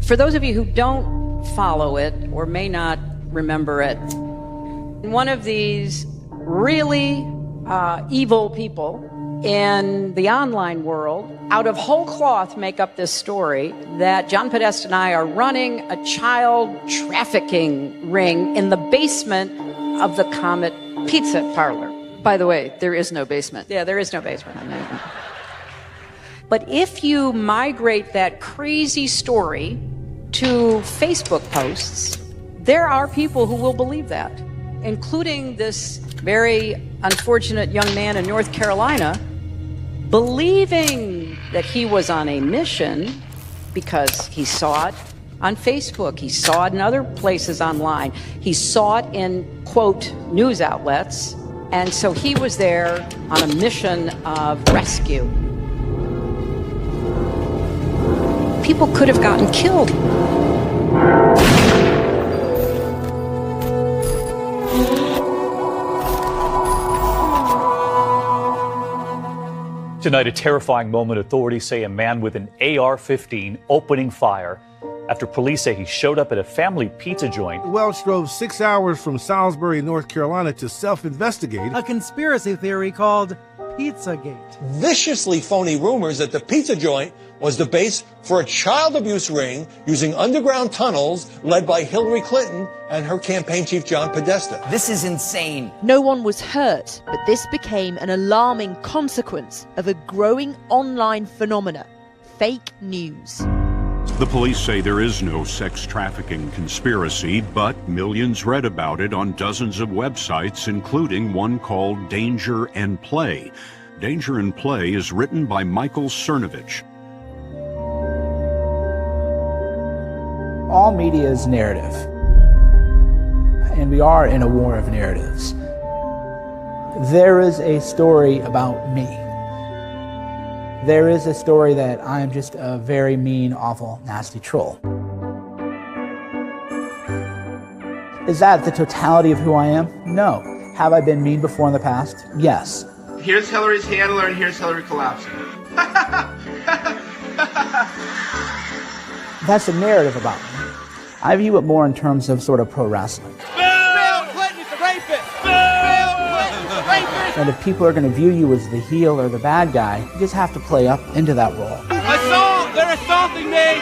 For those of you who don't follow it or may not remember it, one of these really evil people in the online world, out of whole cloth, make up this story that John Podesta and I are running a child trafficking ring in the basement of the Comet Pizza Parlor. By the way, there is no basement. Yeah, there is no basement. But if you migrate that crazy story to Facebook posts, there are people who will believe that, including this very unfortunate young man in North Carolina, believing that he was on a mission because he saw it on Facebook, he saw it in other places online, he saw it in, quote, news outlets, and so he was there on a mission of rescue. People could have gotten killed. Tonight, a terrifying moment. Authorities say a man with an AR-15 opening fire after police say he showed up at a family pizza joint. Welch drove 6 hours from Salisbury, North Carolina to self-investigate a conspiracy theory called Pizzagate. Viciously phony rumors that the pizza joint was the base for a child abuse ring using underground tunnels led by Hillary Clinton and her campaign chief, John Podesta. This is insane. No one was hurt, but this became an alarming consequence of a growing online phenomena, fake news. The police say there is no sex trafficking conspiracy, but millions read about it on dozens of websites, including one called Danger and Play. Danger and Play is written by Michael Cernovich. All media is narrative, and we are in a war of narratives. There is a story about me. There is a story that I am just a very mean, awful, nasty troll. Is that the totality of who I am? No. Have I been mean before in the past? Yes. Here's Hillary's handler and here's Hillary collapsing. That's a narrative about me. I view it more in terms of sort of pro wrestling. Bill Clinton's the rapist! Bill Clinton's the rapist! And if people are going to view you as the heel or the bad guy, you just have to play up into that role. Assault! They're assaulting me!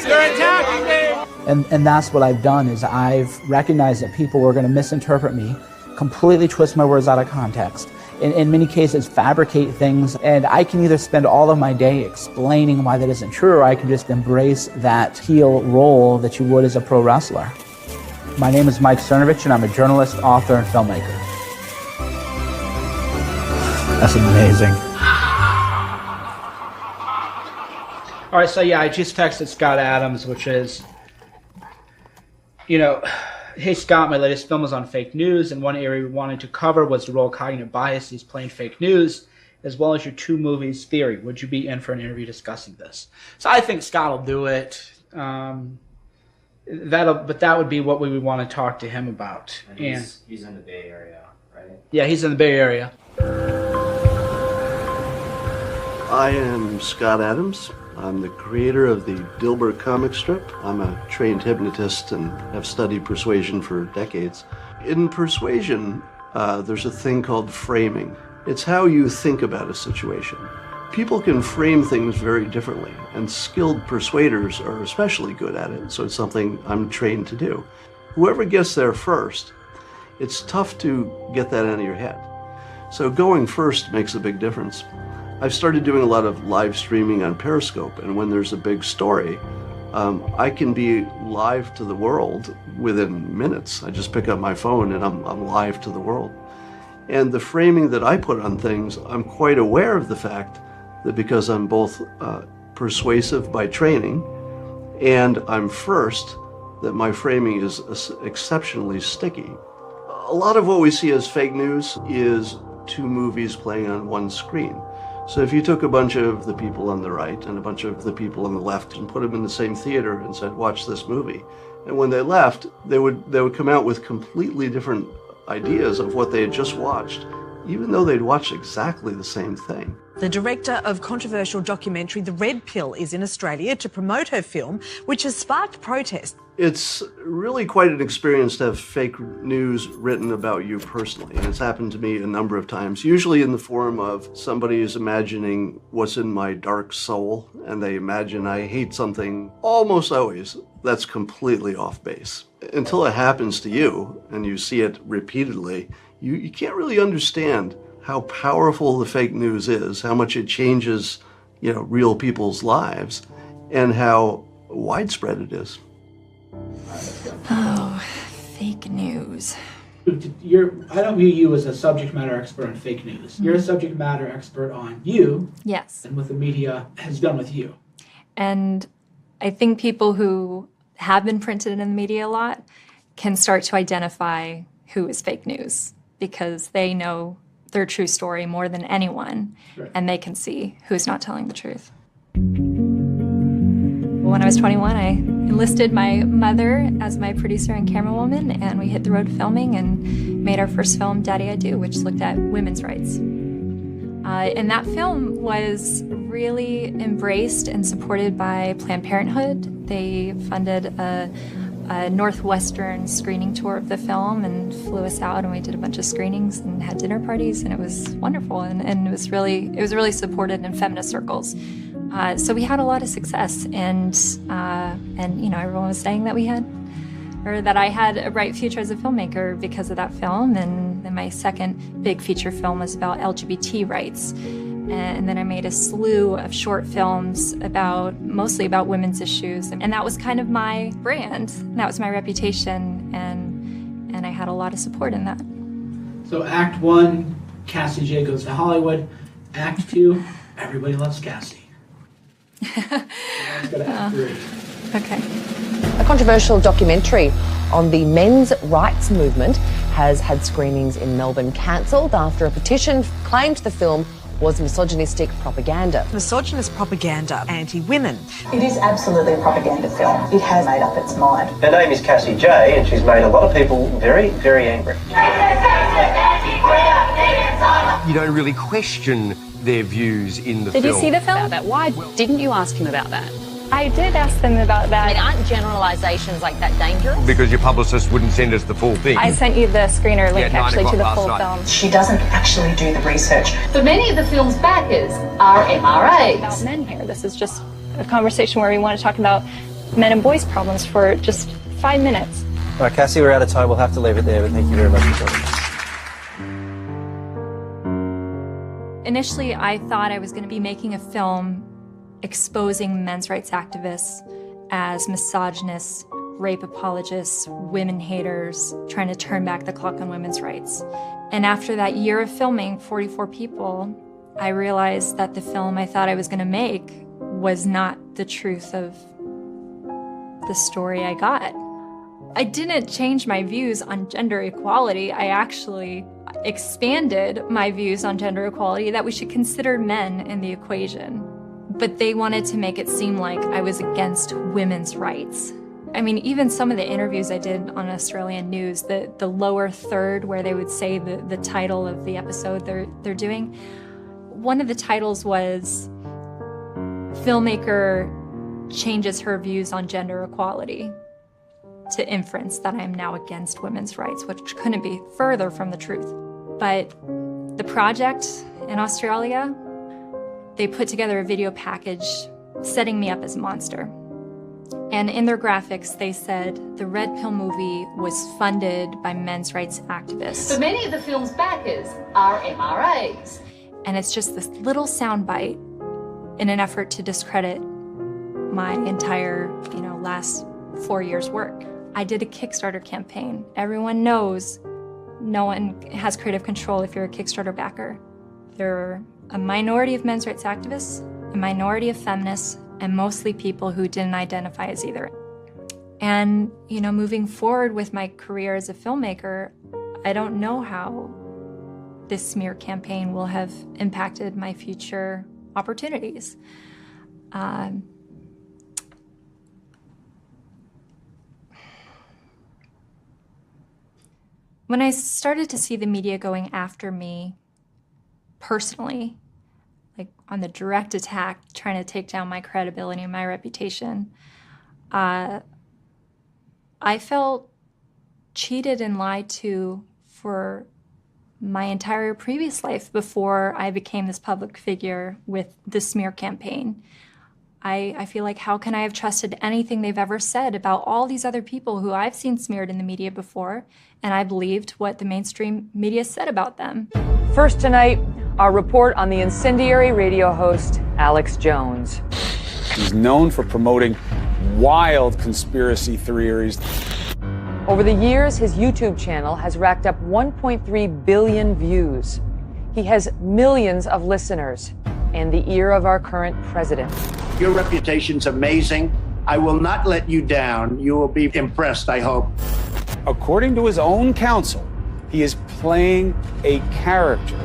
They're attacking me! And that's what I've done, is I've recognized that people were going to misinterpret me, completely twist my words out of context, in many cases fabricate things, and I can either spend all of my day explaining why that isn't true, or I can just embrace that heel role that you would as a pro wrestler. My name is Mike Cernovich, and I'm a journalist, author, and filmmaker. That's amazing. All right, so yeah, I just texted Scott Adams, which is, hey Scott, my latest film is on fake news, and one area we wanted to cover was the role of cognitive biases playing fake news, as well as your two movies theory. Would you be in for an interview discussing this? So I think Scott will do it. But that would be what we would want to talk to him about. And he's in the Bay Area, right? Yeah, he's in the Bay Area. I am Scott Adams. I'm the creator of the Dilbert comic strip. I'm a trained hypnotist and have studied persuasion for decades. In persuasion, there's a thing called framing. It's how you think about a situation. People can frame things very differently, and skilled persuaders are especially good at it, so it's something I'm trained to do. Whoever gets there first, it's tough to get that out of your head. So going first makes a big difference. I've started doing a lot of live streaming on Periscope, and when there's a big story, I can be live to the world within minutes. I just pick up my phone and I'm live to the world. And the framing that I put on things, I'm quite aware of the fact that because I'm both persuasive by training and I'm first, that my framing is exceptionally sticky. A lot of what we see as fake news is two movies playing on one screen. So if you took a bunch of the people on the right and a bunch of the people on the left and put them in the same theater and said, watch this movie, and when they left, they would come out with completely different ideas of what they had just watched, even though they'd watched exactly the same thing. The director of controversial documentary The Red Pill is in Australia to promote her film, which has sparked protest. It's really quite an experience to have fake news written about you personally, and it's happened to me a number of times, usually in the form of somebody is imagining what's in my dark soul, and they imagine I hate something. Almost always, that's completely off base. Until it happens to you, and you see it repeatedly, you can't really understand how powerful the fake news is, how much it changes, real people's lives, and how widespread it is. Oh, fake news. I don't view you as a subject matter expert on fake news. You're a subject matter expert on you. Yes. And what the media has done with you. And I think people who have been printed in the media a lot can start to identify who is fake news because they know their true story more than anyone, right. And they can see who's not telling the truth. When I was 21, I enlisted my mother as my producer and camerawoman, and we hit the road filming and made our first film, Daddy I Do, which looked at women's rights. And that film was really embraced and supported by Planned Parenthood. They funded a Northwestern screening tour of the film and flew us out, and we did a bunch of screenings and had dinner parties, and it was wonderful, and it was really supported in feminist circles. So we had a lot of success, and everyone was saying that that I had a bright future as a filmmaker because of that film. And then my second big feature film was about LGBT rights. And then I made a slew of short films mostly about women's issues. And that was kind of my brand. That was my reputation. And I had a lot of support in that. So Act 1, Cassie J goes to Hollywood. Act 2, everybody loves Cassie. Let's go to Act 3. Okay. A controversial documentary on the men's rights movement has had screenings in Melbourne cancelled after a petition claimed the film was misogynistic propaganda. Misogynist propaganda, anti-women. It is absolutely a propaganda film. It has made up its mind. Her name is Cassie J, and she's made a lot of people very, very angry. You don't really question their views in the film. Did you see the film? Why didn't you ask him about that? I did ask them about that. I mean, aren't generalisations like that dangerous? Because your publicist wouldn't send us the full thing. I sent you the screener link actually to the full film. She doesn't actually do the research. But many of the film's backers are MRAs. About men here. This is just a conversation where we want to talk about men and boys problems for just 5 minutes. All right, Cassie, we're out of time. We'll have to leave it there, but thank you very much for joining us. Initially, I thought I was going to be making a film exposing men's rights activists as misogynists, rape apologists, women haters, trying to turn back the clock on women's rights. And after that year of filming 44 people, I realized that the film I thought I was going to make was not the truth of the story I got. I didn't change my views on gender equality. I actually expanded my views on gender equality, that we should consider men in the equation. But they wanted to make it seem like I was against women's rights. I mean, even some of the interviews I did on Australian news, the lower third where they would say the title of the episode they're doing, one of the titles was "Filmmaker changes her views on gender equality to inference that I am now against women's rights," which couldn't be further from the truth. But the project in Australia, they put together a video package setting me up as a monster. And in their graphics, they said the Red Pill movie was funded by men's rights activists. But many of the film's backers are MRAs. And it's just this little soundbite in an effort to discredit my entire, last 4 years' work. I did a Kickstarter campaign. Everyone knows no one has creative control if you're a Kickstarter backer. There are a minority of men's rights activists, a minority of feminists, and mostly people who didn't identify as either. And, moving forward with my career as a filmmaker, I don't know how this smear campaign will have impacted my future opportunities. When I started to see the media going after me personally, like on the direct attack, trying to take down my credibility and my reputation, I felt cheated and lied to for my entire previous life before I became this public figure with the smear campaign. I feel like, how can I have trusted anything they've ever said about all these other people who I've seen smeared in the media before, and I believed what the mainstream media said about them. First tonight, our report on the incendiary radio host, Alex Jones. He's known for promoting wild conspiracy theories. Over the years, his YouTube channel has racked up 1.3 billion views. He has millions of listeners and the ear of our current president. Your reputation's amazing. I will not let you down. You will be impressed, I hope. According to his own counsel, he is playing a character.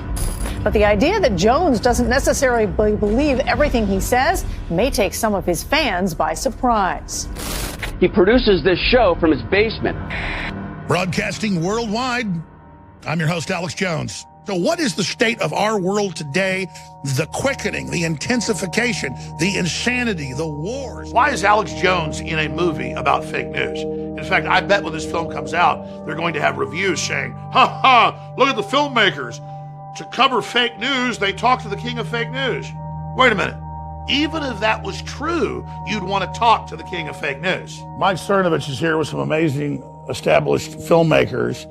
But the idea that Jones doesn't necessarily believe everything he says may take some of his fans by surprise. He produces this show from his basement. Broadcasting worldwide, I'm your host, Alex Jones. So what is the state of our world today? The quickening, the intensification, the insanity, the wars. Why is Alex Jones in a movie about fake news? In fact, I bet when this film comes out, they're going to have reviews saying, ha ha, look at the filmmakers. To cover fake news, they talk to the king of fake news. Wait a minute. Even if that was true, you'd want to talk to the king of fake news. Mike Cernovich is here with some amazing established filmmakers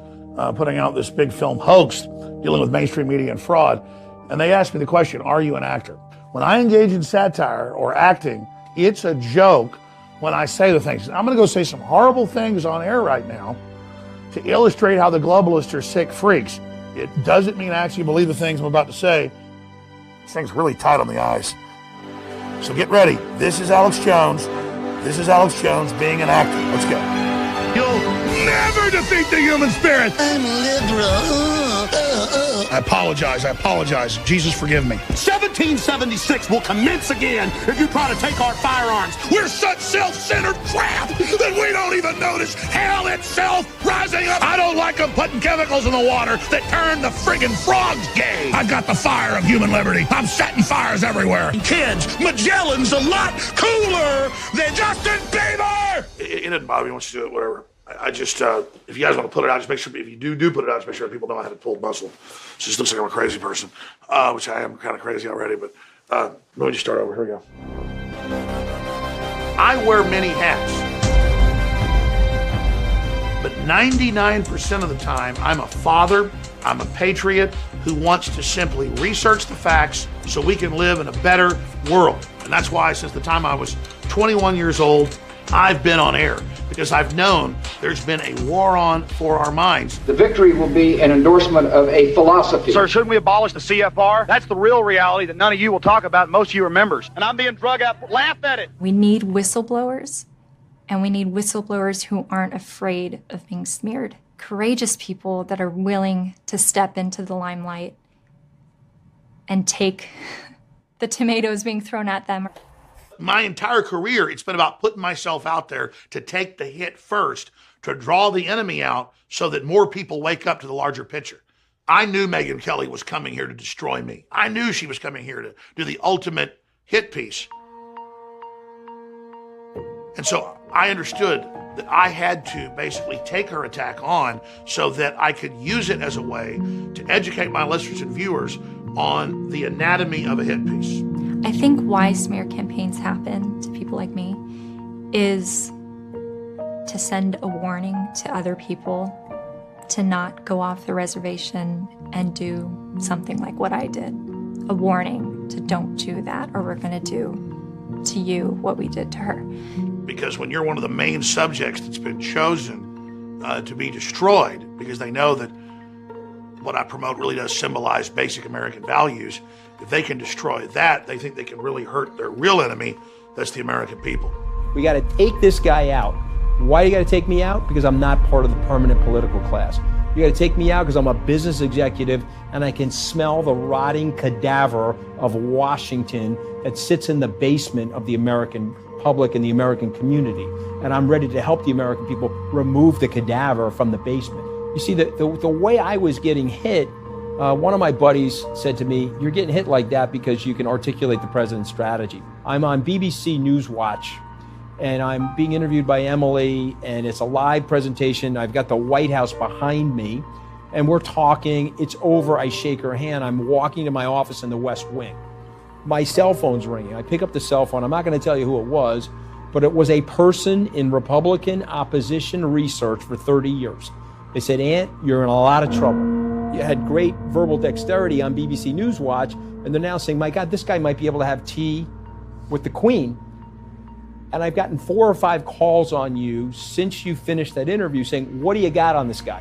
putting out this big film, Hoaxed, dealing with mainstream media and fraud. And they asked me the question, are you an actor? When I engage in satire or acting, it's a joke when I say the things. I'm going to go say some horrible things on air right now to illustrate how the globalists are sick freaks. It doesn't mean I actually believe the things I'm about to say. This thing's really tight on the eyes. So get ready. This is Alex Jones. This is Alex Jones being an actor. Let's go. You'll never defeat the human spirit. I'm liberal. I apologize. Jesus, forgive me. 1776 will commence again if you try to take our firearms. We're such self-centered crap that we don't even notice hell itself rising up. I don't like them putting chemicals in the water that turn the friggin' frogs gay. I've got the fire of human liberty. I'm setting fires everywhere. Kids, Magellan's a lot cooler than Justin Bieber. It doesn't bother me. He wants to do it, whatever. I just, if you guys want to put it out, just make sure, if you do put it out, just make sure people know I had to pull muscle. It just looks like I'm a crazy person, which I am kind of crazy already, but let me just start over. Here we go. I wear many hats, but 99% of the time, I'm a father, I'm a patriot who wants to simply research the facts so we can live in a better world. And that's why since the time I was 21 years old, I've been on air, because I've known there's been a war on for our minds. The victory will be an endorsement of a philosophy. Sir, shouldn't we abolish the CFR? That's the real reality that none of you will talk about, most of you are members. And I'm being drug out. Laugh at it. We need whistleblowers, and we need whistleblowers who aren't afraid of being smeared. Courageous people that are willing to step into the limelight and take the tomatoes being thrown at them. My entire career, it's been about putting myself out there to take the hit first, to draw the enemy out so that more people wake up to the larger picture. I knew Megyn Kelly was coming here to destroy me. I knew she was coming here to do the ultimate hit piece. And so I understood that I had to basically take her attack on so that I could use it as a way to educate my listeners and viewers on the anatomy of a hit piece. I think why smear campaigns happen to people like me is to send a warning to other people to not go off the reservation and do something like what I did. A warning to don't do that, or we're going to do to you what we did to her. Because when you're one of the main subjects that's been chosen to be destroyed, because they know that what I promote really does symbolize basic American values, if they can destroy that, they think they can really hurt their real enemy, that's the American people. We got to take this guy out. Why you got to take me out? Because I'm not part of the permanent political class. You got to take me out because I'm a business executive and I can smell the rotting cadaver of Washington that sits in the basement of the American public and the American community. And I'm ready to help the American people remove the cadaver from the basement. You see, the way I was getting hit One of my buddies said to me, "You're getting hit like that because you can articulate the president's strategy." I'm on BBC WavWatch, and I'm being interviewed by Emily, and it's a live presentation. I've got the White House behind me, and we're talking. It's over. I shake her hand. I'm walking to my office in the West Wing. My cell phone's ringing. I pick up the cell phone. I'm not going to tell you who it was, but it was a person in Republican opposition research for 30 years. They said, "Ant, you're in a lot of trouble. You had great verbal dexterity on BBC WavWatch," and they're now saying, "My God, this guy might be able to have tea with the Queen." And I've gotten 4 or 5 calls on you since you finished that interview saying, "What do you got on this guy?"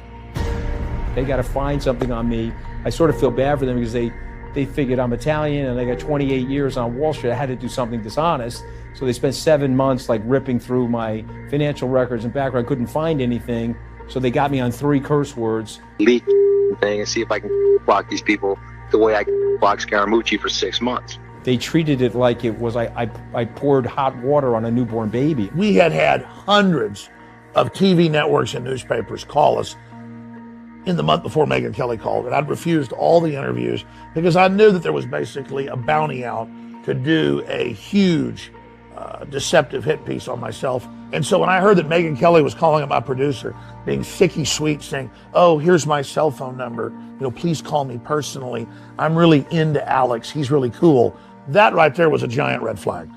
They got to find something on me. I sort of feel bad for them because they figured I'm Italian and I got 28 years on Wall Street. I had to do something dishonest. So they spent 7 months like ripping through my financial records and background, couldn't find anything. So they got me on 3 curse words. Leak thing and see if I can block these people the way I blocked Scaramucci for 6 months. They treated it like it was I poured hot water on a newborn baby. We had hundreds of TV networks and newspapers call us in the month before Megyn Kelly called, and I'd refused all the interviews because I knew that there was basically a bounty out to do a huge deceptive hit piece on myself. And so when I heard that Megyn Kelly was calling up my producer, being sicky sweet, saying, "Oh, here's my cell phone number, please call me personally. I'm really into Alex. He's really cool." That right there was a giant red flag.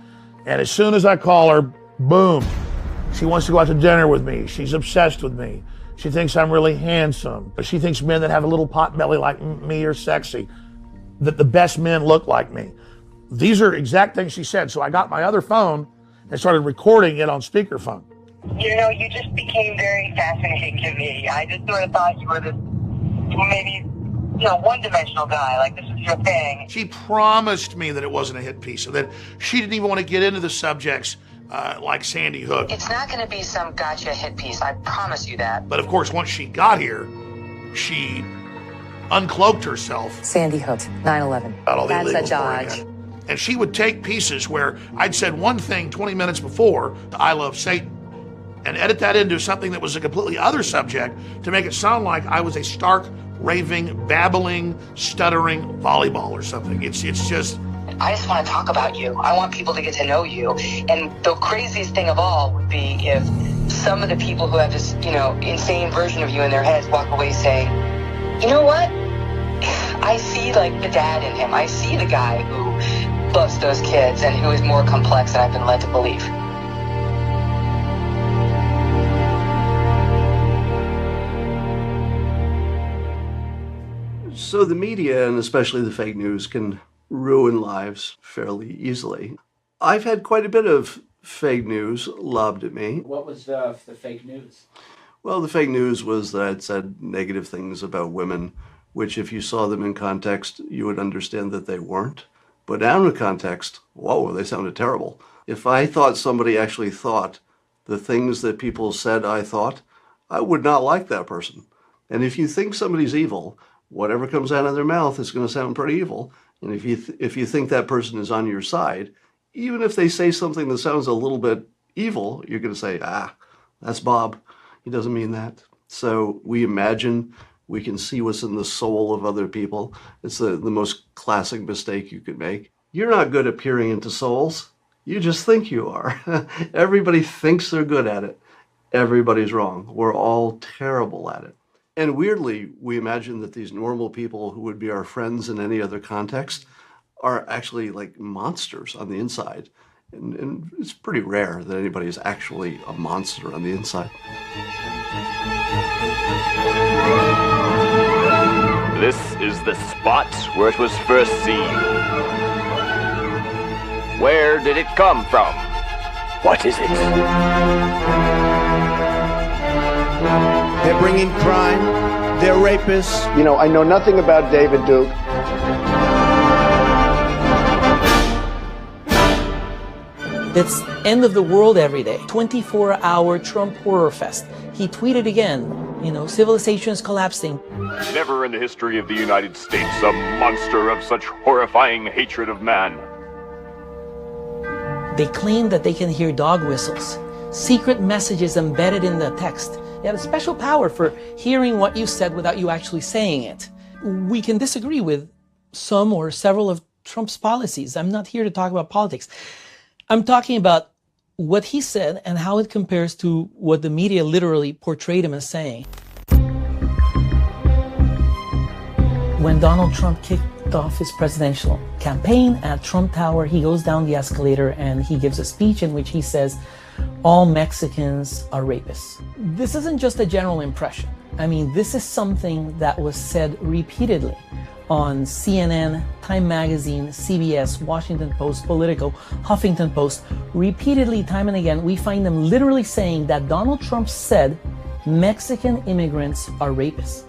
And as soon as I call her, boom, she wants to go out to dinner with me. She's obsessed with me. She thinks I'm really handsome. She thinks men that have a little pot belly like me are sexy, that the best men look like me. These are exact things she said. So I got my other phone and started recording it on speakerphone. You just became very fascinating to me. I just sort of thought you were this maybe, one-dimensional guy, like this is your thing. She promised me that it wasn't a hit piece, so that she didn't even want to get into the subjects like Sandy Hook. It's not going to be some gotcha hit piece, I promise you that. But of course, once she got here, she uncloaked herself. Sandy Hook, 9/11. That's a dodge. And she would take pieces where I'd said one thing 20 minutes before, I love Satan, and edit that into something that was a completely other subject to make it sound like I was a stark, raving, babbling, stuttering volleyball or something. It's just... I just want to talk about you. I want people to get to know you. And the craziest thing of all would be if some of the people who have this, insane version of you in their heads walk away saying, "You know what? I see the dad in him. I see the guy who loves those kids and who is more complex than I've been led to believe." So the media, and especially the fake news, can ruin lives fairly easily. I've had quite a bit of fake news lobbed at me. What was the fake news? Well, the fake news was that I'd said negative things about women, which if you saw them in context, you would understand that they weren't. But out of context, whoa, they sounded terrible. If I thought somebody actually thought the things that people said I thought, I would not like that person. And if you think somebody's evil, whatever comes out of their mouth is going to sound pretty evil. And if you think that person is on your side, even if they say something that sounds a little bit evil, you're going to say, that's Bob. He doesn't mean that. So we imagine we can see what's in the soul of other people. It's the most classic mistake you could make. You're not good at peering into souls. You just think you are. Everybody thinks they're good at it. Everybody's wrong. We're all terrible at it. And weirdly, we imagine that these normal people who would be our friends in any other context are actually like monsters on the inside. And it's pretty rare that anybody is actually a monster on the inside. This is the spot where it was first seen. Where did it come from? What is it? They're bringing crime. They're rapists. I know nothing about David Duke. It's end of the world every day. 24-hour Trump horror fest. He tweeted again, civilization is collapsing. Never in the history of the United States a monster of such horrifying hatred of man. They claim that they can hear dog whistles, secret messages embedded in the text. They have a special power for hearing what you said without you actually saying it. we can disagree with some or several of Trump's policies. I'm not here to talk about politics. I'm talking about what he said and how it compares to what the media literally portrayed him as saying. When Donald Trump kicked off his presidential campaign at Trump Tower, he goes down the escalator and he gives a speech in which he says, all Mexicans are rapists. This isn't just a general impression. I mean, this is something that was said repeatedly on CNN, Time Magazine, CBS, Washington Post, Politico, Huffington Post. Repeatedly, time and again, we find them literally saying that Donald Trump said Mexican immigrants are rapists.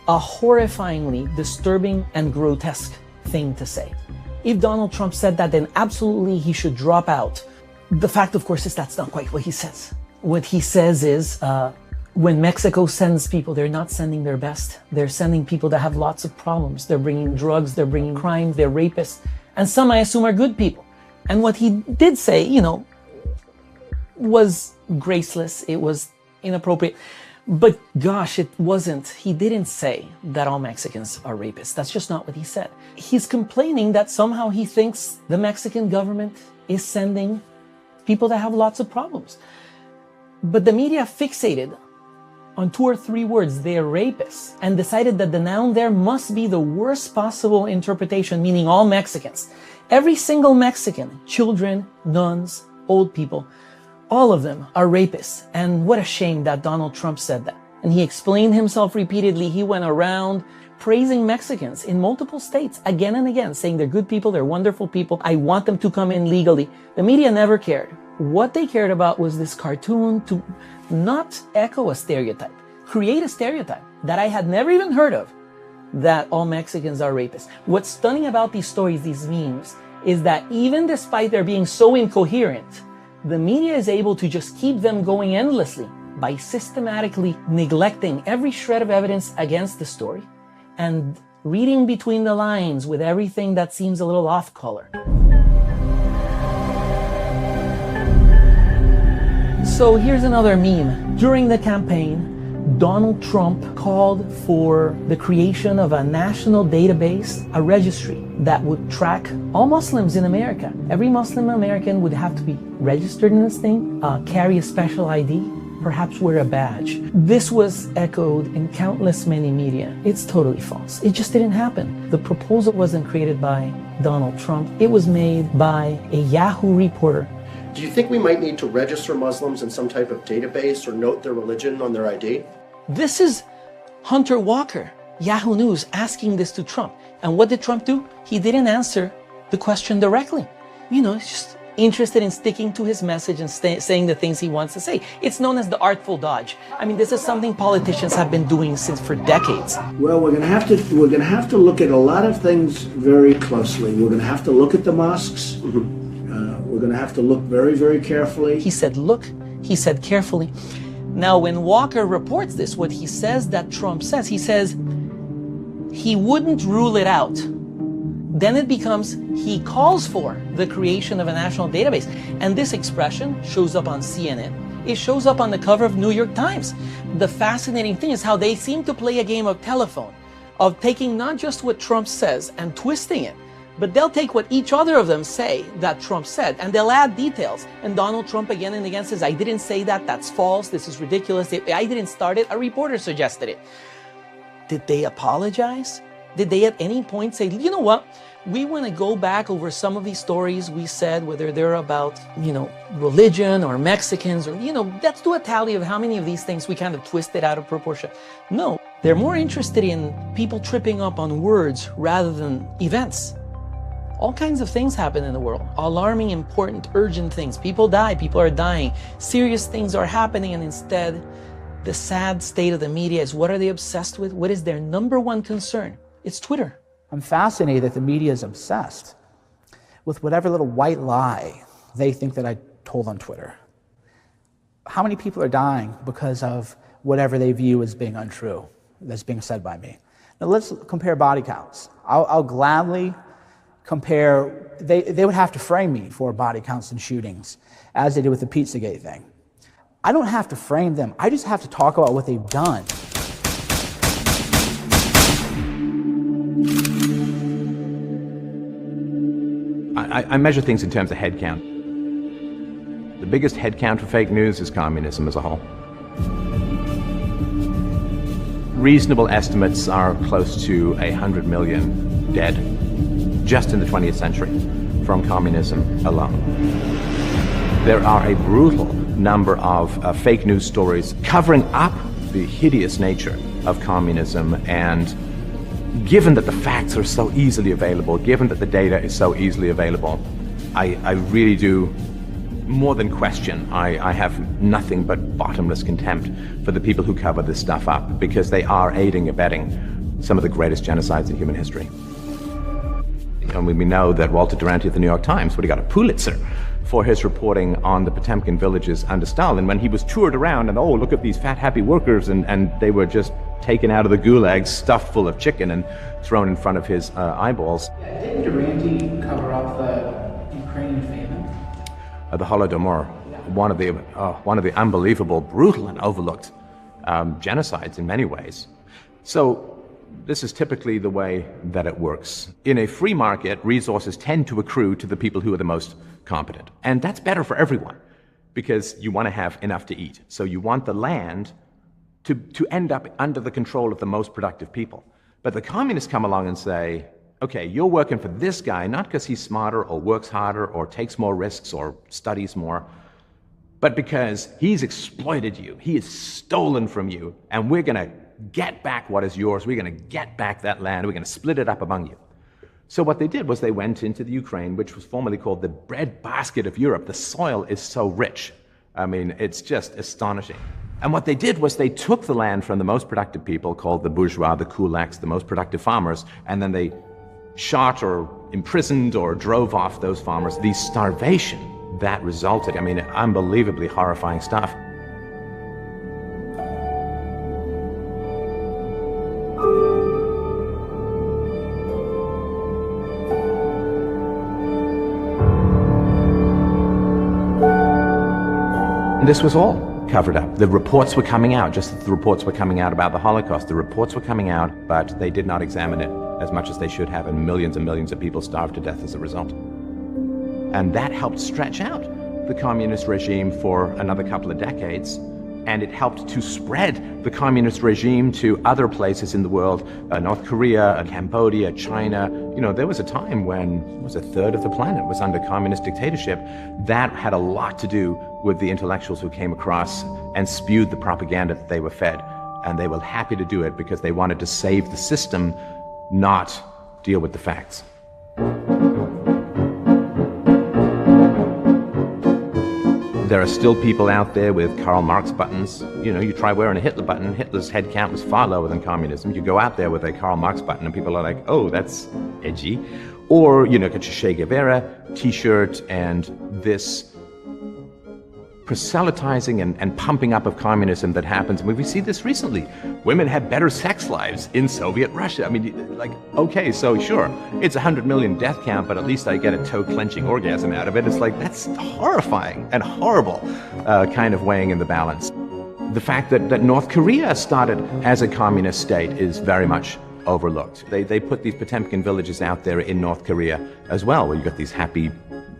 A horrifyingly disturbing and grotesque thing to say. If Donald Trump said that, then absolutely he should drop out. The fact, of course, is that's not quite what he says. What he says is, when Mexico sends people, they're not sending their best. They're sending people that have lots of problems. They're bringing drugs, they're bringing crime, they're rapists. And some, I assume, are good people. And what he did say, was graceless. It was inappropriate. But gosh, it wasn't. He didn't say that all Mexicans are rapists. That's just not what he said. He's complaining that somehow he thinks the Mexican government is sending people that have lots of problems. But the media fixated on 2 or 3 words, they're rapists, and decided that the noun there must be the worst possible interpretation, meaning all Mexicans. Every single Mexican, children, nuns, old people, all of them are rapists. And what a shame that Donald Trump said that. And he explained himself repeatedly. He went around praising Mexicans in multiple states again and again, saying they're good people, they're wonderful people. I want them to come in legally. The media never cared. What they cared about was this cartoon to not echo a stereotype, create a stereotype that I had never even heard of, that all Mexicans are rapists. What's stunning about these stories, these memes, is that even despite their being so incoherent, the media is able to just keep them going endlessly by systematically neglecting every shred of evidence against the story and reading between the lines with everything that seems a little off color. So here's another meme. During the campaign, Donald Trump called for the creation of a national database, a registry that would track all Muslims in America. Every Muslim American would have to be registered in this thing, carry a special ID, perhaps wear a badge. This was echoed in countless many media. It's totally false. It just didn't happen. The proposal wasn't created by Donald Trump. It was made by a Yahoo reporter. Do you think we might need to register Muslims in some type of database or note their religion on their ID? This is Hunter Walker, Yahoo News, asking this to Trump. And what did Trump do? He didn't answer the question directly. He's just interested in sticking to his message and saying the things he wants to say. It's known as the artful dodge. I mean, this is something politicians have been doing for decades. Well, we're going to have to look at a lot of things very closely. We're going to have to look at the mosques. We're going to have to look very, very carefully. He said, look, he said carefully. Now, when Walker reports this, what he says that Trump says, he says he wouldn't rule it out. Then it becomes he calls for the creation of a national database. And this expression shows up on CNN. It shows up on the cover of New York Times. The fascinating thing is how they seem to play a game of telephone, of taking not just what Trump says and twisting it, but they'll take what each other of them say that Trump said, and they'll add details. And Donald Trump again and again says, I didn't say that, that's false, this is ridiculous, I didn't start it, a reporter suggested it. Did they apologize? Did they at any point say, you know what, we want to go back over some of these stories we said, whether they're about, religion or Mexicans or, let's do a tally of how many of these things we kind of twisted out of proportion. No, they're more interested in people tripping up on words rather than events. All kinds of things happen in the world. Alarming, important, urgent things. People die, people are dying. Serious things are happening, and instead, the sad state of the media is, what are they obsessed with? What is their number one concern? It's Twitter. I'm fascinated that the media is obsessed with whatever little white lie they think that I told on Twitter. How many people are dying because of whatever they view as being untrue, that's being said by me? Now let's compare body counts. I'll gladly compare, they would have to frame me for body counts and shootings, as they did with the Pizzagate thing. I don't have to frame them, I just have to talk about what they've done. I measure things in terms of head count. The biggest head count for fake news is communism as a whole. Reasonable estimates are close to 100 million dead just in the 20th century from communism alone. There are a brutal number of fake news stories covering up the hideous nature of communism, and given that the facts are so easily available, given that the data is so easily available, I really do more than question. I have nothing but bottomless contempt for the people who cover this stuff up, because they are aiding and abetting some of the greatest genocides in human history. And we know that Walter Duranty of the New York Times would have got a Pulitzer for his reporting on the Potemkin villages under Stalin, when he was toured around and, oh, look at these fat, happy workers, and they were just taken out of the gulags, stuffed full of chicken, and thrown in front of his eyeballs. Didn't Duranty cover up the Ukrainian famine? The Holodomor, one of the unbelievable, brutal, and overlooked genocides in many ways. So this is typically the way that it works. In a free market, resources tend to accrue to the people who are the most competent. And that's better for everyone, because you want to have enough to eat. So you want the land to end up under the control of the most productive people. But the communists come along and say, okay, you're working for this guy, not because he's smarter or works harder or takes more risks or studies more, but because he's exploited you, he has stolen from you, and we're going to get back what is yours, we're going to get back that land, we're going to split it up among you. So what they did was they went into the Ukraine, which was formerly called the breadbasket of Europe. The soil is so rich. I mean, it's just astonishing. And what they did was they took the land from the most productive people, called the bourgeois, the kulaks, the most productive farmers, and then they shot or imprisoned or drove off those farmers. The starvation that resulted, I mean, unbelievably horrifying stuff. This was all covered up. The reports were coming out, just as the reports were coming out about the Holocaust. The reports were coming out, but they did not examine it as much as they should have, and millions of people starved to death as a result. And that helped stretch out the communist regime for another couple of decades, and it helped to spread the communist regime to other places in the world, North Korea, Cambodia, China. You know, there was a time when a third of the planet was under communist dictatorship. That had a lot to do with the intellectuals who came across and spewed the propaganda that they were fed. And they were happy to do it because they wanted to save the system, not deal with the facts. There are still people out there with Karl Marx buttons. You know, you try wearing a Hitler button, Hitler's head count was far lower than communism. You go out there with a Karl Marx button and people are like, oh, that's edgy. Or, you know, get your Che Guevara t-shirt and this proselytizing and pumping up of communism that happens. I mean, we see this recently. Women had better sex lives in Soviet Russia. I mean, like, okay, so sure, it's 100 million death count, but at least I get a toe-clenching orgasm out of it. It's like, that's horrifying and horrible kind of weighing in the balance. The fact that North Korea started as a communist state is very much overlooked. They put these Potemkin villages out there in North Korea as well, where you got these happy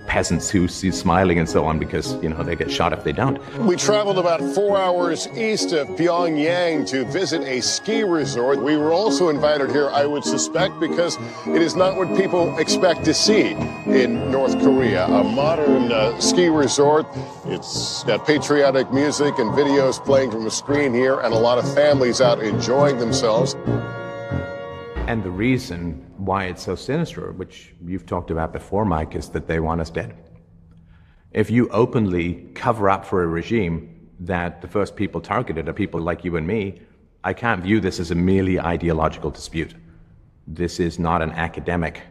peasants who see smiling and so on because, you know, they get shot if they don't. We traveled about 4 hours east of Pyongyang to visit a ski resort. We were also invited here, I would suspect, because it is not what people expect to see in North Korea. A modern ski resort. It's got patriotic music and videos playing from a screen here, and a lot of families out enjoying themselves. And the reason why it's so sinister, which you've talked about before, Mike, is that they want us dead. If you openly cover up for a regime that the first people targeted are people like you and me, I can't view this as a merely ideological dispute. This is not an academic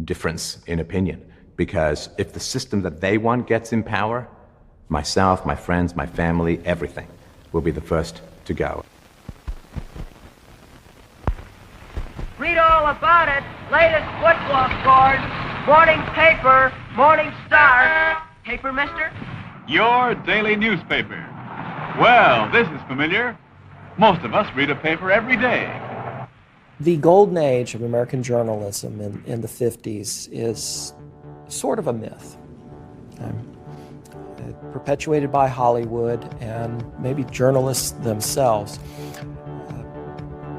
difference in opinion, because if the system that they want gets in power, myself, my friends, my family, everything will be the first to go. Read all about it. Latest football scores. Morning paper. Morning Star. Paper, mister? Your daily newspaper. Well, this is familiar. Most of us read a paper every day. The golden age of American journalism in the 50s is sort of a myth. Perpetuated by Hollywood and maybe journalists themselves.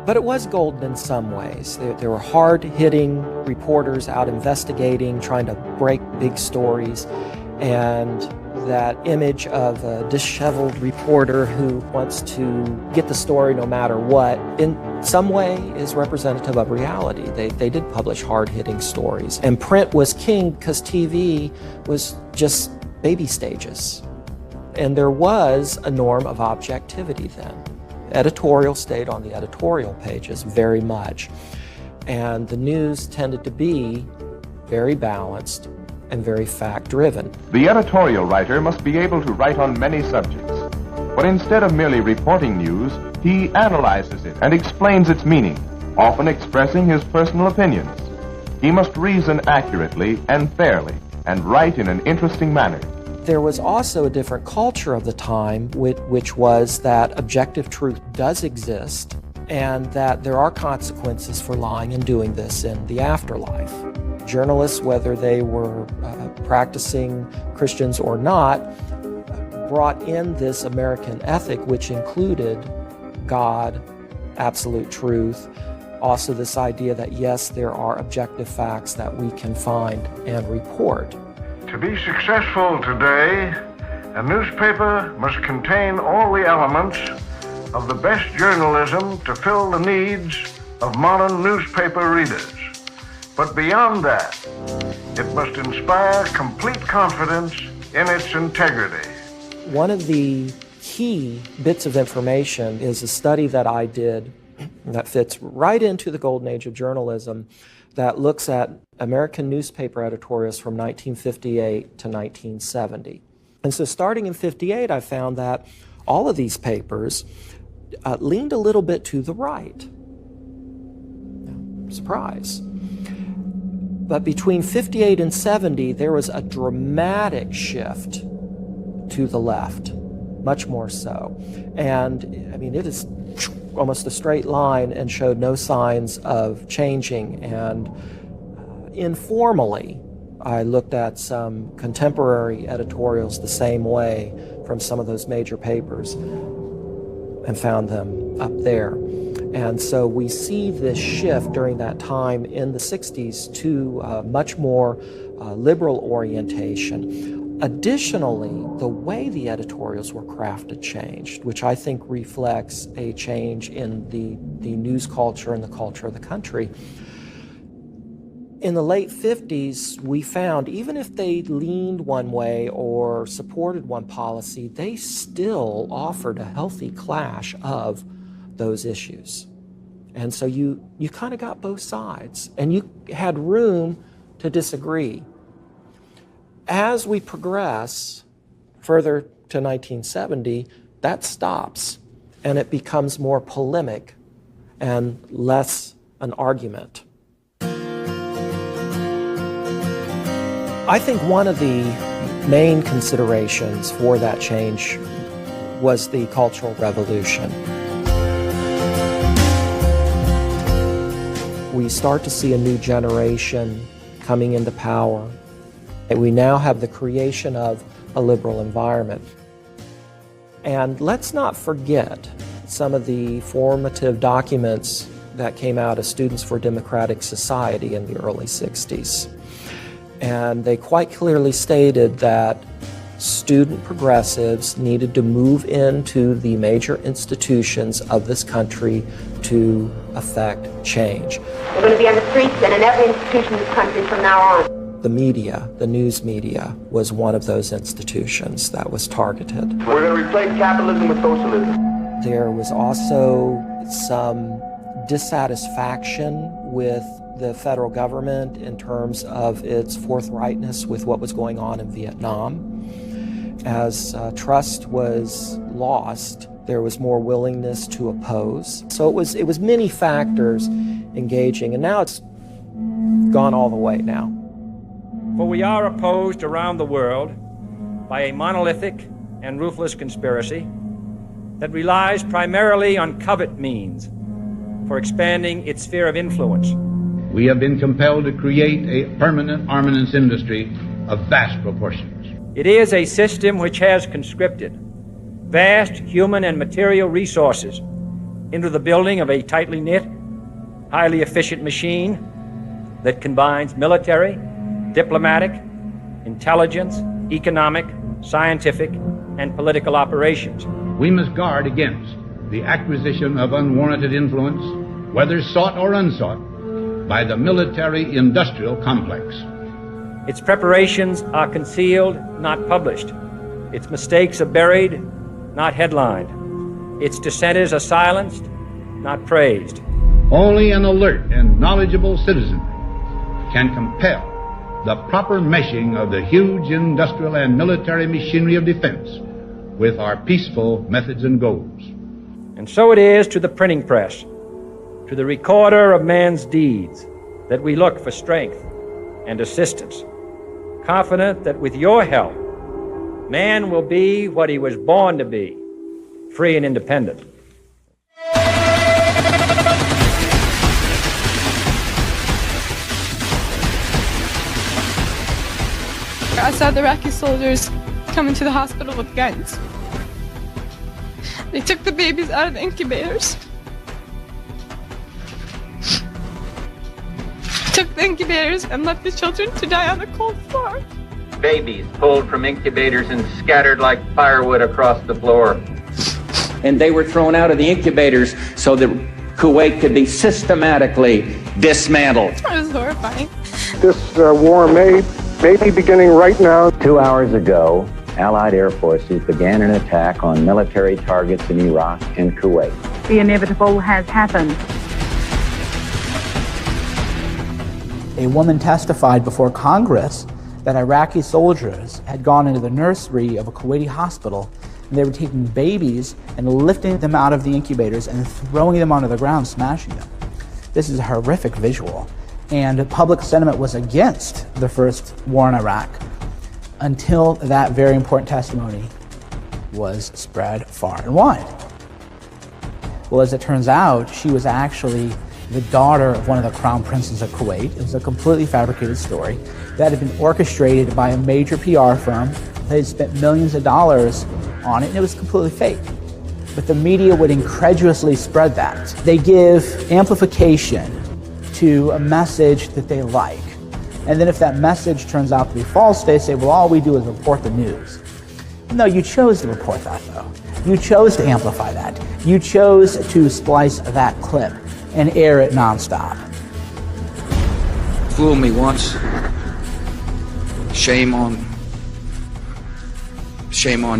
But it was golden in some ways. There were hard-hitting reporters out investigating, trying to break big stories, and that image of a disheveled reporter who wants to get the story no matter what, in some way is representative of reality. They did publish hard-hitting stories. And print was king because TV was just baby stages. And there was a norm of objectivity then. Editorial stayed on the editorial pages very much. And the news tended to be very balanced and very fact-driven. The editorial writer must be able to write on many subjects. But instead of merely reporting news, he analyzes it and explains its meaning, often expressing his personal opinions. He must reason accurately and fairly, and write in an interesting manner. There was also a different culture of the time, which was that objective truth does exist and that there are consequences for lying and doing this in the afterlife. Journalists, whether they were practicing Christians or not, brought in this American ethic, which included God, absolute truth, also this idea that yes, there are objective facts that we can find and report. To be successful today, a newspaper must contain all the elements of the best journalism to fill the needs of modern newspaper readers. But beyond that, it must inspire complete confidence in its integrity. One of the key bits of information is a study that I did that fits right into the golden age of journalism that looks at American newspaper editorials from 1958 to 1970. And so starting in 58, I found that all of these papers leaned a little bit to the right. Surprise. But between 58 and 70, there was a dramatic shift to the left, much more so. And I mean, it is almost a straight line and showed no signs of changing. And informally, I looked at some contemporary editorials the same way from some of those major papers and found them up there. And so we see this shift during that time in the 60s to much more liberal orientation. Additionally, the way the editorials were crafted changed, which I think reflects a change in the news culture and the culture of the country. In the late 50s, we found even if they leaned one way or supported one policy, they still offered a healthy clash of those issues. And so you kind of got both sides, and you had room to disagree. As we progress further to 1970, that stops, and it becomes more polemic and less an argument. I think one of the main considerations for that change was the Cultural Revolution. We start to see a new generation coming into power. And we now have the creation of a liberal environment. And let's not forget some of the formative documents that came out of Students for Democratic Society in the early 60s. And they quite clearly stated that student progressives needed to move into the major institutions of this country to affect change. We're going to be on the streets and in every institution in this country from now on. The media, the news media, was one of those institutions that was targeted. We're going to replace capitalism with socialism. There was also some dissatisfaction with the federal government in terms of its forthrightness with what was going on in Vietnam. As trust was lost, there was more willingness to oppose. So it was many factors engaging, and now it's gone all the way now. For we are opposed around the world by a monolithic and ruthless conspiracy that relies primarily on covert means for expanding its sphere of influence. we have been compelled to create a permanent armaments industry of vast proportions. It is a system which has conscripted vast human and material resources into the building of a tightly knit, highly efficient machine that combines military, diplomatic, intelligence, economic, scientific, and political operations. We must guard against the acquisition of unwarranted influence, whether sought or unsought, by the military-industrial complex. Its preparations are concealed, not published. Its mistakes are buried, not headlined. Its dissenters are silenced, not praised. Only an alert and knowledgeable citizenry can compel the proper meshing of the huge industrial and military machinery of defense with our peaceful methods and goals. And so it is to the printing press, to the recorder of man's deeds, that we look for strength and assistance, confident that with your help, man will be what he was born to be, free and independent. I saw the Iraqi soldiers come into the hospital with guns. They took the babies out of the incubators. Took the incubators and left the children to die on the cold floor. Babies pulled from incubators and scattered like firewood across the floor. And they were thrown out of the incubators so that Kuwait could be systematically dismantled. It was horrifying. This war may be beginning right now. 2 hours ago, Allied air forces began an attack on military targets in Iraq and Kuwait. The inevitable has happened. A woman testified before Congress that Iraqi soldiers had gone into the nursery of a Kuwaiti hospital and they were taking babies and lifting them out of the incubators and throwing them onto the ground, smashing them. This is a horrific visual. And public sentiment was against the first war in Iraq until that very important testimony was spread far and wide. Well, as it turns out, she was actually the daughter of one of the crown princes of Kuwait. It was a completely fabricated story that had been orchestrated by a major PR firm. They had spent millions of dollars on it, and it was completely fake. But the media would incredulously spread that. They give amplification to a message that they like. And then if that message turns out to be false, they say, well, all we do is report the news. No, you chose to report that, though. You chose to amplify that. You chose to splice that clip and air it nonstop. Fool me once. Shame on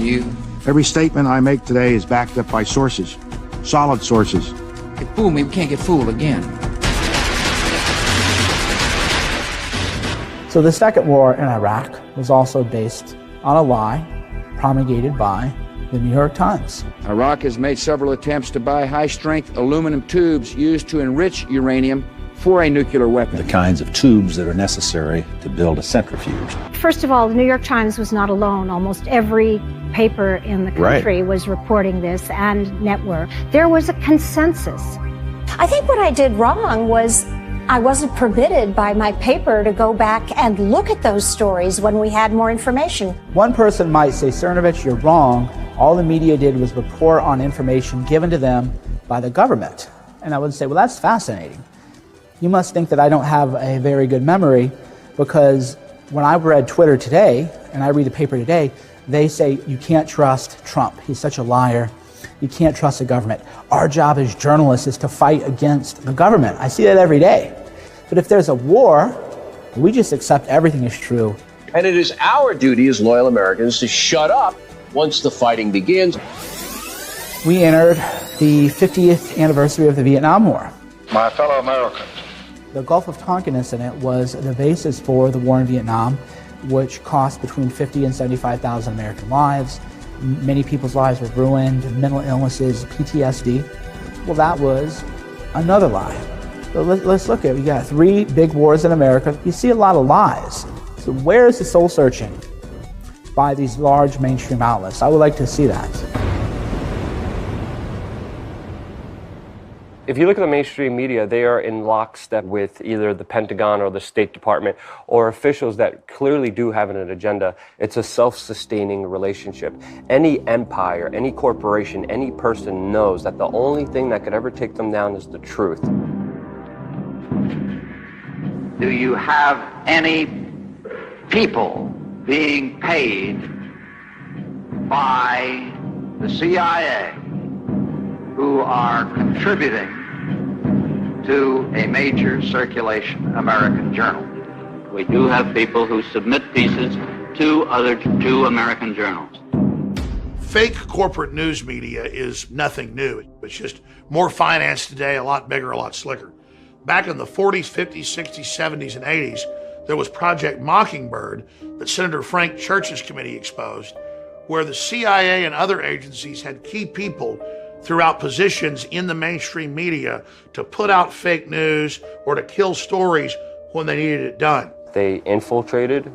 you. Every statement I make today is backed up by sources, solid sources. You fool me, we can't get fooled again. So the second war in Iraq was also based on a lie promulgated by the New York Times. Iraq has made several attempts to buy high-strength aluminum tubes used to enrich uranium for a nuclear weapon. The kinds of tubes that are necessary to build a centrifuge. First of all, the New York Times was not alone. Almost every paper in the country was reporting this, and network. There was a consensus. I think what I did wrong was I wasn't permitted by my paper to go back and look at those stories when we had more information. One person might say, Cernovich, you're wrong. All the media did was report on information given to them by the government. And I would say, well, that's fascinating. You must think that I don't have a very good memory, because when I read Twitter today, and I read the paper today, they say you can't trust Trump. He's such a liar. You can't trust the government. Our job as journalists is to fight against the government. I see that every day. But if there's a war, we just accept everything is true. And it is our duty as loyal Americans to shut up once the fighting begins. We entered the 50th anniversary of the Vietnam War. My fellow Americans. The Gulf of Tonkin incident was the basis for the war in Vietnam, which cost between 50 and 75,000 American lives. Many people's lives were ruined, mental illnesses, PTSD. Well, that was another lie. So let's look at it. We got 3 big wars in America. You see a lot of lies. So where is the soul searching by these large mainstream outlets? I would like to see that. If you look at the mainstream media, they are in lockstep with either the Pentagon or the State Department or officials that clearly do have an agenda. It's a self-sustaining relationship. Any empire, any corporation, any person knows that the only thing that could ever take them down is the truth. Do you have any people being paid by the CIA who are contributing to a major circulation American journal? We do have people who submit pieces to two American journals. Fake corporate news media is nothing new. It's just more financed today, a lot bigger, a lot slicker. Back in the 40s, 50s, 60s, 70s, and 80s, there was Project Mockingbird that Senator Frank Church's committee exposed, where the CIA and other agencies had key people throughout positions in the mainstream media to put out fake news or to kill stories when they needed it done. They infiltrated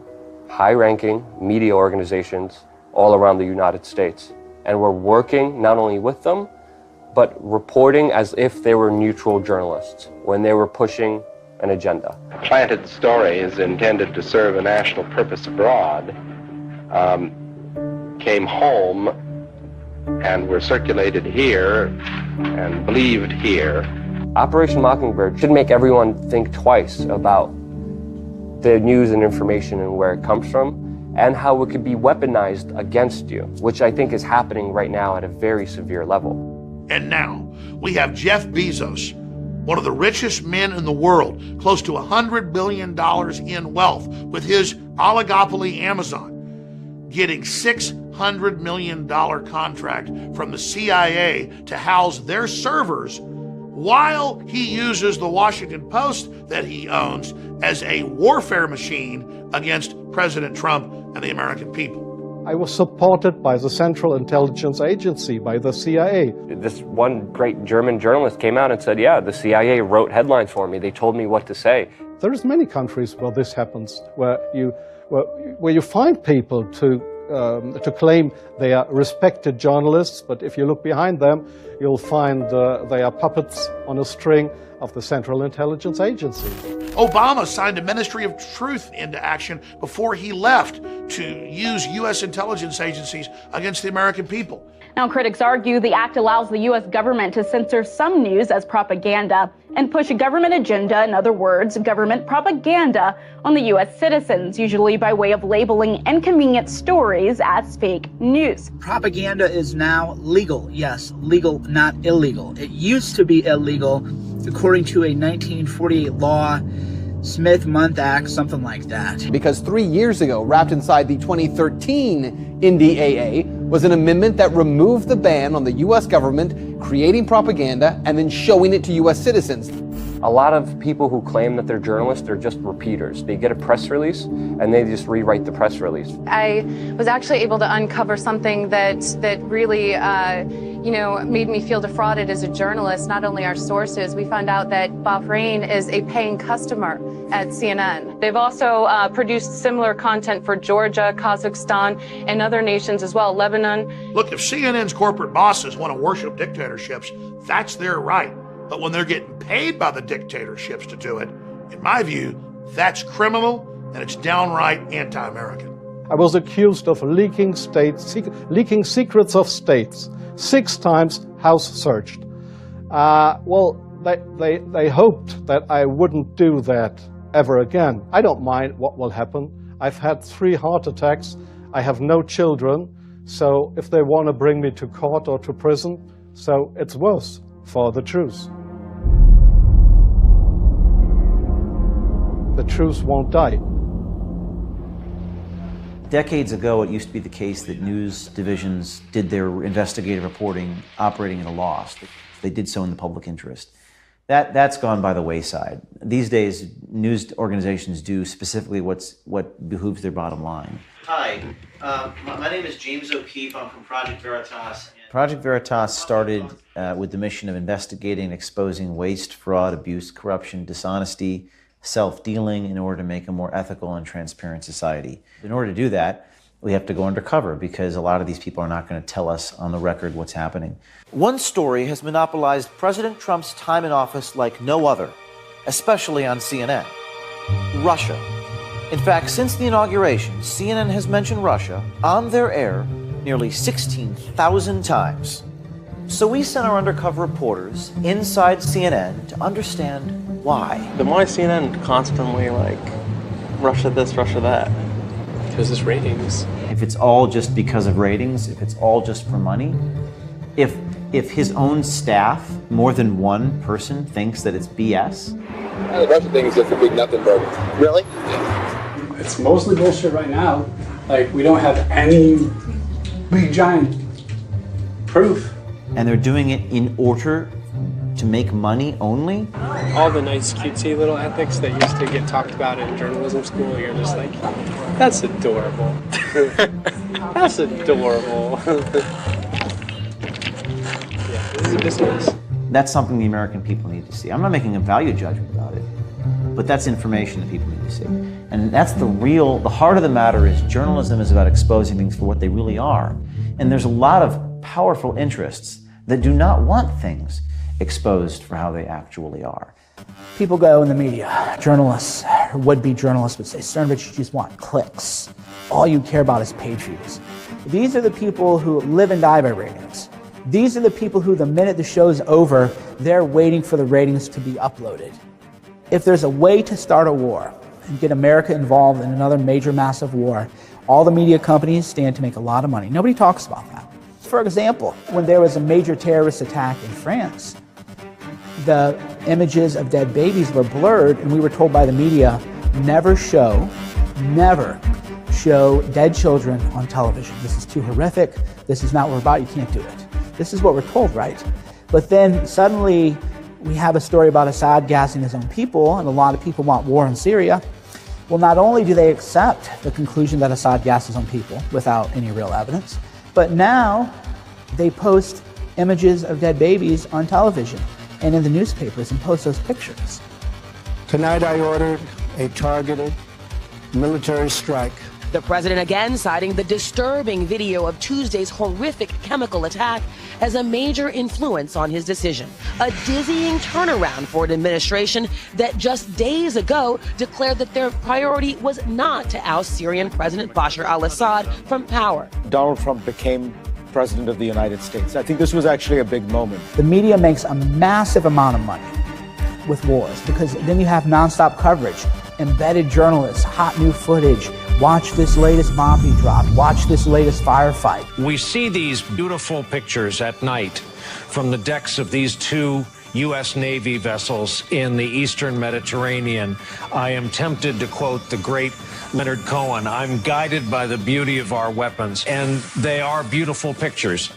high-ranking media organizations all around the United States and were working not only with them, but reporting as if they were neutral journalists when they were pushing an agenda. Planted stories intended to serve a national purpose abroad came home and were circulated here and believed here. Operation Mockingbird should make everyone think twice about the news and information and where it comes from and how it could be weaponized against you, which I think is happening right now at a very severe level. And now we have Jeff Bezos, one of the richest men in the world, close to $100 billion in wealth with his oligopoly Amazon, getting $600 million contract from the CIA to house their servers while he uses the Washington Post that he owns as a warfare machine against President Trump and the American people. I was supported by the Central Intelligence Agency, by the CIA. This one great German journalist came out and said, yeah, the CIA wrote headlines for me. They told me what to say. There's many countries where this happens, where you find people to claim they are respected journalists, but if you look behind them, you'll find they are puppets on a string of the Central Intelligence Agency. Obama signed a Ministry of Truth into action before he left to use U.S. intelligence agencies against the American people. Now, critics argue the act allows the U.S. government to censor some news as propaganda and push a government agenda, in other words, government propaganda, on the U.S. citizens, usually by way of labeling inconvenient stories as fake news. Propaganda is now legal. Yes, legal, not illegal. It used to be illegal, according to a 1948 law, Smith-Mundt Act, something like that. Because 3 years ago, wrapped inside the 2013 NDAA, was an amendment that removed the ban on the U.S. government creating propaganda and then showing it to U.S. citizens. A lot of people who claim that they're journalists, they're just repeaters. They get a press release and they just rewrite the press release. I was actually able to uncover something that really, made me feel defrauded as a journalist. Not only our sources, we found out that Bahrain is a paying customer at CNN. They've also produced similar content for Georgia, Kazakhstan, and other nations as well, Lebanon. Look, if CNN's corporate bosses want to worship dictatorships, that's their right. But when they're getting paid by the dictatorships to do it, in my view, that's criminal and it's downright anti-American. I was accused of leaking secrets of states. 6 times house searched. They hoped that I wouldn't do that ever again. I don't mind what will happen. I've had 3 heart attacks. I have no children. So if they want to bring me to court or to prison, so it's worse for the truth. The truth won't die. Decades ago, it used to be the case that news divisions did their investigative reporting operating at a loss. They did so in the public interest. That's gone by the wayside. These days, news organizations do specifically what behooves their bottom line. Hi, my name is James O'Keefe. I'm from Project Veritas. Project Veritas started with the mission of investigating and exposing waste, fraud, abuse, corruption, dishonesty, self-dealing in order to make a more ethical and transparent society. In order to do that, We have to go undercover because a lot of these people are not going to tell us on the record what's happening. One story has monopolized President Trump's time in office like no other, especially on CNN. Russia. In fact, since the inauguration, CNN has mentioned Russia on their air nearly 16,000 times. So we sent our undercover reporters inside CNN to understand why. Then why is CNN constantly like, Russia this, Russia that? Because it's ratings. If it's all just because of ratings, if it's all just for money, if his own staff, more than one person, thinks that it's BS. The Russia thing is just a big nothing burger. Really? It's mostly bullshit right now. Like, we don't have any big giant proof. And they're doing it in order to make money only? All the nice cutesy little ethics that used to get talked about in journalism school, you're just like, that's adorable. That's adorable. Yeah, this is a business. That's something the American people need to see. I'm not making a value judgment about it, but that's information that people need to see. And that's the heart of the matter is journalism is about exposing things for what they really are. And there's a lot of powerful interests that do not want things exposed for how they actually are. People go in the media, journalists, or would-be journalists would say, Cernovich, you just want clicks. All you care about is page views. These are the people who live and die by ratings. These are the people who, the minute the show's over, they're waiting for the ratings to be uploaded. If there's a way to start a war and get America involved in another major massive war, all the media companies stand to make a lot of money. Nobody talks about that. For example, when there was a major terrorist attack in France, the images of dead babies were blurred, and we were told by the media, never show dead children on television. This is too horrific. This is not what we're about. You can't do it. This is what we're told, right? But then suddenly we have a story about Assad gassing his own people, and a lot of people want war in Syria. Well, not only do they accept the conclusion that Assad gassed his own people without any real evidence, but now they post images of dead babies on television and in the newspapers and post those pictures. Tonight I ordered a targeted military strike. The president again citing the disturbing video of Tuesday's horrific chemical attack as a major influence on his decision. A dizzying turnaround for an administration that just days ago declared that their priority was not to oust Syrian President Bashar al-Assad from power. Donald Trump became president of the United States. I think this was actually a big moment. The media makes a massive amount of money with wars because then you have nonstop coverage, embedded journalists, hot new footage. Watch this latest bomb be dropped. Watch this latest firefight. We see these beautiful pictures at night from the decks of these two U.S. Navy vessels in the Eastern Mediterranean. I am tempted to quote the great Leonard Cohen, I'm guided by the beauty of our weapons, and they are beautiful pictures.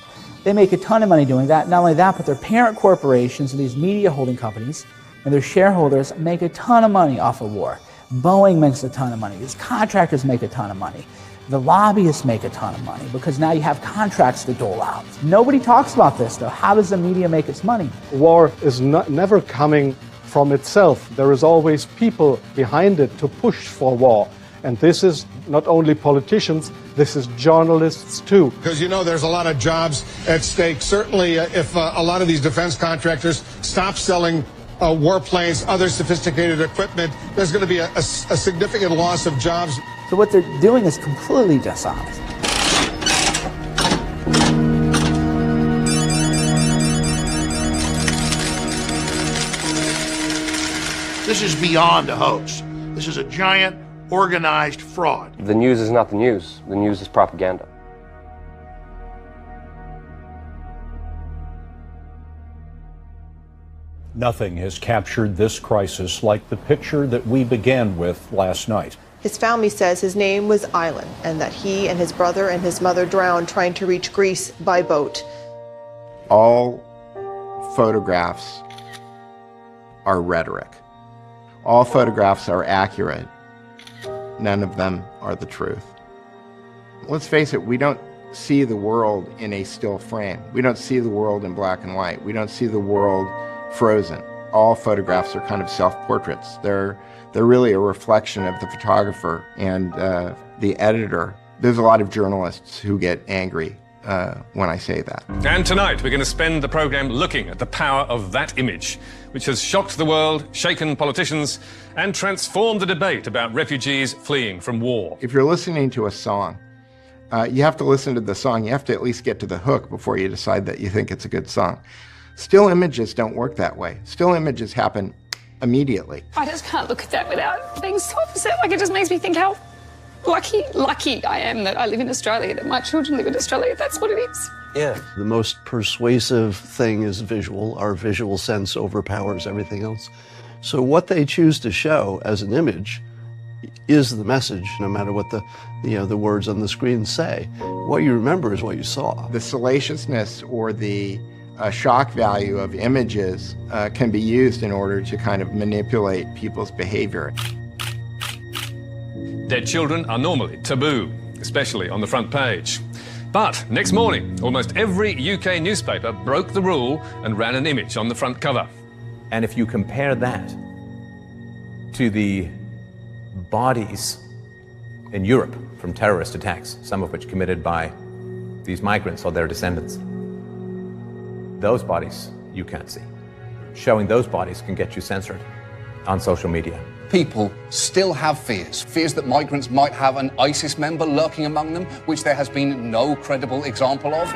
They make a ton of money doing that. Not only that, but their parent corporations and these media holding companies and their shareholders make a ton of money off of war. Boeing makes a ton of money. These contractors make a ton of money. The lobbyists make a ton of money because now you have contracts to dole out. Nobody talks about this, though. How does the media make its money? War is never coming from itself. There is always people behind it to push for war. And this is not only politicians, this is journalists too. Because, you know, there's a lot of jobs at stake. Certainly, if a lot of these defense contractors stop selling warplanes, other sophisticated equipment, there's going to be a significant loss of jobs. So what they're doing is completely dishonest. This is beyond a hoax. This is a giant organized fraud. The news is not the news. The news is propaganda. Nothing has captured this crisis like the picture that we began with last night. His family says his name was Aylan and that he and his brother and his mother drowned trying to reach Greece by boat. All photographs are rhetoric. All photographs are accurate. None of them are the truth. Let's face it, we don't see the world in a still frame. We don't see the world in black and white. We don't see the world frozen. All photographs are kind of self-portraits. They're really a reflection of the photographer and the editor There's a lot of journalists who get angry when I say that. And tonight we're going to spend the program looking at the power of that image, which has shocked the world, shaken politicians, and transformed the debate about refugees fleeing from war. If you're listening to a song, you have to listen to the song. You have to at least get to the hook before you decide that you think it's a good song. Still images don't work that way. Still images happen immediately. I just can't look at that without being so upset. Like, it just makes me think how lucky I am that I live in Australia, that my children live in Australia. That's what it is. Yeah. The most persuasive thing is visual. Our visual sense overpowers everything else. So what they choose to show as an image is the message, no matter what the words on the screen say. What you remember is what you saw. The salaciousness or the shock value of images can be used in order to kind of manipulate people's behavior. Dead children are normally taboo, especially on the front page. But next morning, almost every UK newspaper broke the rule and ran an image on the front cover. And if you compare that to the bodies in Europe from terrorist attacks, some of which committed by these migrants or their descendants, those bodies you can't see. Showing those bodies can get you censored on social media. People still have fears that migrants might have an ISIS member lurking among them, which there has been no credible example of.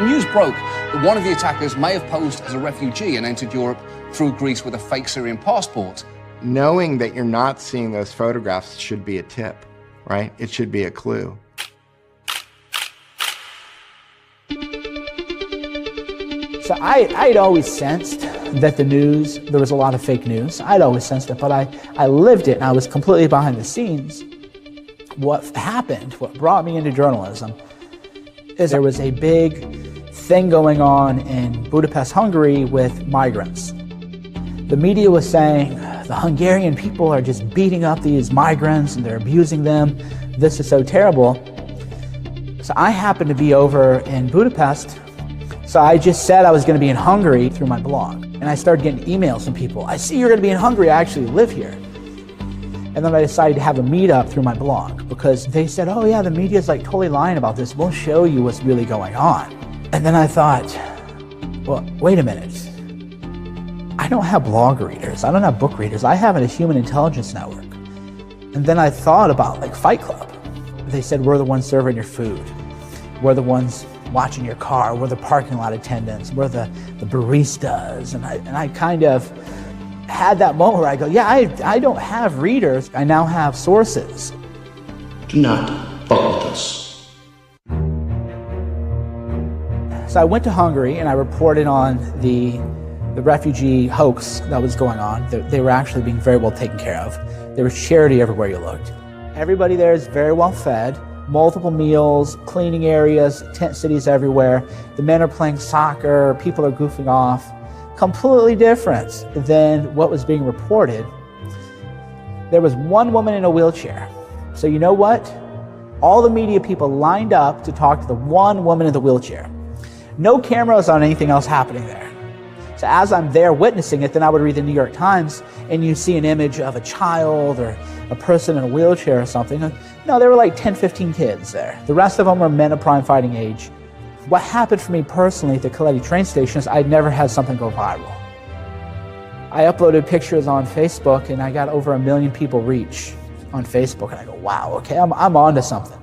News broke that one of the attackers may have posed as a refugee and entered Europe through Greece with a fake Syrian passport. Knowing that you're not seeing those photographs should be a tip, right? It should be a clue. So I'd always sensed that there was a lot of fake news. I'd always sensed it, but I lived it and I was completely behind the scenes. What happened, what brought me into journalism, is there was a big thing going on in Budapest, Hungary with migrants. The media was saying the Hungarian people are just beating up these migrants and they're abusing them. This is so terrible. So I happened to be over in Budapest. So I just said I was going to be in Hungary through my blog. And I started getting emails from people. I see you're going to be in Hungary. I actually live here. And then I decided to have a meetup through my blog because they said, oh yeah, the media's like totally lying about this. We'll show you what's really going on. And then I thought, well, wait a minute. I don't have blog readers. I don't have book readers. I have a human intelligence network. And then I thought about like Fight Club. They said, we're the ones serving your food. We're the ones watching your car. We're the parking lot attendants. We're the baristas. And I kind of had that moment where I go, yeah, I don't have readers. I now have sources. Do not fuck with us. So I went to Hungary and I reported on the refugee hoax that was going on. They were actually being very well taken care of. There was charity everywhere you looked. Everybody there is very well fed, multiple meals, cleaning areas, tent cities everywhere. The men are playing soccer, people are goofing off. Completely different than what was being reported. There was one woman in a wheelchair. So you know what? All the media people lined up to talk to the one woman in the wheelchair. No cameras on anything else happening there. So as I'm there witnessing it, then I would read the New York Times and you see an image of a child or a person in a wheelchair or something. No, there were like 10, 15 kids there. The rest of them were men of prime fighting age. What happened for me personally at the Coletti train station is I'd never had something go viral. I uploaded pictures on Facebook and I got over 1 million people reach on Facebook. And I go, wow, okay, I'm onto something.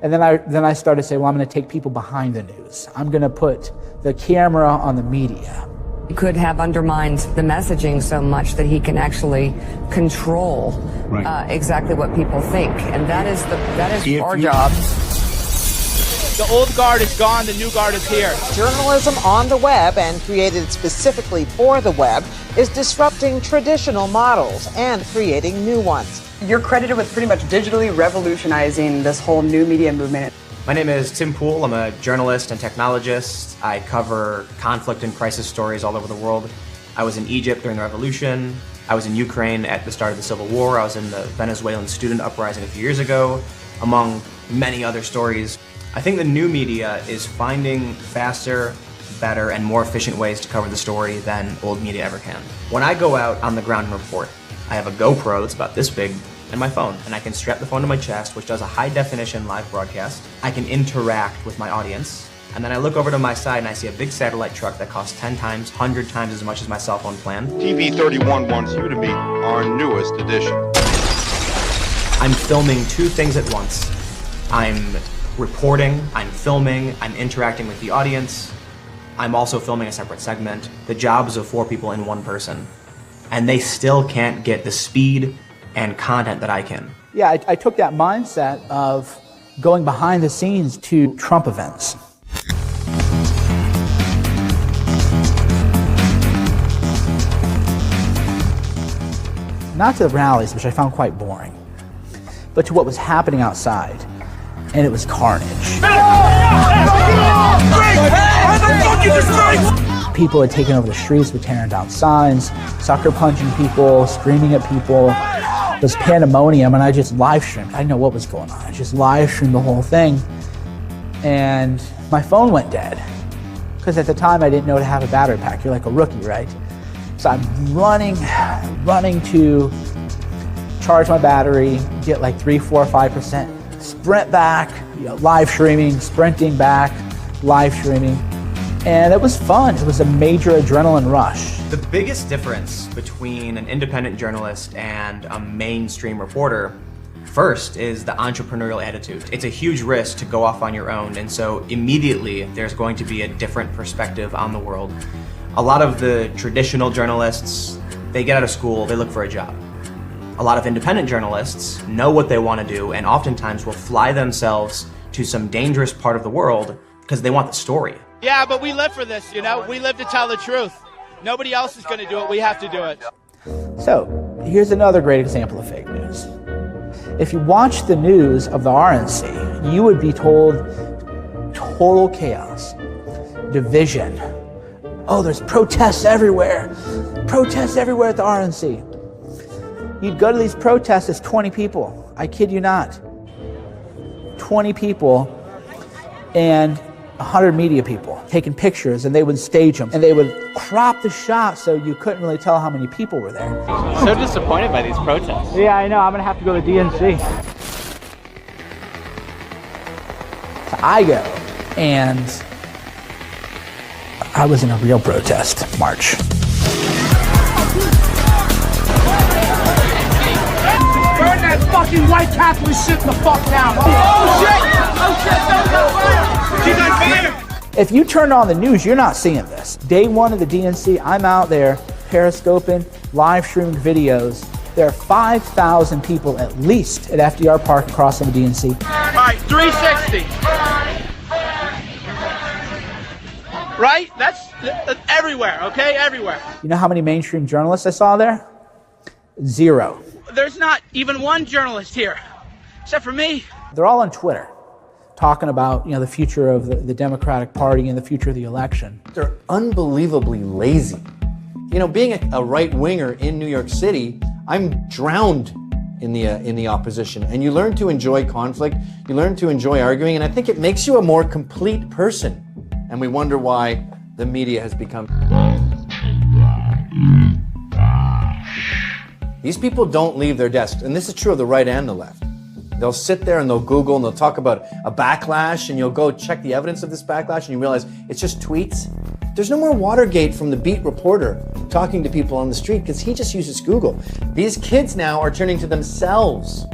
And then I started to say, well, I'm going to take people behind the news. I'm going to put the camera on the media. He could have undermined the messaging so much that he can actually control exactly what people think, and that is our job. The old guard is gone, the new guard is here. Journalism on the web and created specifically for the web is disrupting traditional models and creating new ones. You're credited with pretty much digitally revolutionizing this whole new media movement. My name is Tim Poole. I'm a journalist and technologist. I cover conflict and crisis stories all over the world. I was in Egypt during the revolution. I was in Ukraine at the start of the Civil War. I was in the Venezuelan student uprising a few years ago, among many other stories. I think the new media is finding faster, better, and more efficient ways to cover the story than old media ever can. When I go out on the ground and report, I have a GoPro that's about this big, and my phone, and I can strap the phone to my chest, which does a high-definition live broadcast. I can interact with my audience, and then I look over to my side and I see a big satellite truck that costs 10 times, 100 times as much as my cell phone plan. TV31 wants you to meet our newest addition. I'm filming two things at once. I'm reporting, I'm filming, I'm interacting with the audience. I'm also filming a separate segment. The jobs of 4 people in one person. And they still can't get the speed and content that I can. Yeah, I took that mindset of going behind the scenes to Trump events. Not to the rallies, which I found quite boring, but to what was happening outside. And it was carnage. People had taken over the streets, were tearing down signs, sucker punching people, screaming at people. It was pandemonium, and I just live streamed. I didn't know what was going on. I just live streamed the whole thing. And my phone went dead. Because at the time I didn't know to have a battery pack. You're like a rookie, right? So I'm running to charge my battery, get like 3, 4, 5%. Sprint back, live streaming, sprinting back, live streaming. And it was fun. It was a major adrenaline rush. The biggest difference between an independent journalist and a mainstream reporter, first, is the entrepreneurial attitude. It's a huge risk to go off on your own, and so immediately there's going to be a different perspective on the world. A lot of the traditional journalists, they get out of school, they look for a job. A lot of independent journalists know what they want to do and oftentimes will fly themselves to some dangerous part of the world because they want the story. Yeah, but we live for this, you know? We live to tell the truth. Nobody else is going to do it. We have to do it. So, here's another great example of fake news. If you watch the news of the RNC, you would be told total chaos, division. Oh, there's protests everywhere. Protests everywhere at the RNC. You'd go to these protests as 20 people. I kid you not. 20 people and 100 media people taking pictures, and they would stage them. And they would crop the shot so you couldn't really tell how many people were there. So disappointed by these protests. Yeah, I know. I'm going to have to go to DNC. So I go, and I was in a real protest march. Burn that fucking white Catholic shit the fuck down. Oh shit! Oh shit! She's on fire! If you turn on the news, you're not seeing this. Day one of the DNC, I'm out there periscoping, live streaming videos. There are 5,000 people at least at FDR Park across from the DNC. All right, 360. Right? That's everywhere, okay? Everywhere. You know how many mainstream journalists I saw there? 0. There's not even one journalist here, except for me. They're all on Twitter, talking about the future of the Democratic Party and the future of the election. They're unbelievably lazy. Being a right-winger in New York City, I'm drowned in the opposition. And you learn to enjoy conflict, you learn to enjoy arguing, and I think it makes you a more complete person. And we wonder why the media has become... These people don't leave their desks, and this is true of the right and the left. They'll sit there and they'll Google and they'll talk about a backlash, and you'll go check the evidence of this backlash and you realize it's just tweets. There's no more Watergate from the beat reporter talking to people on the street because he just uses Google. These kids now are turning to themselves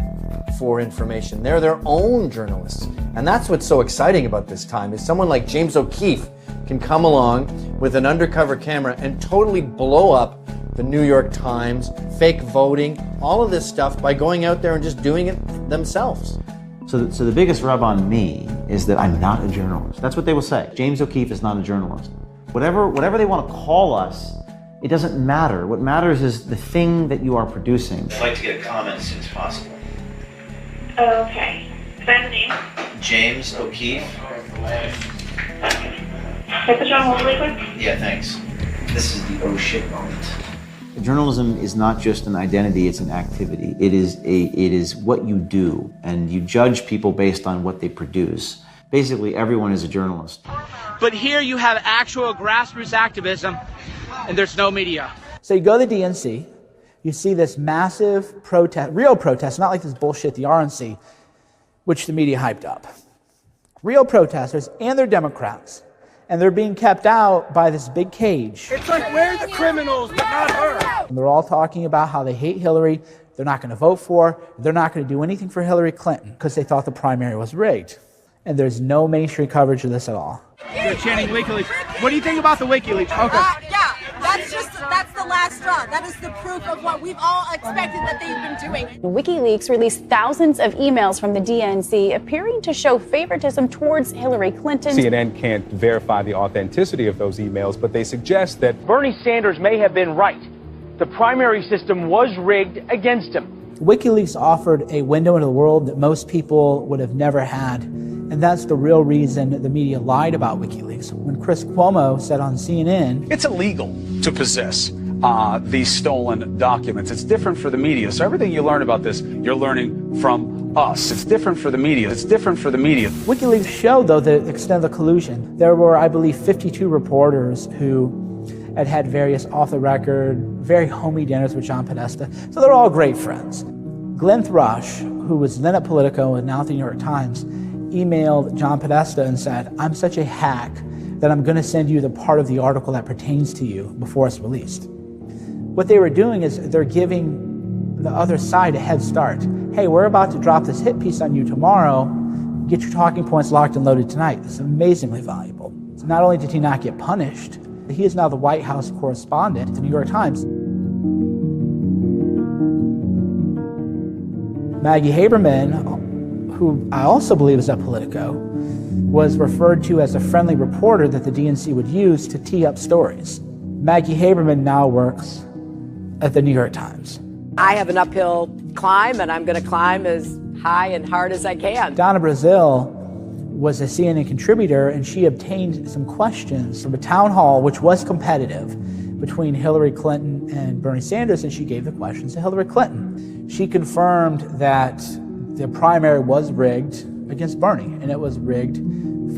for information. They're their own journalists. And that's what's so exciting about this time is someone like James O'Keefe can come along with an undercover camera and totally blow up the New York Times, fake voting, all of this stuff by going out there and just doing it themselves. So the biggest rub on me is that I'm not a journalist. That's what they will say. James O'Keefe is not a journalist. Whatever they want to call us, it doesn't matter. What matters is the thing that you are producing. I'd like to get a comment as soon as possible. Oh, okay. Is that the name? James O'Keefe. Can I put you on hold really quick? Yeah, thanks. This is the oh shit moment. Journalism is not just an identity, it's an activity. It is what you do, and you judge people based on what they produce. Basically, everyone is a journalist. But here you have actual grassroots activism, and there's no media. So you go to the DNC, you see this massive protest, real protest, not like this bullshit, the RNC, which the media hyped up. Real protesters, and they're Democrats, and they're being kept out by this big cage. It's like we're the criminals, but not her. And they're all talking about how they hate Hillary, they're not going to vote for her, they're not going to do anything for Hillary Clinton because they thought the primary was rigged. And there's no mainstream coverage of this at all. They're chanting WikiLeaks. What do you think about the WikiLeaks? Okay. Yeah, that's the last straw. That is the proof of what we've all expected that they've been doing. WikiLeaks released thousands of emails from the DNC appearing to show favoritism towards Hillary Clinton. CNN can't verify the authenticity of those emails, but they suggest that Bernie Sanders may have been right. The primary system was rigged against him. WikiLeaks offered a window into the world that most people would have never had. And that's the real reason the media lied about WikiLeaks. When Chris Cuomo said on CNN, it's illegal to possess these stolen documents. It's different for the media. So everything you learn about this, you're learning from us. It's different for the media. It's different for the media. WikiLeaks showed, though, the extent of the collusion. There were, I believe, 52 reporters who had various off-the-record, very homey dinners with John Podesta. So they're all great friends. Glenn Thrush, who was then at Politico and now at the New York Times, emailed John Podesta and said, I'm such a hack that I'm going to send you the part of the article that pertains to you before it's released. What they were doing is they're giving the other side a head start. Hey, we're about to drop this hit piece on you tomorrow. Get your talking points locked and loaded tonight. This is amazingly valuable. So not only did he not get punished, he is now the White House correspondent at the New York Times. Maggie Haberman, who I also believe is at Politico, was referred to as a friendly reporter that the DNC would use to tee up stories. Maggie Haberman now works at the New York Times. I have an uphill climb, and I'm going to climb as high and hard as I can. Donna Brazile was a CNN contributor, and she obtained some questions from a town hall, which was competitive, between Hillary Clinton and Bernie Sanders, and she gave the questions to Hillary Clinton. She confirmed that the primary was rigged against Bernie, and it was rigged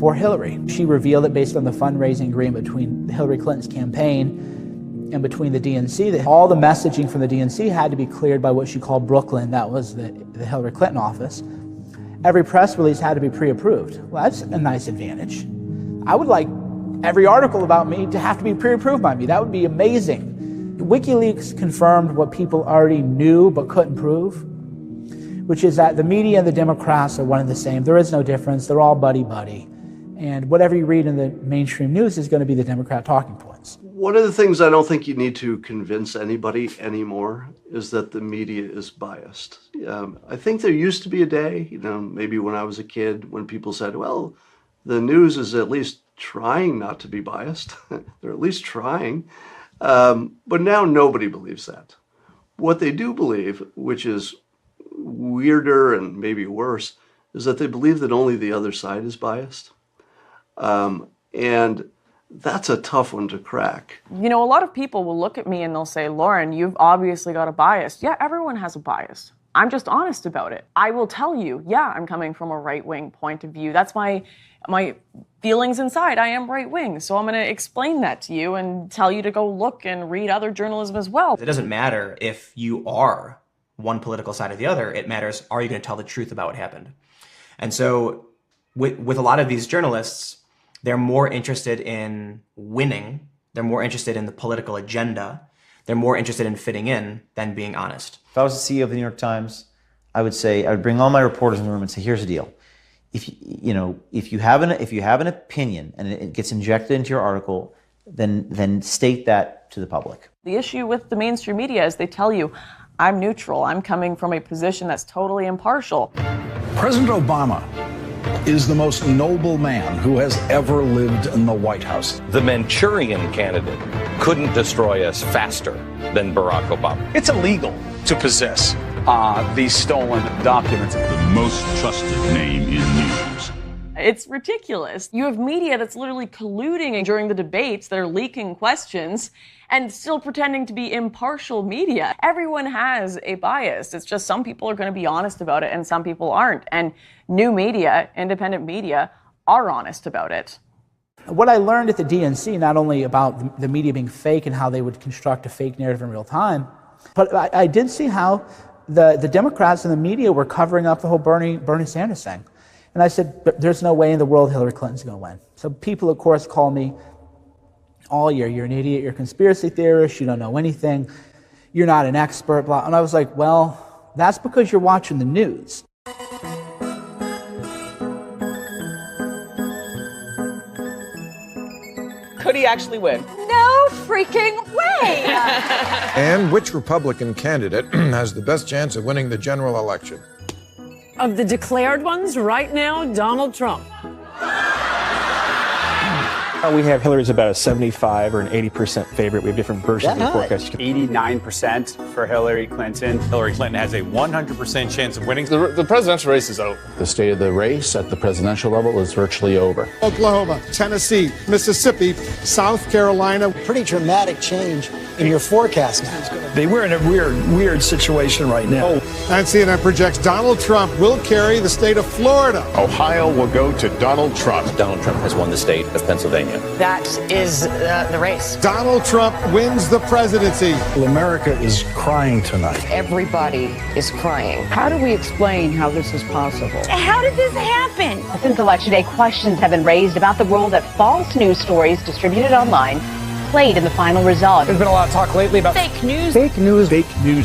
for Hillary. She revealed it based on the fundraising agreement between Hillary Clinton's campaign and between the DNC, that all the messaging from the DNC had to be cleared by what she called Brooklyn, that was the Hillary Clinton office. Every press release had to be pre-approved. Well, that's a nice advantage. I would like every article about me to have to be pre-approved by me. That would be amazing. WikiLeaks confirmed what people already knew but couldn't prove, which is that the media and the Democrats are one and the same. There is no difference. They're all buddy-buddy. And whatever you read in the mainstream news is going to be the Democrat talking points. One of the things I don't think you need to convince anybody anymore is that the media is biased. I think there used to be a day, maybe when I was a kid, when people said, well, the news is at least trying not to be biased. They're at least trying. But now nobody believes that. What they do believe, which is weirder and maybe worse, is that they believe that only the other side is biased. And that's a tough one to crack. A lot of people will look at me and they'll say, Lauren, you've obviously got a bias. Yeah, everyone has a bias. I'm just honest about it. I will tell you, yeah, I'm coming from a right-wing point of view. That's my feelings inside. I am right-wing. So I'm going to explain that to you and tell you to go look and read other journalism as well. It doesn't matter if you are one political side or the other. It matters, are you going to tell the truth about what happened? And so with a lot of these journalists, they're more interested in winning. They're more interested in the political agenda. They're more interested in fitting in than being honest. If I was the CEO of the New York Times, I would bring all my reporters in the room and say, here's the deal. If you have an opinion and it gets injected into your article, then state that to the public. The issue with the mainstream media is they tell you, I'm neutral. I'm coming from a position that's totally impartial. President Obama is the most noble man who has ever lived in the White House. The Manchurian candidate couldn't destroy us faster than Barack Obama. It's illegal to possess these stolen documents. The most trusted name in news. It's ridiculous. You have media that's literally colluding during the debates. They're leaking questions and still pretending to be impartial media. Everyone has a bias. It's just some people are going to be honest about it and some people aren't. And new media, independent media, are honest about it. What I learned at the DNC, not only about the media being fake and how they would construct a fake narrative in real time, But I did see how the Democrats and the media were covering up the whole Bernie Sanders thing. And I said, there's no way in the world Hillary Clinton's going to win. So people, of course, call me all year, you're an idiot, you're a conspiracy theorist, you don't know anything, you're not an expert, blah. And I was like, well, that's because you're watching the news. Could he actually win? No freaking way! And which Republican candidate has the best chance of winning the general election? Of the declared ones right now, Donald Trump. We have Hillary's about a 75 or an 80% favorite. We have different versions of the forecast. 89% for Hillary Clinton. Hillary Clinton has a 100% chance of winning. The presidential race is over. The state of the race at the presidential level is virtually over. Oklahoma, Tennessee, Mississippi, South Carolina. Pretty dramatic change in your forecast now. We're in a weird situation right now. And CNN projects Donald Trump will carry the state of Florida. Ohio will go to Donald Trump. Donald Trump has won the state of Pennsylvania. That is the race. Donald Trump wins the presidency. Well, America is crying tonight. Everybody is crying. How do we explain how this is possible? How did this happen? Since Election Day, questions have been raised about the role that false news stories distributed online played in the final result. There's been a lot of talk lately about fake news. Fake news,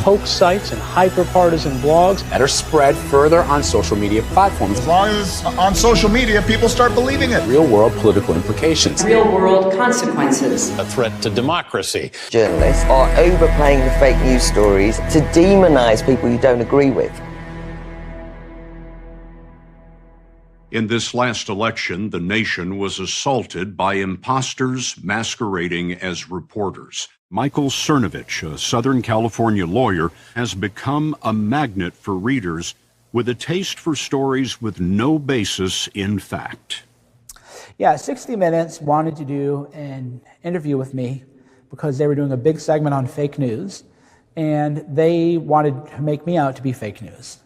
hoax sites, and hyper-partisan blogs that are spread further on social media platforms. As long as on social media people start believing it. Real-world political implications. Real-world consequences. A threat to democracy. Journalists are overplaying the fake news stories to demonize people you don't agree with. In this last election, the nation was assaulted by imposters masquerading as reporters. Michael Cernovich, a Southern California lawyer, has become a magnet for readers with a taste for stories with no basis in fact. Yeah, 60 Minutes wanted to do an interview with me because they were doing a big segment on fake news, and they wanted to make me out to be fake news.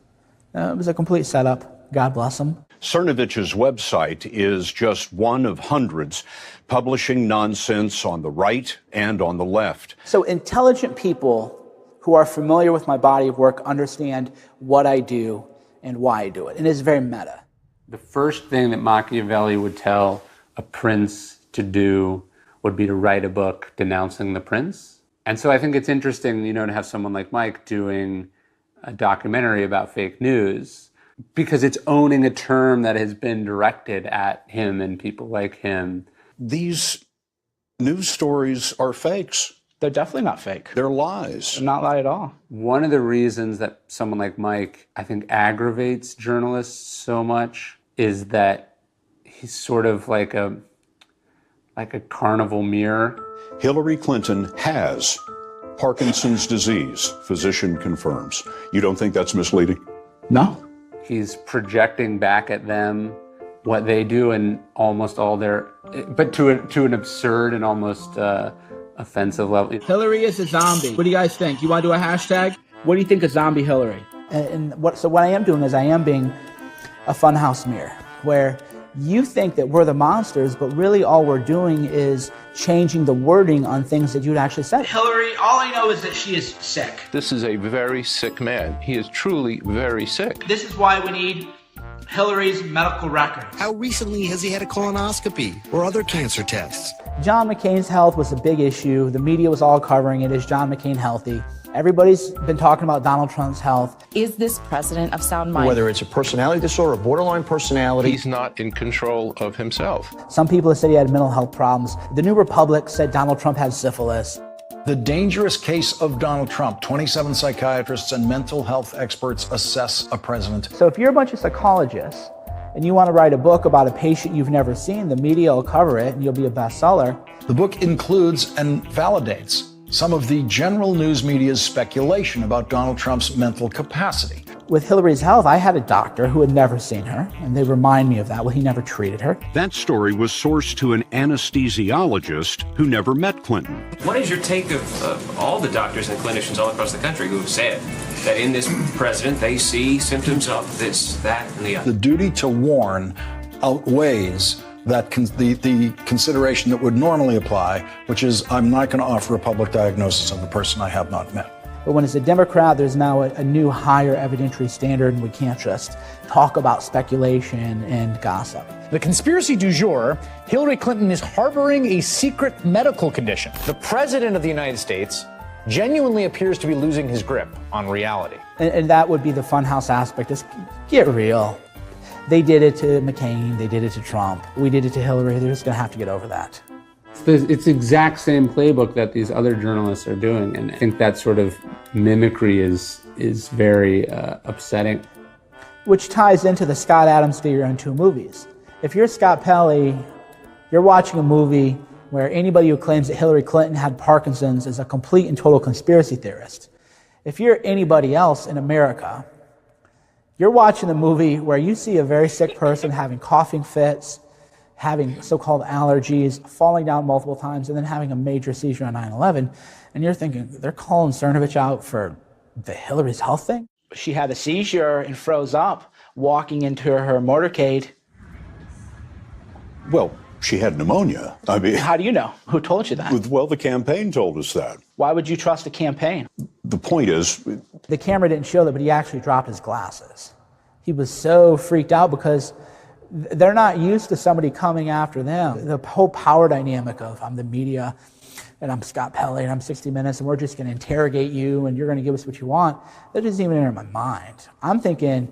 It was a complete setup. God bless them. Cernovich's website is just one of hundreds publishing nonsense on the right and on the left. So intelligent people who are familiar with my body of work understand what I do and why I do it. And it's very meta. The first thing that Machiavelli would tell a prince to do would be to write a book denouncing the prince. And so I think it's interesting, to have someone like Mike doing a documentary about fake news, because it's owning a term that has been directed at him and people like him. These news stories are fakes. They're definitely not fake. They're lies. They're not lie at all. One of the reasons that someone like Mike, I think, aggravates journalists so much is that he's sort of like a carnival mirror. Hillary Clinton has Parkinson's disease, physician confirms. You don't think that's misleading? No. He's projecting back at them what they do and almost all their, but to an absurd and almost offensive level. Hillary is a zombie. What do you guys think? You want to do a hashtag? What do you think of zombie Hillary? So what I am doing is I am being a funhouse mirror, where you think that we're the monsters, but really all we're doing is changing the wording on things that you'd actually said. Hillary, all I know is that she is sick. This is a very sick man. He is truly very sick. This is why we need Hillary's medical records. How recently has he had a colonoscopy or other cancer tests? John McCain's health was a big issue. The media was all covering it. Is John McCain healthy? Everybody's been talking about Donald Trump's health. Is this president of sound mind? Whether it's a personality disorder, a borderline personality, he's not in control of himself. Some people have said he had mental health problems. The New Republic said Donald Trump had syphilis. The dangerous case of Donald Trump. 27 psychiatrists and mental health experts assess a president. So if you're a bunch of psychologists and you want to write a book about a patient you've never seen, the media will cover it and you'll be a bestseller. The book includes and validates some of the general news media's speculation about Donald Trump's mental capacity. With Hillary's health, I had a doctor who had never seen her, and they remind me of that. Well, he never treated her. That story was sourced to an anesthesiologist who never met Clinton. What is your take of all the doctors and clinicians all across the country who have said that in this president they see symptoms of this, that, and the other? The duty to warn outweighs that the consideration that would normally apply, which is I'm not going to offer a public diagnosis of a person I have not met. But when it's a Democrat, there's now a new higher evidentiary standard, and we can't just talk about speculation and gossip. The conspiracy du jour, Hillary Clinton is harboring a secret medical condition. The president of the United States genuinely appears to be losing his grip on reality. And that would be the funhouse aspect, is get real. They did it to McCain, they did it to Trump, we did it to Hillary, they're just gonna have to get over that. It's the exact same playbook that these other journalists are doing, and I think that sort of mimicry is very upsetting. Which ties into the Scott Adams theory on two movies. If you're Scott Pelley, you're watching a movie where anybody who claims that Hillary Clinton had Parkinson's is a complete and total conspiracy theorist. If you're anybody else in America, you're watching a movie where you see a very sick person having coughing fits, having so-called allergies, falling down multiple times, and then having a major seizure on 9/11, and you're thinking, they're calling Cernovich out for the Hillary's health thing? She had a seizure and froze up walking into her motorcade. Well, she had pneumonia. I mean, how do you know? Who told you that? Well, the campaign told us that. Why would you trust a campaign? The point is, the camera didn't show that, but he actually dropped his glasses. He was so freaked out because they're not used to somebody coming after them. The whole power dynamic of I'm the media and I'm Scott Pelley and I'm 60 Minutes and we're just going to interrogate you and you're going to give us what you want, that doesn't even enter my mind. I'm thinking,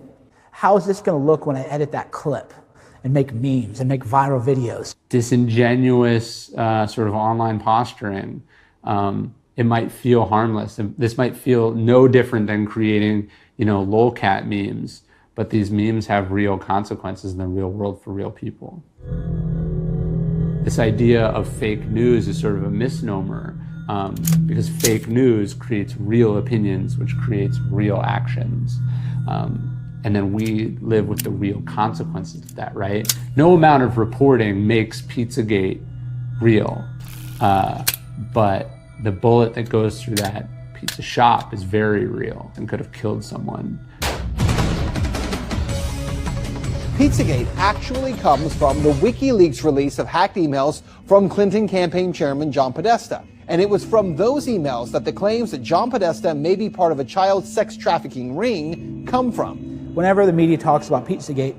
how is this going to look when I edit that clip and make memes and make viral videos? Disingenuous sort of online posturing. It might feel harmless. This might feel no different than creating, lolcat memes. But these memes have real consequences in the real world for real people. This idea of fake news is sort of a misnomer because fake news creates real opinions, which creates real actions. And then we live with the real consequences of that, right? No amount of reporting makes Pizzagate real, but the bullet that goes through that pizza shop is very real and could have killed someone. Pizzagate actually comes from the WikiLeaks release of hacked emails from Clinton campaign chairman John Podesta. And it was from those emails that the claims that John Podesta may be part of a child sex trafficking ring come from. Whenever the media talks about Pizzagate,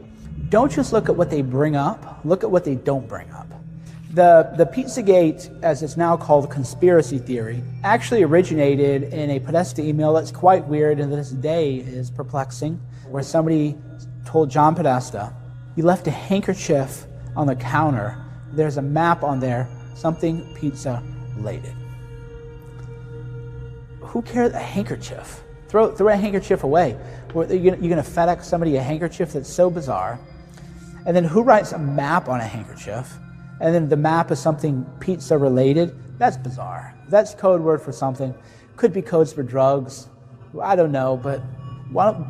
don't just look at what they bring up, look at what they don't bring up. The Pizzagate, as it's now called, conspiracy theory, actually originated in a Podesta email that's quite weird and to this day is perplexing, where somebody told John Podesta, he left a handkerchief on the counter. There's a map on there, something pizza related. Who cares? A handkerchief? Throw a handkerchief away. You're going to FedEx somebody a handkerchief that's so bizarre. And then who writes a map on a handkerchief? And then the map is something pizza related? That's bizarre. That's code word for something. Could be codes for drugs. I don't know, but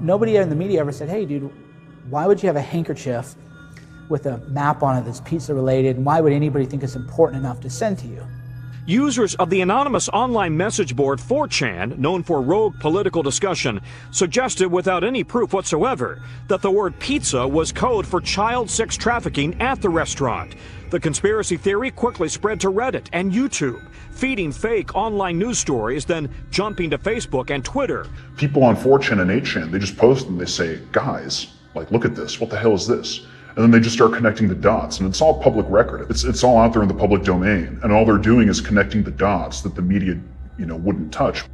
nobody in the media ever said, hey, dude, why would you have a handkerchief with a map on it that's pizza related? And why would anybody think it's important enough to send to you? Users of the anonymous online message board 4chan, known for rogue political discussion, suggested without any proof whatsoever that the word pizza was code for child sex trafficking at the restaurant. The conspiracy theory quickly spread to Reddit and YouTube, feeding fake online news stories, then jumping to Facebook and Twitter. People on 4chan and 8chan, they just post and they say, guys, like, look at this, what the hell is this? And then they just start connecting the dots, and it's all public record. It's all out there in the public domain, and all they're doing is connecting the dots that the media, wouldn't touch.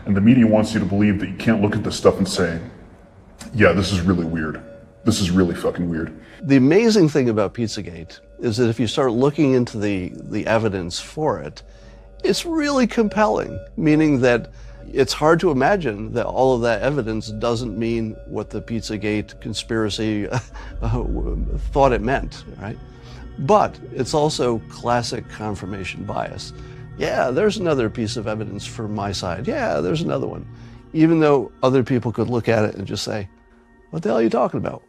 And the media wants you to believe that you can't look at this stuff and say, yeah, this is really weird. This is really fucking weird. The amazing thing about Pizzagate is that if you start looking into the evidence for it, it's really compelling, meaning that it's hard to imagine that all of that evidence doesn't mean what the Pizzagate conspiracy thought it meant, right? But it's also classic confirmation bias. Yeah, there's another piece of evidence for my side. Yeah, there's another one. Even though other people could look at it and just say, what the hell are you talking about?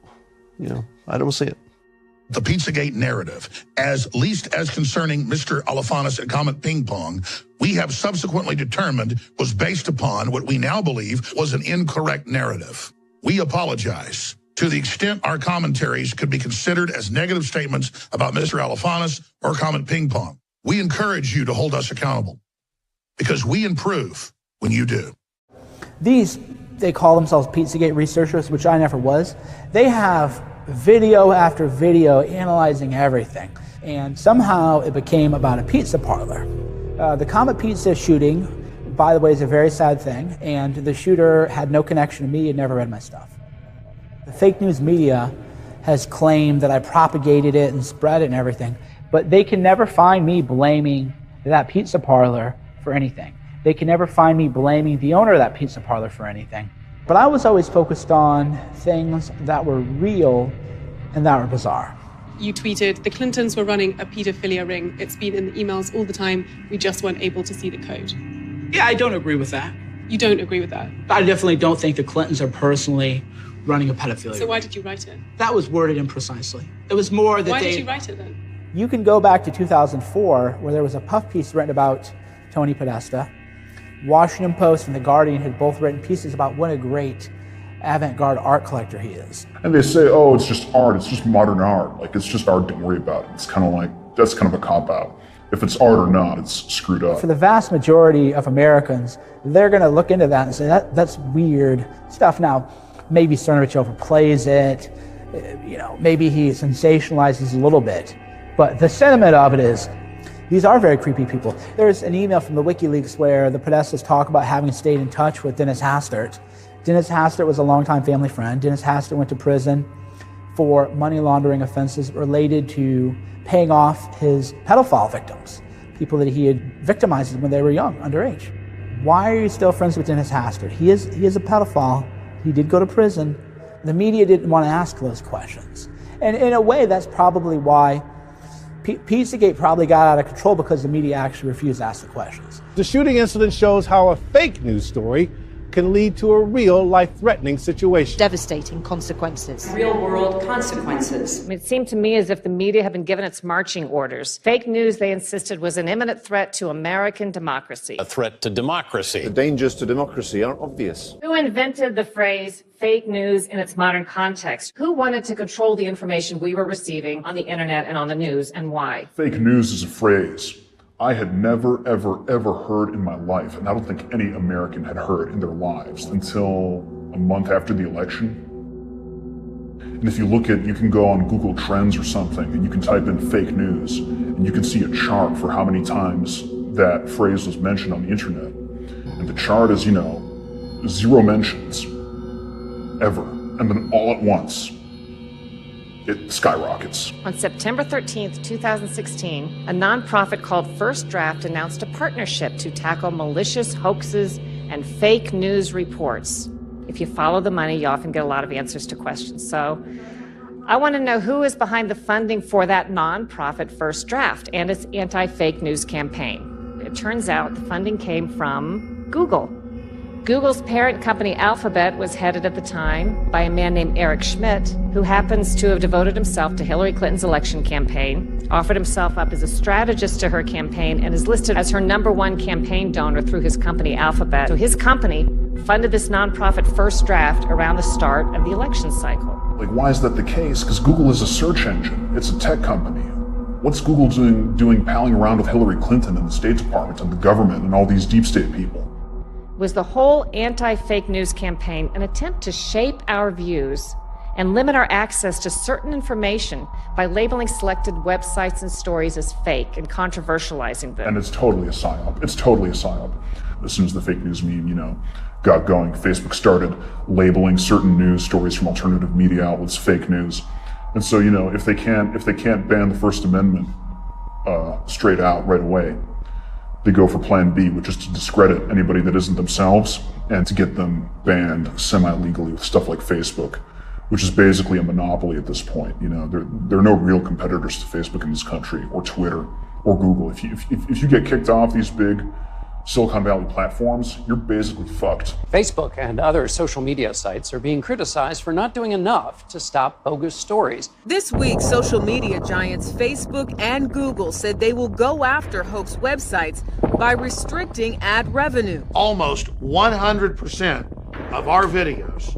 I don't see it. The Pizzagate narrative, at least as concerning Mr. Alefantis and Comet Ping Pong, we have subsequently determined was based upon what we now believe was an incorrect narrative. We apologize. To the extent our commentaries could be considered as negative statements about Mr. Alefantis or Comet Ping Pong, we encourage you to hold us accountable because we improve when you do. They call themselves Pizzagate researchers, which I never was. They have video after video analyzing everything. And somehow it became about a pizza parlor. The Comet Pizza shooting, by the way, is a very sad thing. And the shooter had no connection to me and never read my stuff. The fake news media has claimed that I propagated it and spread it and everything. But they can never find me blaming that pizza parlor for anything. They can never find me blaming the owner of that pizza parlor for anything. But I was always focused on things that were real and that were bizarre. You tweeted, the Clintons were running a pedophilia ring. It's been in the emails all the time. We just weren't able to see the code. Yeah, I don't agree with that. You don't agree with that? I definitely don't think the Clintons are personally running a pedophilia. So why did you write it? That was worded imprecisely. It was more that Why did you write it then? You can go back to 2004, where there was a puff piece written about Tony Podesta. Washington Post and The Guardian had both written pieces about what a great avant-garde art collector he is. And they say, oh, it's just art, it's just modern art. Like, it's just art, don't worry about it. It's kind of like, that's kind of a cop-out. If it's art or not, it's screwed up. For the vast majority of Americans, they're going to look into that and say, that's weird stuff. Now, maybe Cernovich overplays it, maybe he sensationalizes a little bit, but the sentiment of it is, these are very creepy people. There's an email from the WikiLeaks where the Podestas talk about having stayed in touch with Dennis Hastert. Dennis Hastert was a longtime family friend. Dennis Hastert went to prison for money laundering offenses related to paying off his pedophile victims, people that he had victimized when they were young, underage. Why are you still friends with Dennis Hastert? He is a pedophile. He did go to prison. The media didn't want to ask those questions. And in a way, that's probably why Pizzagate probably got out of control, because the media actually refused to ask the questions. The shooting incident shows how a fake news story can lead to a real life-threatening situation. Devastating consequences. Real-world consequences. It seemed to me as if the media had been given its marching orders. Fake news, they insisted, was an imminent threat to American democracy. A threat to democracy. The dangers to democracy are obvious. Who invented the phrase fake news in its modern context? Who wanted to control the information we were receiving on the internet and on the news, and why? Fake news is a phrase I had never, ever heard in my life, and I don't think any American had heard in their lives until a month after the election. And if you can go on Google Trends or something, and you can type in fake news, and you can see a chart for how many times that phrase was mentioned on the internet. And the chart is, 0 mentions, ever. And then all at once, it skyrockets. On September 13th, 2016, a nonprofit called First Draft announced a partnership to tackle malicious hoaxes and fake news reports. If you follow the money, you often get a lot of answers to questions. So I want to know who is behind the funding for that nonprofit First Draft and its anti-fake news campaign. It turns out the funding came from Google. Google's parent company Alphabet was headed at the time by a man named Eric Schmidt, who happens to have devoted himself to Hillary Clinton's election campaign, offered himself up as a strategist to her campaign, and is listed as her #1 campaign donor through his company Alphabet. So his company funded this nonprofit First Draft around the start of the election cycle. Like, why is that the case? Because Google is a search engine. It's a tech company. What's Google doing palling around with Hillary Clinton and the State Department and the government and all these deep state people? Was the whole anti-fake news campaign an attempt to shape our views and limit our access to certain information by labeling selected websites and stories as fake and controversializing them? And it's totally a psyop. It's totally a psyop. As soon as the fake news meme, got going, Facebook started labeling certain news stories from alternative media outlets fake news. And so, if they can't ban the First Amendment straight out right away, they go for plan B, which is to discredit anybody that isn't themselves and to get them banned semi-legally with stuff like Facebook, which is basically a monopoly at this point. There are no real competitors to Facebook in this country, or Twitter, or Google. If you get kicked off these big Silicon Valley platforms, you're basically fucked. Facebook and other social media sites are being criticized for not doing enough to stop bogus stories. This week, social media giants Facebook and Google said they will go after hoax websites by restricting ad revenue. Almost 100% of our videos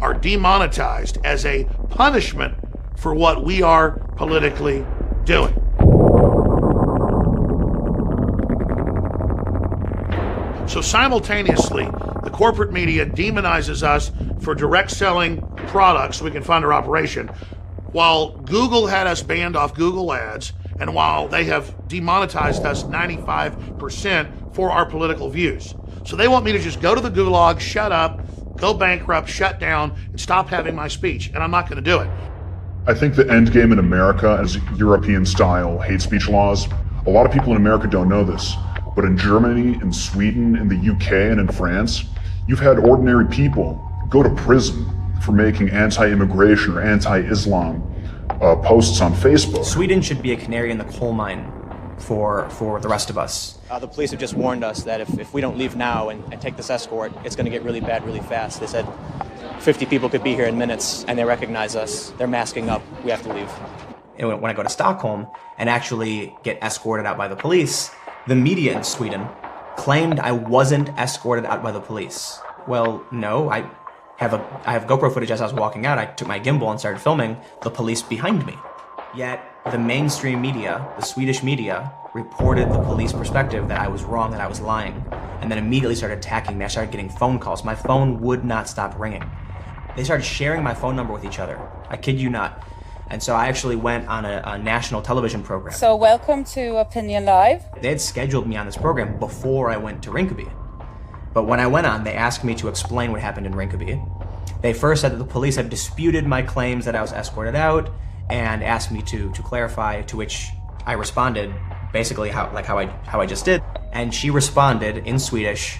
are demonetized as a punishment for what we are politically doing. So simultaneously, the corporate media demonizes us for direct selling products so we can fund our operation, while Google had us banned off Google ads, and while they have demonetized us 95% for our political views. So they want me to just go to the gulag, shut up, go bankrupt, shut down, and stop having my speech, and I'm not going to do it. I think the end game in America is European-style hate speech laws. A lot of people in America don't know this, but in Germany, in Sweden, in the UK, and in France, you've had ordinary people go to prison for making anti-immigration or anti-Islam posts on Facebook. Sweden should be a canary in the coal mine for the rest of us. The police have just warned us that if we don't leave now and take this escort, it's going to get really bad really fast. They said 50 people could be here in minutes, and they recognize us. They're masking up. We have to leave. And when I go to Stockholm and actually get escorted out by the police, the media in Sweden claimed I wasn't escorted out by the police. Well, no, I have GoPro footage as I was walking out. I took my gimbal and started filming the police behind me. Yet the mainstream media, the Swedish media, reported the police perspective that I was wrong, that I was lying, and then immediately started attacking me. I started getting phone calls. My phone would not stop ringing. They started sharing my phone number with each other. I kid you not. And so I actually went on a national television program. So welcome to Opinion Live. They had scheduled me on this program before I went to Rinkeby. But when I went on, they asked me to explain what happened in Rinkeby. They first said that the police have disputed my claims that I was escorted out and asked me to clarify, to which I responded basically how I just did. And she responded in Swedish.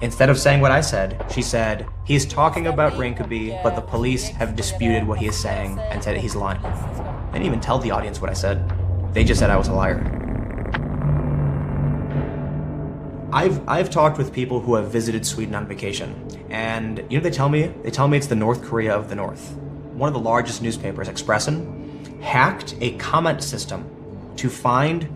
Instead of saying what I said, she said, he's talking about Rinkeby, but the police have disputed what he is saying and said he's lying. I didn't even tell the audience what I said. They just said I was a liar. I've talked with people who have visited Sweden on vacation, and you know what they tell me? They tell me it's the North Korea of the North. One of the largest newspapers, Expressen, hacked a comment system to find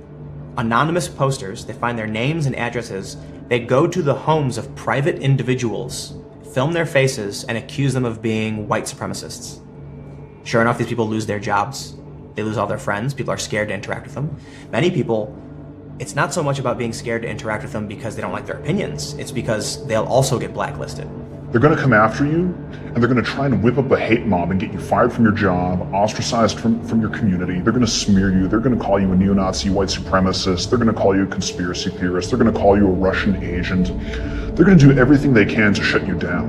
anonymous posters. They find their names and addresses. They go to the homes of private individuals, film their faces, and accuse them of being white supremacists. Sure enough, these people lose their jobs. They lose all their friends. People are scared to interact with them. Many people, it's not so much about being scared to interact with them because they don't like their opinions. It's because they'll also get blacklisted. They're going to come after you, and they're going to try and whip up a hate mob and get you fired from your job, ostracized from your community. They're going to smear you. They're going to call you a neo-Nazi white supremacist. They're going to call you a conspiracy theorist. They're going to call you a Russian agent. They're going to do everything they can to shut you down.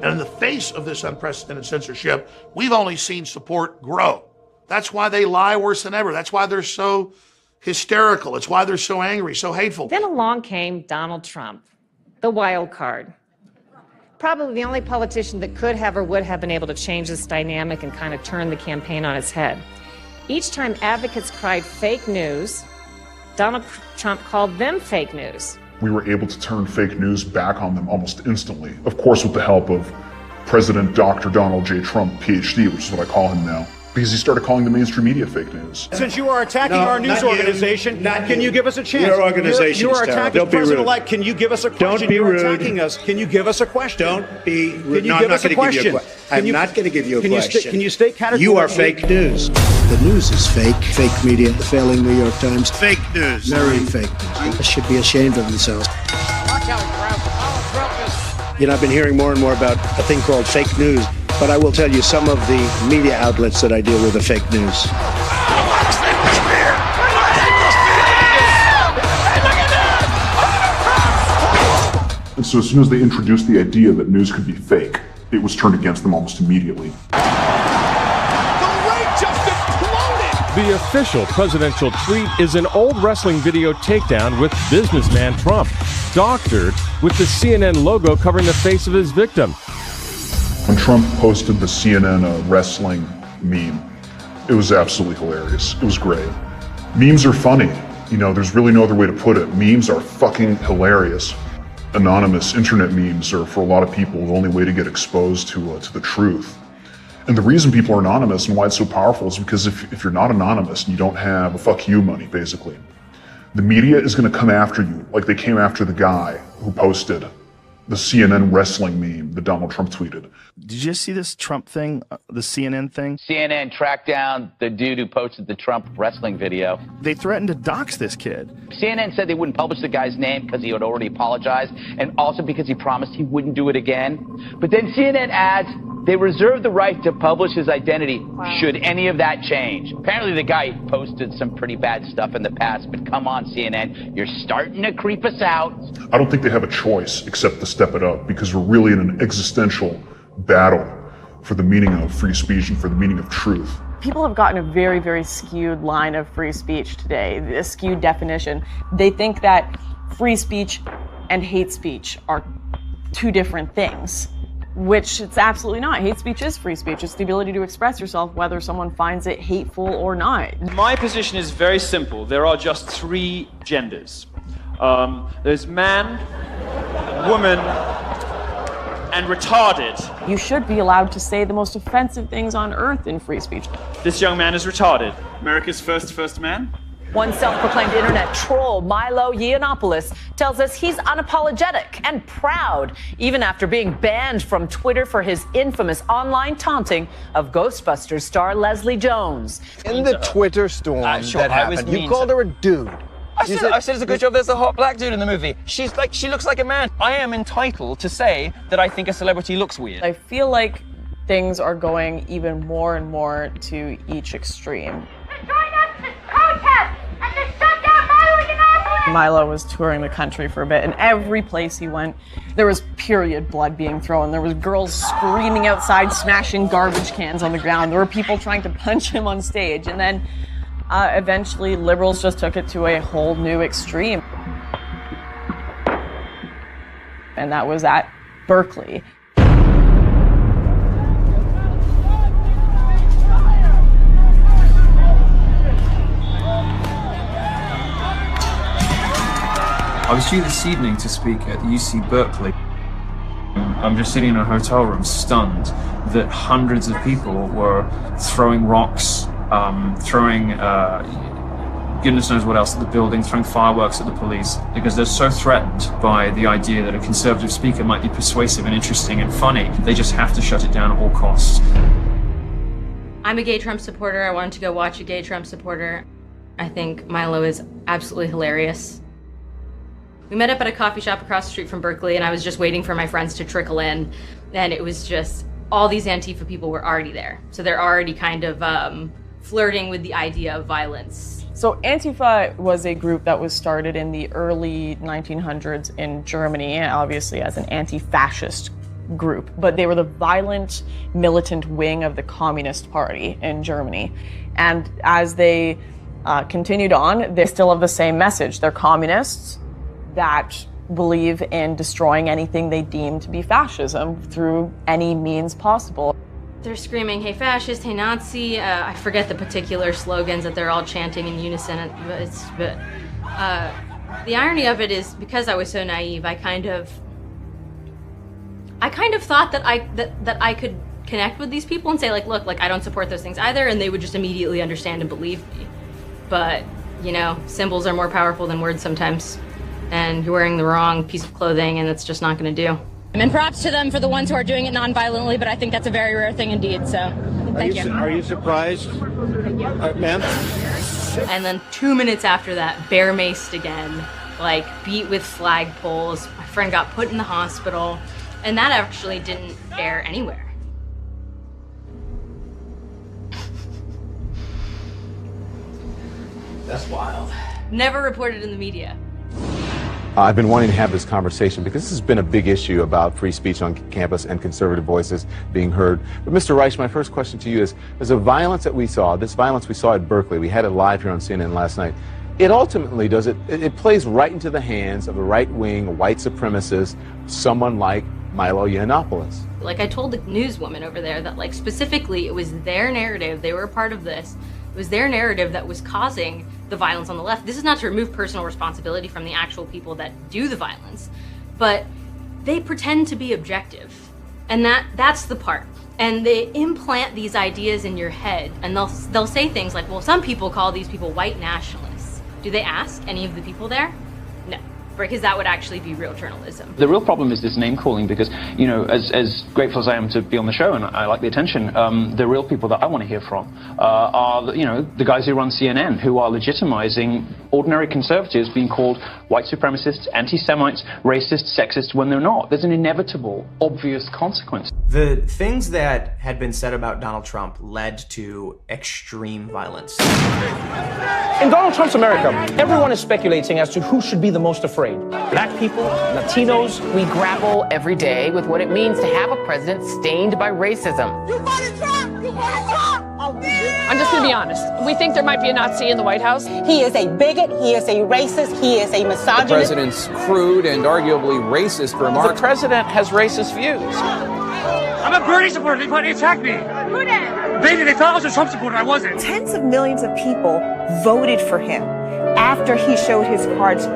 And in the face of this unprecedented censorship, we've only seen support grow. That's why they lie worse than ever. That's why they're so hysterical. It's why they're so angry, so hateful. Then along came Donald Trump, the wild card. Probably the only politician that could have or would have been able to change this dynamic and kind of turn the campaign on its head. Each time advocates cried fake news, Donald Trump called them fake news. We were able to turn fake news back on them almost instantly. Of course, with the help of President Dr. Donald J. Trump, PhD, which is what I call him now. Because he started calling the mainstream media fake news. Since you are attacking our news organization, can you give us a chance? Your organization you are attacking President-elect. Can you give us a question? Don't be rude. You're attacking us. Can you give us a question? Don't be rude. Can you give us a question? I'm not going to give you a question. Can you state categorically? You are fake news. The news is fake. Fake media. The failing New York Times. Fake news. Very fake news. They should be ashamed of themselves. You know, I've been hearing more and more about a thing called fake news. But I will tell you, some of the media outlets that I deal with are fake news. And so as soon as they introduced the idea that news could be fake, it was turned against them almost immediately. The official presidential tweet is an old wrestling video takedown with businessman Trump, doctored with the CNN logo covering the face of his victim. When Trump posted the CNN wrestling meme, it was absolutely hilarious. It was great. Memes are funny. You know, there's really no other way to put it. Memes are fucking hilarious. Anonymous internet memes are, for a lot of people, the only way to get exposed to the truth. And the reason people are anonymous and why it's so powerful is because if you're not anonymous and you don't have a fuck you money, basically, the media is going to come after you like they came after the guy who posted the CNN wrestling meme that Donald Trump tweeted. Did you see this Trump thing, the CNN thing? CNN tracked down the dude who posted the Trump wrestling video. They threatened to dox this kid. CNN said they wouldn't publish the guy's name because he had already apologized, and also because he promised he wouldn't do it again. But then CNN adds they reserve the right to publish his identity should any of that change. Apparently the guy posted some pretty bad stuff in the past, but come on, CNN, you're starting to creep us out. I don't think they have a choice except to step it up, because we're really in an existential battle for the meaning of free speech and for the meaning of truth. People have gotten a very, very skewed line of free speech today, a skewed definition. They think that free speech and hate speech are two different things, which it's absolutely not. Hate speech is free speech. It's the ability to express yourself whether someone finds it hateful or not. My position is very simple. There are just three genders. There's man, woman, and retarded. You should be allowed to say the most offensive things on earth in free speech. This young man is retarded. America's first man. One self-proclaimed internet troll, Milo Yiannopoulos, tells us he's unapologetic and proud, even after being banned from Twitter for his infamous online taunting of Ghostbusters star Leslie Jones. In the Twitter storm that happened, you called her a dude. I said it's a good job there's a hot black dude in the movie. She looks like a man. I am entitled to say that I think a celebrity looks weird. I feel like things are going even more and more to each extreme. Milo was touring the country for a bit, and every place he went, there was period blood being thrown. There was girls screaming outside, smashing garbage cans on the ground. There were people trying to punch him on stage, and then eventually liberals just took it to a whole new extreme. And that was at Berkeley. I was due this evening to speak at UC Berkeley. I'm just sitting in a hotel room stunned that hundreds of people were throwing rocks, throwing goodness knows what else at the building, throwing fireworks at the police, because they're so threatened by the idea that a conservative speaker might be persuasive and interesting and funny. They just have to shut it down at all costs. I'm a gay Trump supporter. I wanted to go watch a gay Trump supporter. I think Milo is absolutely hilarious. We met up at a coffee shop across the street from Berkeley, and I was just waiting for my friends to trickle in, and it was just all these Antifa people were already there. So they're already kind of flirting with the idea of violence. So Antifa was a group that was started in the early 1900s in Germany, obviously as an anti-fascist group, but they were the violent, militant wing of the Communist Party in Germany. And as they continued on, they still have the same message. They're communists that believe in destroying anything they deem to be fascism through any means possible. They're screaming, hey fascist, hey Nazi. I forget the particular slogans that they're all chanting in unison. But the irony of it is, because I was so naive, I kind of thought that I could connect with these people and say, like, look, like I don't support those things either, and they would just immediately understand and believe me. But you know, symbols are more powerful than words sometimes, and you're wearing the wrong piece of clothing, and it's just not going to do. And props to them for the ones who are doing it non-violently, but I think that's a very rare thing indeed, so thank you. Are you surprised, ma'am? And then 2 minutes after that, bear-maced again, like beat with flagpoles. My friend got put in the hospital, and that actually didn't air anywhere. That's wild. Never reported in the media. I've been wanting to have this conversation because this has been a big issue about free speech on campus and conservative voices being heard. But Mr. Reich, my first question to you is the violence that we saw, this violence we saw at Berkeley, we had it live here on CNN last night, it ultimately it plays right into the hands of a right-wing white supremacist, someone like Milo Yiannopoulos. Like I told the newswoman over there that, like, specifically it was their narrative, they were a part of this, it was their narrative that was causing the violence on the left. This is not to remove personal responsibility from the actual people that do the violence, but they pretend to be objective, and that's the part. And they implant these ideas in your head, and they'll say things like, well, some people call these people white nationalists. Do they ask any of the people there? No. because that would actually be real journalism. The real problem is this name calling because, you know, as grateful as I am to be on the show and I like the attention, the real people that I want to hear from are, you know, the guys who run CNN, who are legitimizing ordinary conservatives being called white supremacists, anti-Semites, racist, sexist when they're not. There's an inevitable, obvious consequence. The things that had been said about Donald Trump led to extreme violence. In Donald Trump's America, everyone is speculating as to who should be the most afraid. Black people, Latinos. We grapple every day with what it means to have a president stained by racism. You voted Trump! You voted Trump! I'm just going to be honest. We think there might be a Nazi in the White House. He is a bigot. He is a racist. He is a misogynist. The president's crude and arguably racist remarks. The president has racist views. I'm a Bernie supporter. They attacked me. Who did? They thought I was a Trump supporter. I wasn't. Tens of millions of people voted for him after he showed his cards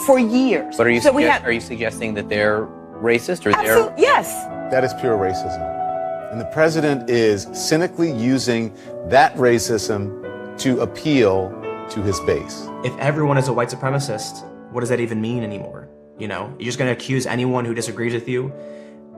for years. But are you suggesting that they're racist or they're... Yes. That is pure racism. And the president is cynically using that racism to appeal to his base. If everyone is a white supremacist, what does that even mean anymore? You know, you're just going to accuse anyone who disagrees with you?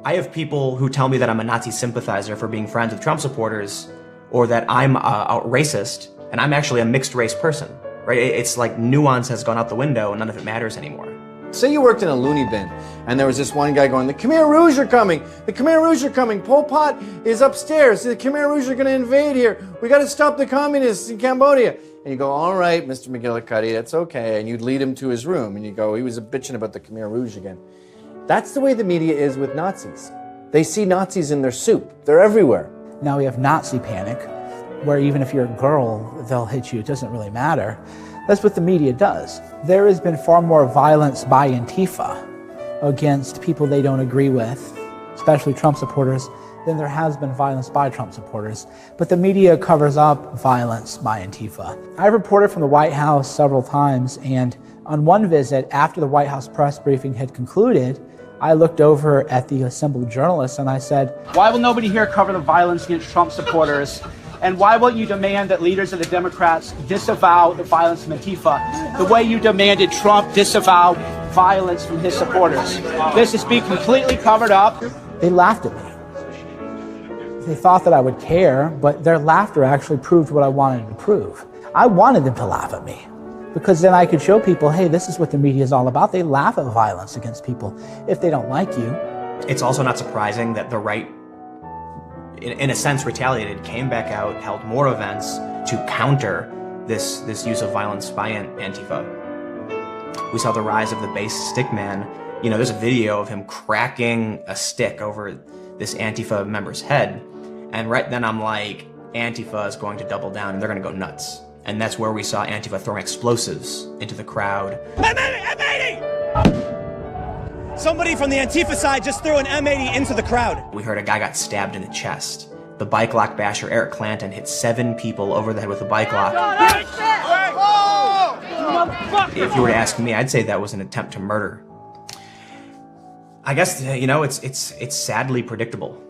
I have people who tell me that I'm a Nazi sympathizer for being friends with Trump supporters, or that I'm a racist, and I'm actually a mixed race person, right? It's like nuance has gone out the window and none of it matters anymore. Say you worked in a loony bin, and there was this one guy going, the Khmer Rouge are coming! The Khmer Rouge are coming! Pol Pot is upstairs! The Khmer Rouge are going to invade here! We got to stop the communists in Cambodia! And you go, all right, Mr. McGillicuddy, that's okay. And you'd lead him to his room, and you go, he was bitching about the Khmer Rouge again. That's the way the media is with Nazis. They see Nazis in their soup. They're everywhere. Now we have Nazi panic, where even if you're a girl, they'll hit you. It doesn't really matter. That's what the media does. There has been far more violence by Antifa against people they don't agree with, especially Trump supporters, than there has been violence by Trump supporters. But the media covers up violence by Antifa. I've reported from the White House several times, and on one visit, after the White House press briefing had concluded, I looked over at the assembled journalists and I said, why will nobody here cover the violence against Trump supporters? And why won't you demand that leaders of the Democrats disavow the violence from Antifa the way you demanded Trump disavow violence from his supporters? This is being completely covered up. They laughed at me. They thought that I would care, but their laughter actually proved what I wanted to prove. I wanted them to laugh at me, because then I could show people, hey, this is what the media is all about. They laugh at violence against people if they don't like you. It's also not surprising that the right, in a sense, retaliated, came back out, held more events to counter this use of violence by Antifa. We saw the rise of the base stick man. You know, there's a video of him cracking a stick over this Antifa member's head. And right then I'm like, Antifa is going to double down and they're going to go nuts. And that's where we saw Antifa throwing explosives into the crowd. M80! Somebody from the Antifa side just threw an M80 into the crowd. We heard a guy got stabbed in the chest. The bike lock basher, Eric Clanton, hit 7 people over the head with a bike lock. If you were to ask me, I'd say that was an attempt to murder. I guess, you know, it's sadly predictable.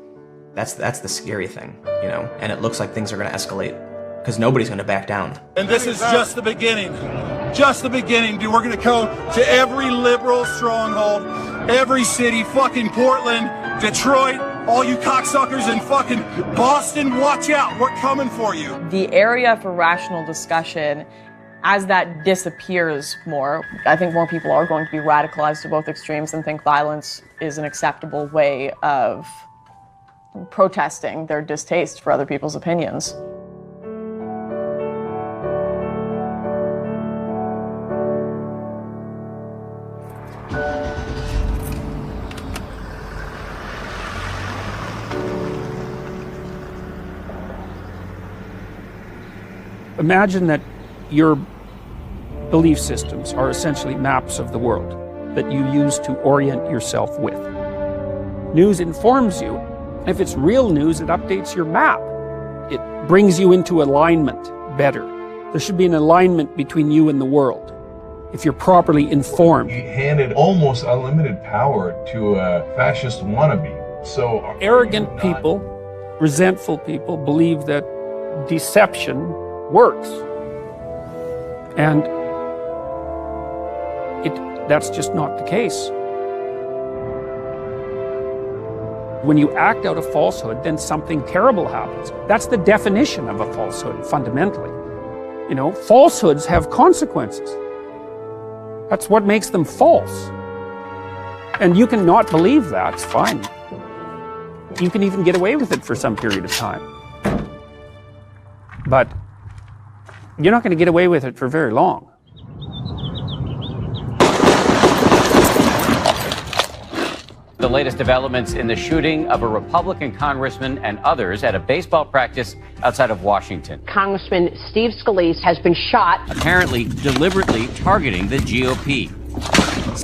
That's the scary thing, you know, and it looks like things are going to escalate because nobody's going to back down. And this is just the beginning. Just the beginning, dude. We're going to go to every liberal stronghold, every city, fucking Portland, Detroit, all you cocksuckers in fucking Boston, watch out. We're coming for you. The area for rational discussion, as that disappears more, I think more people are going to be radicalized to both extremes and think violence is an acceptable way of protesting their distaste for other people's opinions. Imagine that your belief systems are essentially maps of the world that you use to orient yourself with. News informs you. If it's real news, it updates your map. It brings you into alignment better. There should be an alignment between you and the world if you're properly informed. He handed almost unlimited power to a fascist wannabe. So arrogant people, resentful people believe that deception works. And it That's just not the case. When you act out a falsehood, then something terrible happens. That's the definition of a falsehood, fundamentally. You know, falsehoods have consequences. That's what makes them false. And you can not believe that, it's fine. You can even get away with it for some period of time. But you're not going to get away with it for very long. The latest developments in the shooting of a Republican congressman and others at a baseball practice outside of Washington. Congressman Steve Scalise has been shot. Apparently deliberately targeting the GOP.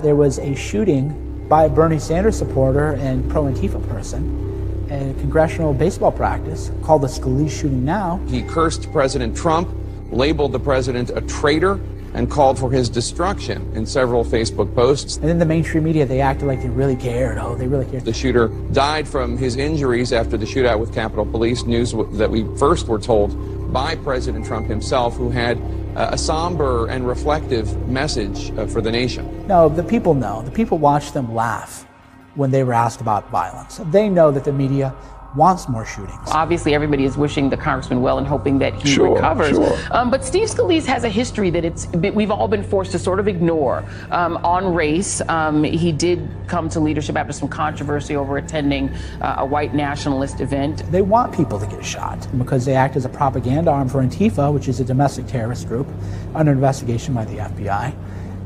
There was a shooting by a Bernie Sanders supporter and pro-Antifa person at a congressional baseball practice called the Scalise shooting now. He cursed President Trump, labeled the president a traitor, and called for his destruction in several Facebook posts. And then the mainstream media, they acted like they really cared. Oh, they really cared. The shooter died from his injuries after the shootout with Capitol Police, news that we first were told by President Trump himself, who had a somber and reflective message for the nation. No, the people know. The people watch them laugh when they were asked about violence. They know that the media wants more shootings. Obviously, everybody is wishing the congressman well and hoping that he recovers. But Steve Scalise has a history that we've all been forced to sort of ignore. On race, he did come to leadership after some controversy over attending a white nationalist event. They want people to get shot because they act as a propaganda arm for Antifa, which is a domestic terrorist group under investigation by the FBI.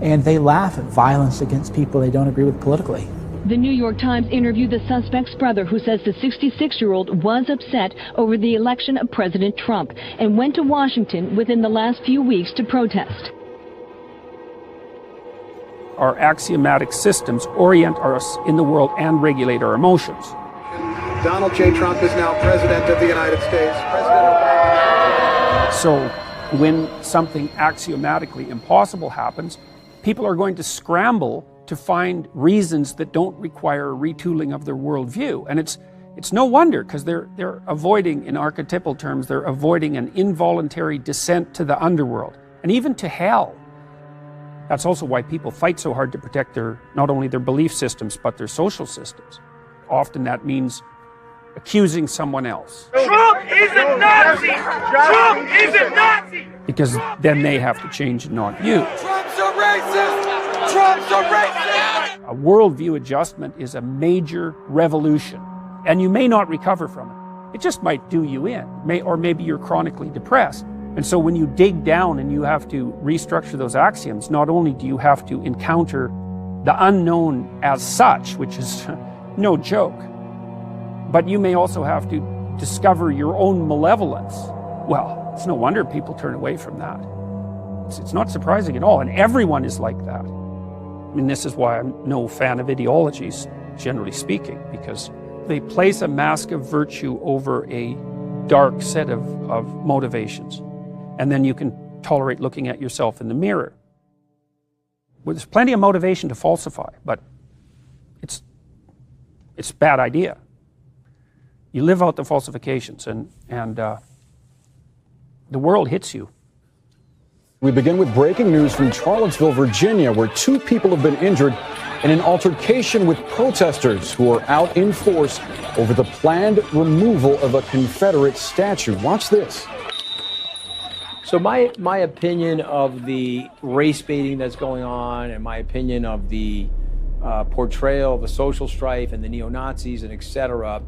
And they laugh at violence against people they don't agree with politically. The New York Times interviewed the suspect's brother, who says the 66-year-old was upset over the election of President Trump and went to Washington within the last few weeks to protest. Our axiomatic systems orient us in the world and regulate our emotions. Donald J. Trump is now President of the United States. So when something axiomatically impossible happens, people are going to scramble to find reasons that don't require a retooling of their worldview. And it's no wonder, because they're avoiding, in archetypal terms, they're avoiding an involuntary descent to the underworld and even to hell. That's also why people fight so hard to protect not only their belief systems, but their social systems. Often that means accusing someone else. Trump is a Nazi! Trump is a Nazi! Because then they have to change and not you. Trump's a racist! Trump's a racist! A worldview adjustment is a major revolution, and you may not recover from it. It just might do you in, or maybe you're chronically depressed. And so when you dig down and you have to restructure those axioms, not only do you have to encounter the unknown as such, which is no joke, but you may also have to discover your own malevolence. Well, it's no wonder people turn away from that. It's not surprising at all, and everyone is like that. I mean, this is why I'm no fan of ideologies, generally speaking, because they place a mask of virtue over a dark set of motivations. And then you can tolerate looking at yourself in the mirror. Well, there's plenty of motivation to falsify, but it's a bad idea. You live out the falsifications, and the world hits you. We begin with breaking news from Charlottesville, Virginia, where 2 people have been injured in an altercation with protesters who are out in force over the planned removal of a Confederate statue. Watch this. So my opinion of the race baiting that's going on, and my opinion of the portrayal of the social strife and the neo-Nazis and et cetera,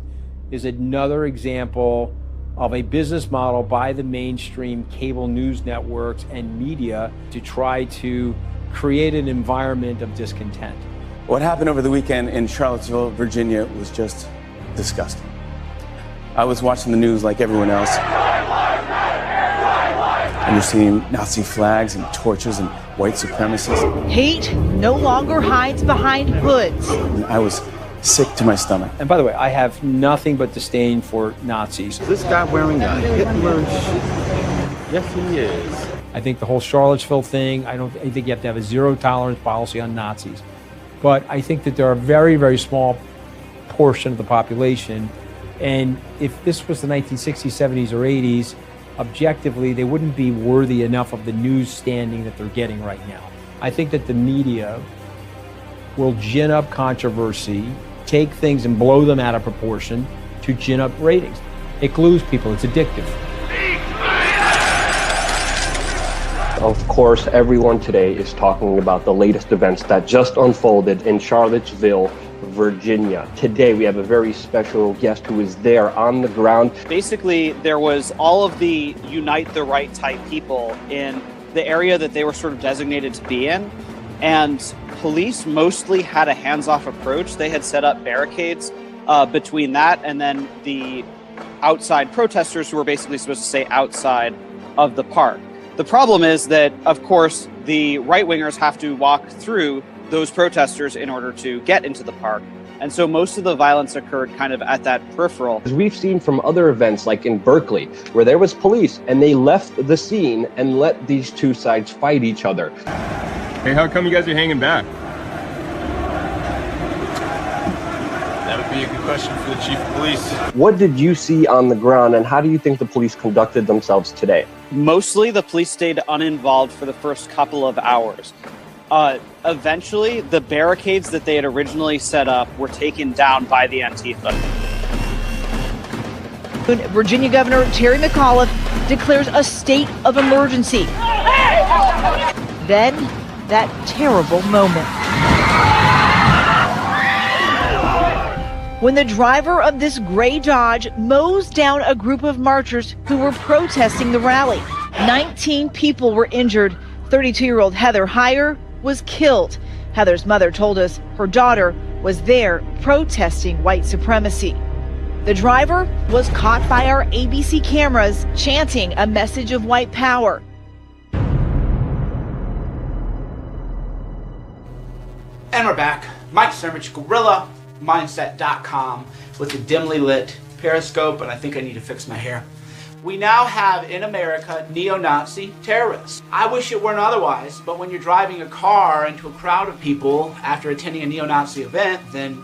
is another example of a business model by the mainstream cable news networks and media to try to create an environment of discontent. What happened over the weekend in Charlottesville, Virginia was just disgusting. I was watching the news like everyone else. And you're seeing Nazi flags and torches and white supremacists. Hate no longer hides behind hoods. And I was sick to my stomach. And by the way, I have nothing but disdain for Nazis. Is this guy wearing a Hitler shirt? Yes, he is. I think the whole Charlottesville thing, I think you have to have a zero tolerance policy on Nazis. But I think that there are a very, very small portion of the population. And if this was the 1960s, 70s, or 80s, objectively, they wouldn't be worthy enough of the news standing that they're getting right now. I think that the media will gin up controversy, take things and blow them out of proportion to gin up ratings. It glues people. It's addictive. Of course, everyone today is talking about the latest events that just unfolded in Charlottesville, Virginia. Today, we have a very special guest who is there on the ground. Basically, there was all of the Unite the Right type people in the area that they were sort of designated to be in. And police mostly had a hands-off approach. They had set up barricades between that and then the outside protesters who were basically supposed to stay outside of the park. The problem is that, of course, the right-wingers have to walk through those protesters in order to get into the park. And so most of the violence occurred kind of at that peripheral. As we've seen from other events like in Berkeley, where there was police and they left the scene and let these two sides fight each other. Hey, how come you guys are hanging back? That would be a good question for the chief of police. What did you see on the ground, and how do you think the police conducted themselves today? Mostly the police stayed uninvolved for the first couple of hours. Eventually, the barricades that they had originally set up were taken down by the Antifa. Virginia Governor Terry McAuliffe declares a state of emergency. Then, that terrible moment. When the driver of this gray Dodge mows down a group of marchers who were protesting the rally. 19 people were injured. 32-year-old Heather Heyer was killed. Heather's mother told us her daughter was there protesting white supremacy. The driver was caught by our ABC cameras chanting a message of white power. And we're back. Mike Cernovich, GorillaMindset.com with a dimly lit periscope, and I think I need to fix my hair. We now have in America neo-Nazi terrorists. I wish it weren't otherwise, but when you're driving a car into a crowd of people after attending a neo-Nazi event, then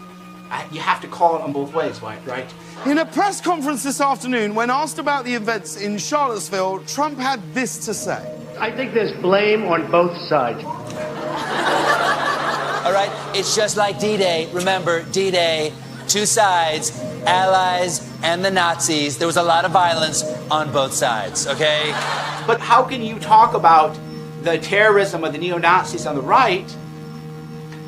you have to call it on both ways, right? In a press conference this afternoon, when asked about the events in Charlottesville, Trump had this to say. I think there's blame on both sides. All right, it's just like D-Day. Remember, D-Day, two sides, allies and the Nazis. There was a lot of violence on both sides, okay? But how can you talk about the terrorism of the neo-Nazis on the right,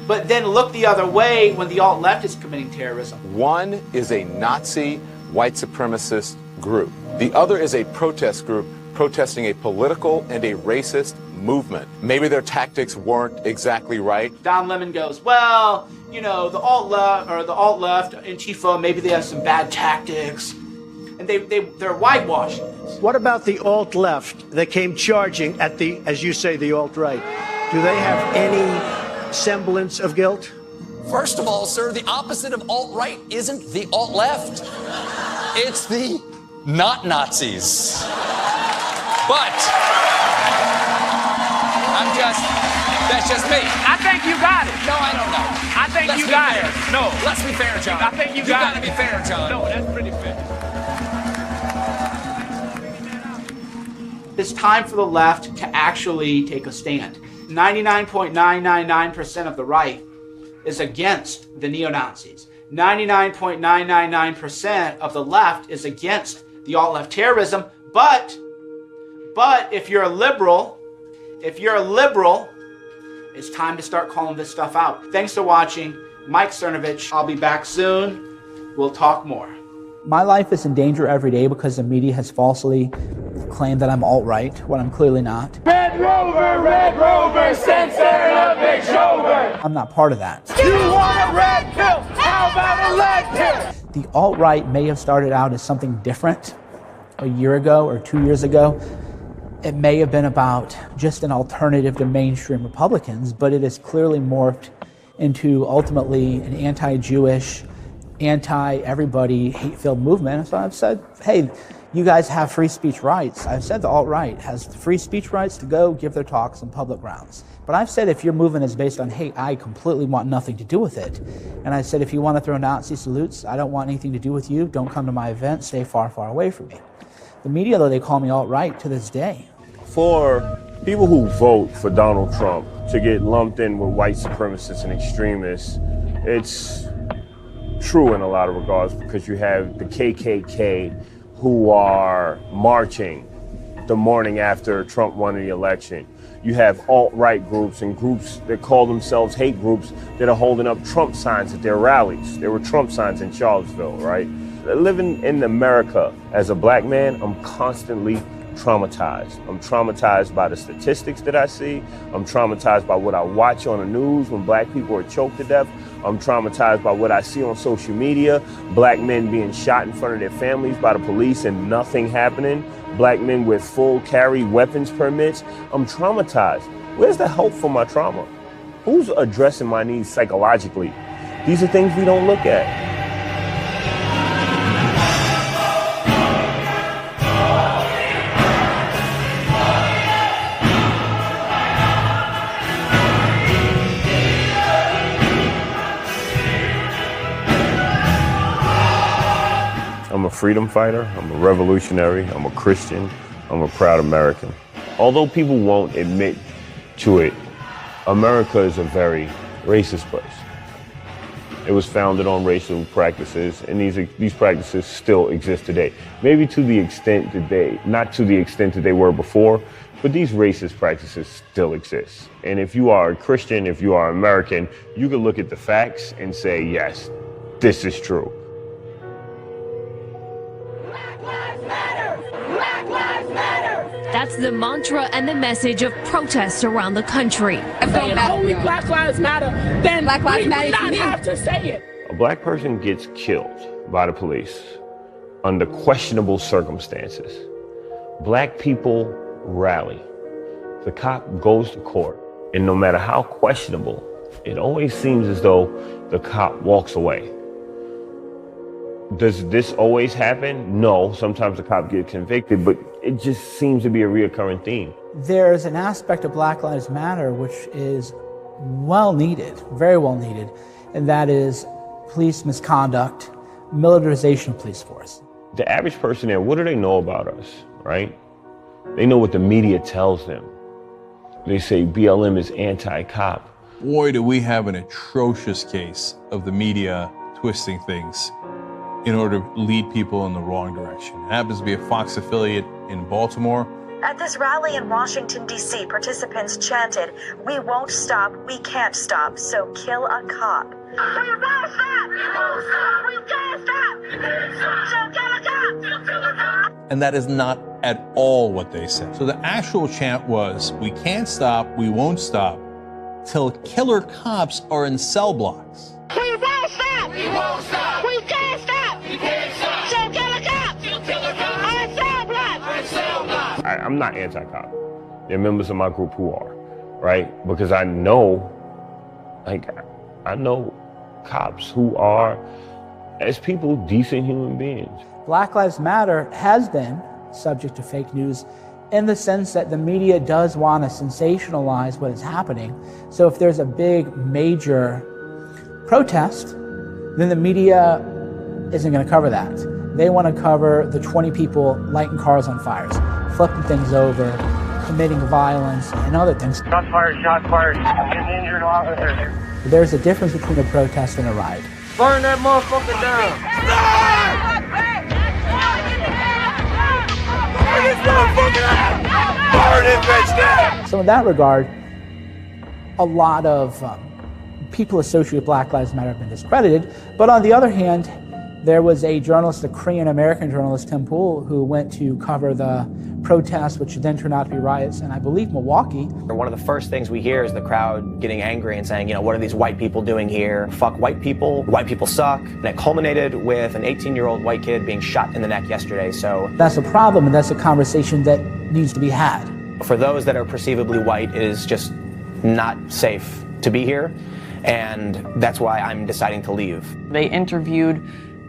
but then look the other way when the alt-left is committing terrorism? One is a Nazi white supremacist group. The other is a protest group protesting a political and a racist movement. Maybe their tactics weren't exactly right. Don Lemon goes, well, you know, the alt-left, Antifa, maybe they have some bad tactics, and they're whitewashing this. What about the alt-left that came charging at the, as you say, the alt-right? Do they have any semblance of guilt? First of all, sir, the opposite of alt-right isn't the alt-left. It's the not Nazis. But that's just me. I think you got it. No, I don't know. I think you got it. No. Let's be fair, John. I think you got it. You gotta be fair, John. No, that's pretty fair. It's time for the left to actually take a stand. 99.999% of the right is against the neo-Nazis. 99.999% of the left is against the alt-left terrorism, but if you're a liberal, it's time to start calling this stuff out. Thanks for watching. Mike Cernovich. I'll be back soon. We'll talk more. My life is in danger every day because the media has falsely claimed that I'm alt-right, when I'm clearly not. Red Rover, censor a big shoulder. I'm not part of that. You want a red pill? How about a lead pill? The alt-right may have started out as something different a year ago or 2 years ago. It may have been about just an alternative to mainstream Republicans, but it has clearly morphed into ultimately an anti-Jewish, anti-everybody, hate-filled movement. So I've said, hey, you guys have free speech rights. I've said the alt-right has free speech rights to go give their talks on public grounds. But I've said if your movement is based on hate, I completely want nothing to do with it. And I said if you want to throw Nazi salutes, I don't want anything to do with you. Don't come to my event. Stay far, far away from me. The media, though, they call me alt-right to this day. For People who vote for Donald Trump to get lumped in with white supremacists and extremists, it's true in a lot of regards, because you have the KKK who are marching the morning after Trump won the election. You have alt-right groups and groups that call themselves hate groups that are holding up Trump signs at their rallies. There were Trump signs in Charlottesville, right? Living in America as a black man, I'm constantly traumatized. I'm traumatized by the statistics that I see. I'm traumatized by what I watch on the news when black people are choked to death. I'm traumatized by what I see on social media, black men being shot in front of their families by the police and nothing happening, black men with full carry weapons permits. I'm traumatized. Where's the help for my trauma? Who's addressing my needs psychologically? These are things we don't look at. I'm a freedom fighter, I'm a revolutionary, I'm a Christian, I'm a proud American. Although people won't admit to it, America is a very racist place. It was founded on racial practices, and these practices still exist today. Maybe to the extent that not to the extent that they were before, but these racist practices still exist. And if you are a Christian, if you are American, you can look at the facts and say, yes, this is true. That's the mantra and the message of protests around the country. If only Black Lives Matter, then Black Lives Matter not have to say it. A black person gets killed by the police under questionable circumstances. Black people rally. The cop goes to court, and no matter how questionable, it always seems as though the cop walks away. Does this always happen? No, sometimes the cop gets convicted, but it just seems to be a reoccurring theme. There's an aspect of Black Lives Matter which is well needed, very well needed, and that is police misconduct, militarization of police force. The average person there, what do they know about us, right? They know what the media tells them. They say BLM is anti-cop. Boy, do we have an atrocious case of the media twisting things in order to lead people in the wrong direction. It happens to be a Fox affiliate in Baltimore. At this rally in Washington, D.C., participants chanted, "We won't stop, we can't stop, so kill a cop." We won't stop! We won't stop! We can't stop! We can't stop! So kill a cop! So kill a cop! And that is not at all what they said. So the actual chant was, we can't stop, we won't stop, till killer cops are in cell blocks. We won't stop! We won't stop! We can't stop! We can't stop! So kill a cop! So kill a cop! On cell block! On cell block! I'm not anti-cop. There are members of my group who are, right? Because I know cops who are, as people, decent human beings. Black Lives Matter has been subject to fake news in the sense that the media does want to sensationalize what is happening. So if there's a big, major protest, then the media isn't going to cover that. They want to cover the 20 people lighting cars on fires, flipping things over, committing violence, and other things. Shots fired, getting injured officer. There's a difference between a protest and a riot. Burn that motherfucker down! Burn this bitch down! So in that regard, a lot of people associated with Black Lives Matter have been discredited. But on the other hand, there was a journalist, a Korean-American journalist, Tim Pool, who went to cover the protests, which then turned out to be riots in, I believe, Milwaukee. One of the first things we hear is the crowd getting angry and saying, what are these white people doing here? Fuck white people suck. And it culminated with an 18-year-old white kid being shot in the neck yesterday, so. That's a problem, and that's a conversation that needs to be had. For those that are perceivably white, it is just not safe to be here, and that's why I'm deciding to leave. They interviewed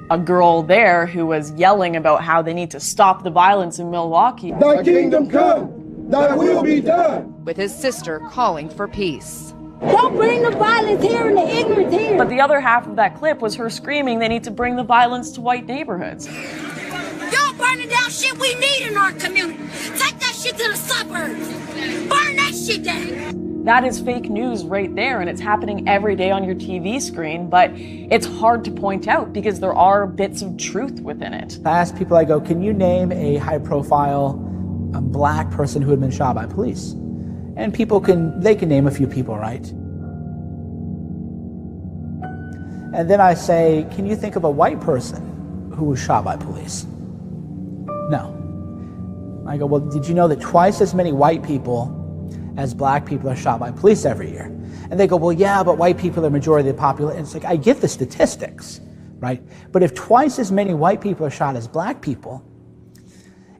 a girl there who was yelling about how they need to stop the violence in Milwaukee. Thy kingdom come, thy will be done. With his sister calling for peace. Don't bring the violence here and the ignorance here. But the other half of that clip was her screaming they need to bring the violence to white neighborhoods. Y'all burning down shit we need in our community. Take that shit shit to the suburbs. Burn that shit down. That is fake news right there, and it's happening every day on your TV screen, but it's hard to point out because there are bits of truth within it. I ask people, I go, can you name a high-profile black person who had been shot by police? And people can name a few people, right? And then I say, can you think of a white person who was shot by police? No. I go, well, did you know that twice as many white people as black people are shot by police every year? And they go, well, yeah, but white people are the majority of the population. It's like, I get the statistics, right? But if twice as many white people are shot as black people,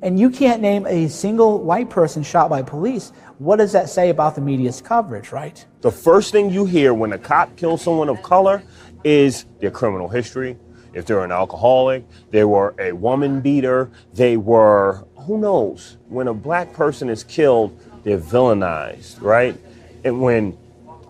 and you can't name a single white person shot by police, what does that say about the media's coverage, right? The first thing you hear when a cop kills someone of color is their criminal history. If they're an alcoholic, they were a woman beater, they were, who knows? When a black person is killed, they're villainized, right? And when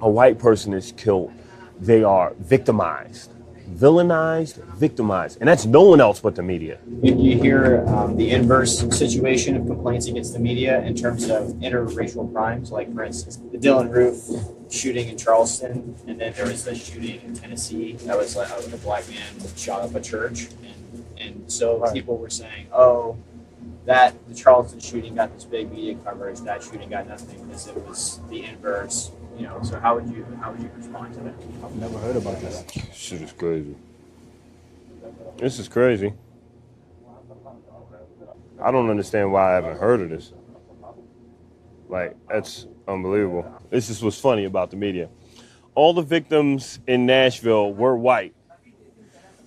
a white person is killed, they are victimized. Villainized, victimized. And that's no one else but the media. You hear the inverse situation of complaints against the media in terms of interracial crimes, like, for instance, the Dylan Roof shooting in Charleston, and then there was the shooting in Tennessee that was like a black man shot up a church. And so people were saying, oh, that the Charleston shooting got this big media coverage, that shooting got nothing because it was the inverse. You know, so how would you respond to that? I've never heard about that. Shit is crazy. This is crazy. I don't understand why I haven't heard of this. Like, that's unbelievable. This is what's funny about the media. All the victims in Nashville were white,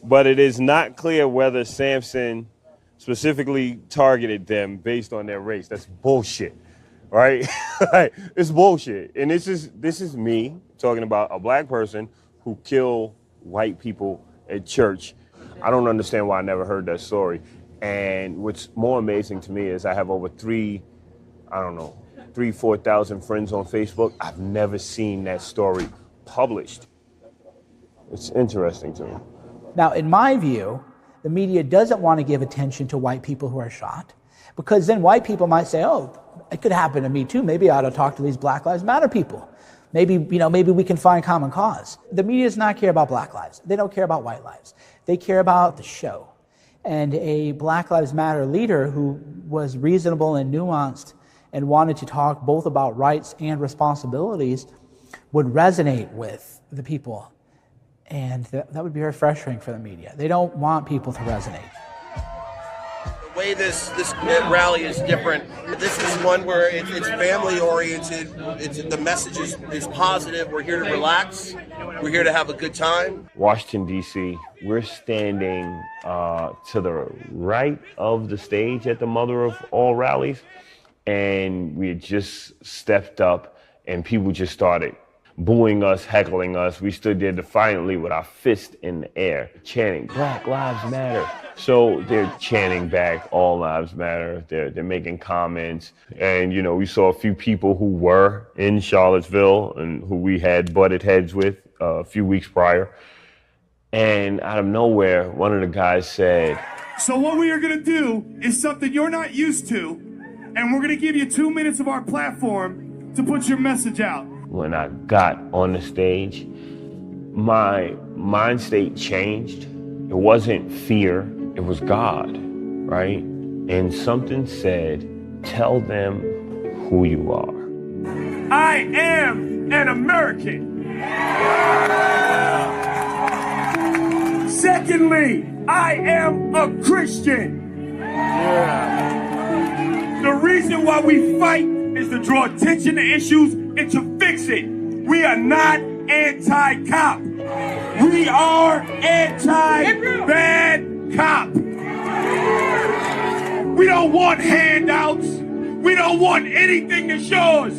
but it is not clear whether Sampson specifically targeted them based on their race. That's bullshit. Right? It's bullshit. And this is me talking about a black person who killed white people at church. I don't understand why I never heard that story. And what's more amazing to me is I have over 4,000 friends on Facebook. I've never seen that story published. It's interesting to me. Now, in my view, the media doesn't want to give attention to white people who are shot, because then white people might say, oh, it could happen to me too. Maybe I ought to talk to these Black Lives Matter people. Maybe we can find common cause. The media does not care about black lives. They don't care about white lives. They care about the show. And a Black Lives Matter leader who was reasonable and nuanced and wanted to talk both about rights and responsibilities would resonate with the people. And that would be very frustrating for the media. They don't want people to resonate. The way this rally is different. This is one where it's family oriented. The message is positive. We're here to relax. We're here to have a good time. Washington, D.C., we're standing to the right of the stage at the mother of all rallies. And we had just stepped up and people just started booing us, heckling us. We stood there defiantly with our fist in the air, chanting, Black Lives Matter. So they're chanting back, all lives matter. They're making comments. And, we saw a few people who were in Charlottesville and who we had butted heads with a few weeks prior. And out of nowhere, one of the guys said, so what we are gonna do is something you're not used to, and we're gonna give you 2 minutes of our platform to put your message out. When I got on the stage, my mind state changed. It wasn't fear, it was God, right? And something said, tell them who you are. I am an American. Secondly, I am a Christian. The reason why we fight is to draw attention to issues and to fix it. We are not anti-cop. We are anti-bad cop. We don't want handouts. We don't want anything to show us.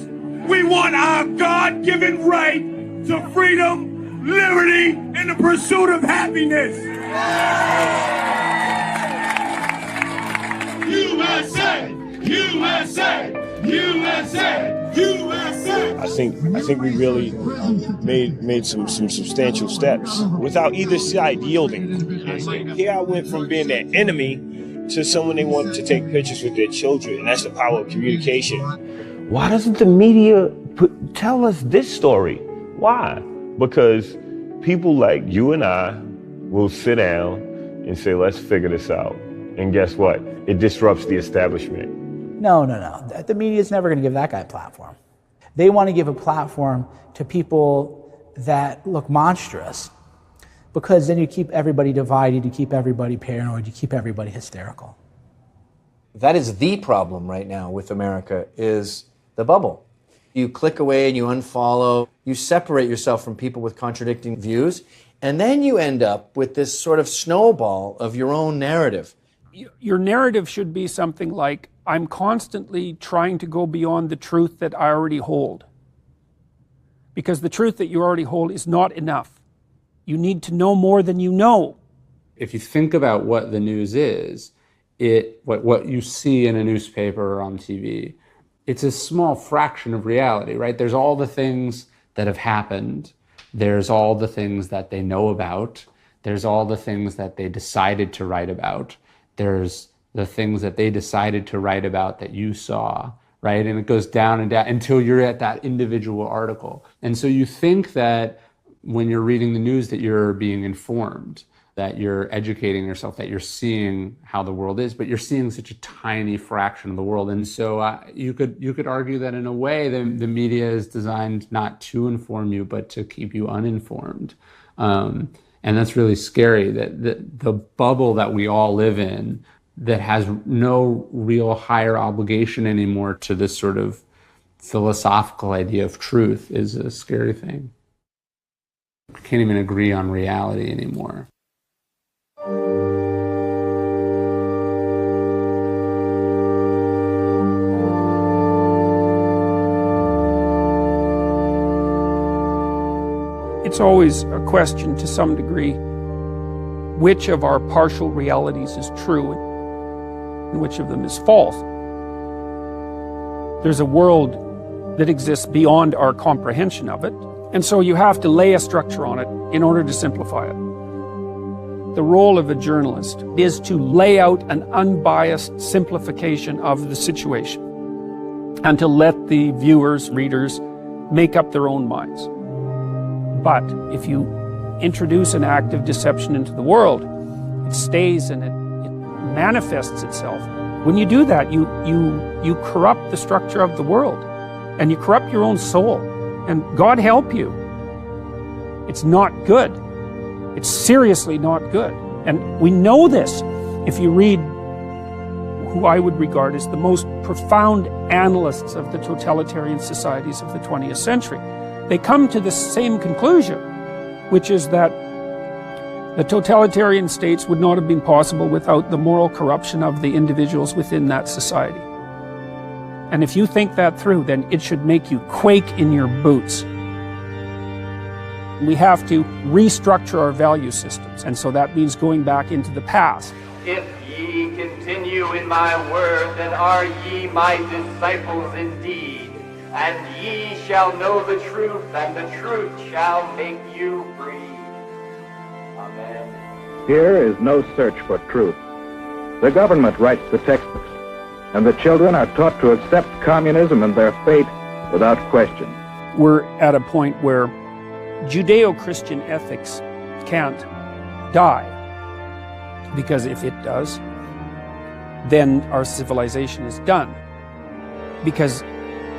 We want our God-given right to freedom, liberty, and the pursuit of happiness. USA! USA! USA! USA! I think we really made some substantial steps without either side yielding. Here I went from being their enemy to someone they want to take pictures with their children, and that's the power of communication. Why doesn't the media tell us this story? Why? Because people like you and I will sit down and say, let's figure this out. And guess what? It disrupts the establishment. No. The media is never going to give that guy a platform. They want to give a platform to people that look monstrous, because then you keep everybody divided, you keep everybody paranoid, you keep everybody hysterical. That is the problem right now with America, is the bubble. You click away and you unfollow, you separate yourself from people with contradicting views, and then you end up with this sort of snowball of your own narrative. Your narrative should be something like, I'm constantly trying to go beyond the truth that I already hold. Because the truth that you already hold is not enough. You need to know more than you know. If you think about what the news is, what you see in a newspaper or on TV, it's a small fraction of reality, right? There's all the things that have happened. There's all the things that they know about. There's all the things that they decided to write about. There's the things that they decided to write about that you saw, right? And it goes down and down until you're at that individual article. And so you think that when you're reading the news that you're being informed, that you're educating yourself, that you're seeing how the world is, but you're seeing such a tiny fraction of the world. And so you could argue that in a way the media is designed not to inform you, but to keep you uninformed. And that's really scary, that the bubble that we all live in, that has no real higher obligation anymore to this sort of philosophical idea of truth, is a scary thing. We can't even agree on reality anymore. It's always a question to some degree, which of our partial realities is true and which of them is false. There's a world that exists beyond our comprehension of it, and so you have to lay a structure on it in order to simplify it. The role of a journalist is to lay out an unbiased simplification of the situation and to let the viewers, readers, make up their own minds. But if you introduce an act of deception into the world, it stays and it manifests itself. When you do that, you corrupt the structure of the world, and you corrupt your own soul. And God help you. It's not good. It's seriously not good. And we know this if you read who I would regard as the most profound analysts of the totalitarian societies of the 20th century. They come to the same conclusion, which is that the totalitarian states would not have been possible without the moral corruption of the individuals within that society. And if you think that through, then it should make you quake in your boots. We have to restructure our value systems, and so that means going back into the past. If ye continue in my word, then are ye my disciples indeed. And ye shall know the truth, and the truth shall make you free. Amen. Here is no search for truth. The government writes the textbooks, and the children are taught to accept communism and their fate without question. We're at a point where Judeo-Christian ethics can't die, because if it does, then our civilization is done, because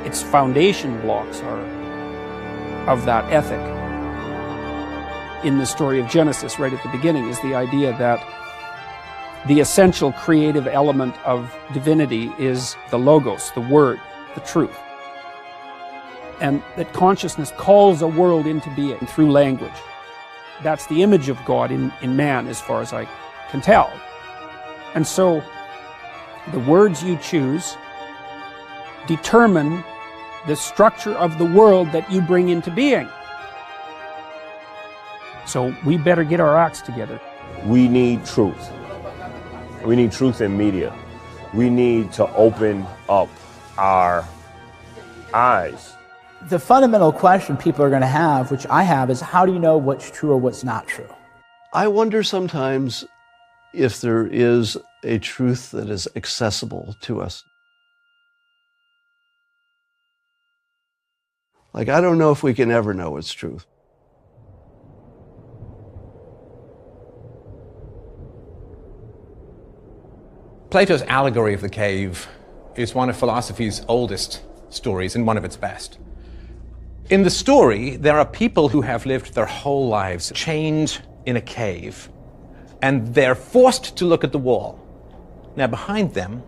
its foundation blocks are of that ethic. In the story of Genesis, right at the beginning, is the idea that the essential creative element of divinity is the logos, the word, the truth. And that consciousness calls a world into being through language. That's the image of God in man, as far as I can tell. And so the words you choose determine the structure of the world that you bring into being. So we better get our acts together. We need truth. We need truth in media. We need to open up our eyes. The fundamental question people are going to have, which I have, is how do you know what's true or what's not true? I wonder sometimes if there is a truth that is accessible to us. Like, I don't know if we can ever know what's truth. Plato's allegory of the cave is one of philosophy's oldest stories and one of its best. In the story, there are people who have lived their whole lives chained in a cave, and they're forced to look at the wall. Now, behind them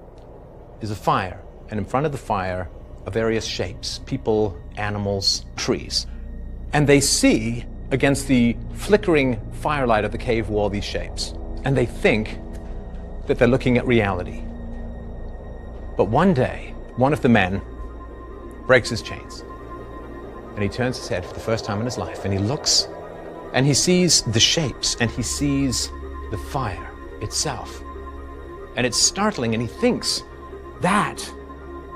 is a fire, and in front of the fire are various shapes, people, animals, trees. And they see, against the flickering firelight of the cave wall, these shapes, and they think that they're looking at reality. But one day, one of the men breaks his chains, and he turns his head for the first time in his life, and he looks, and he sees the shapes, and he sees the fire itself. And it's startling, and he thinks, that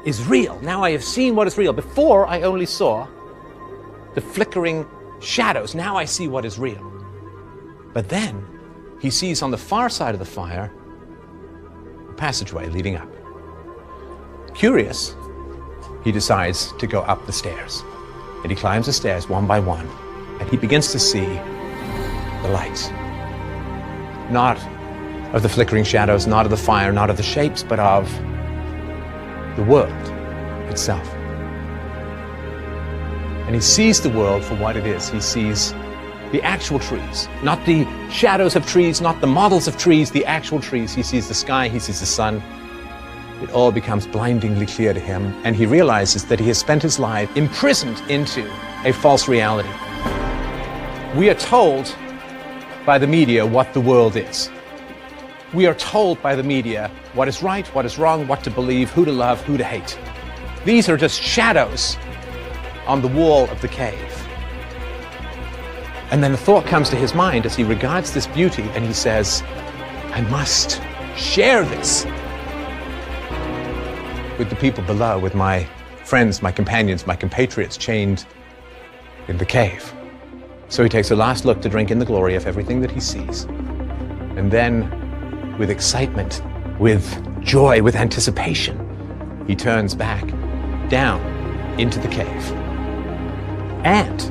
is real. Now I have seen what is real. Before, I only saw the flickering shadows. Now I see what is real. But then, he sees on the far side of the fire a passageway leading up. Curious, he decides to go up the stairs. And he climbs the stairs one by one, and he begins to see the light. Not of the flickering shadows, not of the fire, not of the shapes, but of the world itself. And he sees the world for what it is. He sees the actual trees, not the shadows of trees, not the models of trees, the actual trees. He sees the sky, he sees the sun. It all becomes blindingly clear to him, and he realizes that he has spent his life imprisoned into a false reality. We are told by the media what the world is. We are told by the media what is right, what is wrong, what to believe, who to love, who to hate. These are just shadows on the wall of the cave. And then a thought comes to his mind as he regards this beauty, and he says, I must share this with the people below, with my friends, my companions, my compatriots chained in the cave. So he takes a last look to drink in the glory of everything that he sees. And then, with excitement, with joy, with anticipation, he turns back down into the cave. And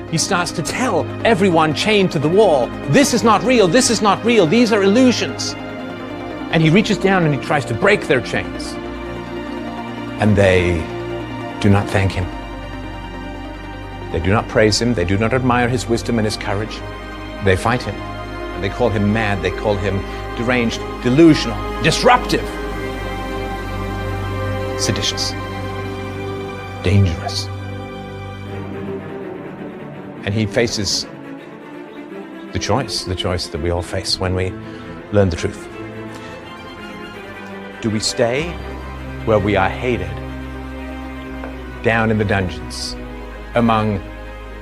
he starts to tell everyone chained to the wall, this is not real, this is not real, these are illusions. And he reaches down and he tries to break their chains. And they do not thank him. They do not praise him. They do not admire his wisdom and his courage. They fight him. They call him mad. They call him deranged, delusional, disruptive, seditious, dangerous. And he faces the choice that we all face when we learn the truth. Do we stay where we are hated, down in the dungeons, among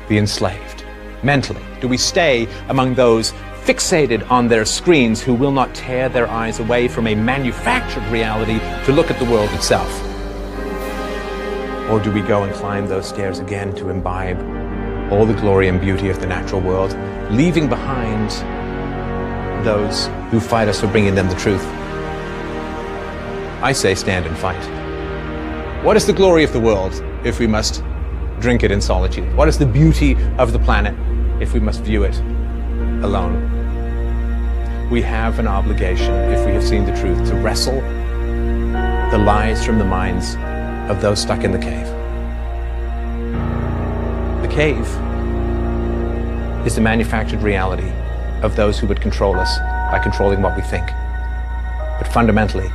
the enslaved, mentally? Do we stay among those fixated on their screens who will not tear their eyes away from a manufactured reality to look at the world itself? Or do we go and climb those stairs again to imbibe all the glory and beauty of the natural world, leaving behind those who fight us for bringing them the truth? I say stand and fight. What is the glory of the world if we must drink it in solitude? What is the beauty of the planet if we must view it alone? We have an obligation, if we have seen the truth, to wrestle the lies from the minds of those stuck in the cave. The cave is the manufactured reality of those who would control us by controlling what we think. But fundamentally,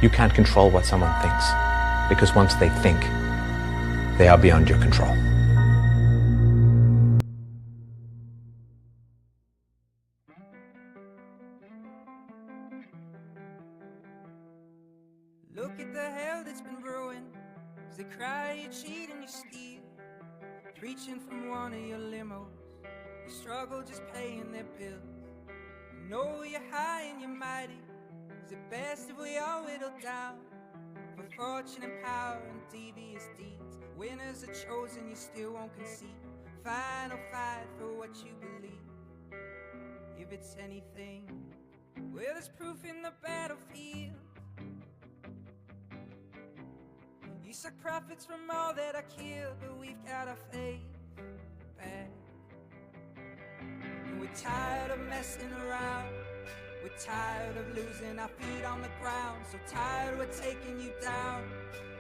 you can't control what someone thinks, because once they think, they are beyond your control. Look at the hell that's been brewing, as they cry you cheat and you steal, preaching from one of your limos, you struggle just paying their bills. You know you're high and you're mighty, it's the best if we all whittle down for fortune and power and devious deeds. Winners are chosen, you still won't concede. Final fight for what you believe. If it's anything Well, there's proof in the battlefield. You suck profits from all that I killed, but we've got our faith back. And we're tired of messing around. We're tired of losing our feet on the ground. So tired we're taking you down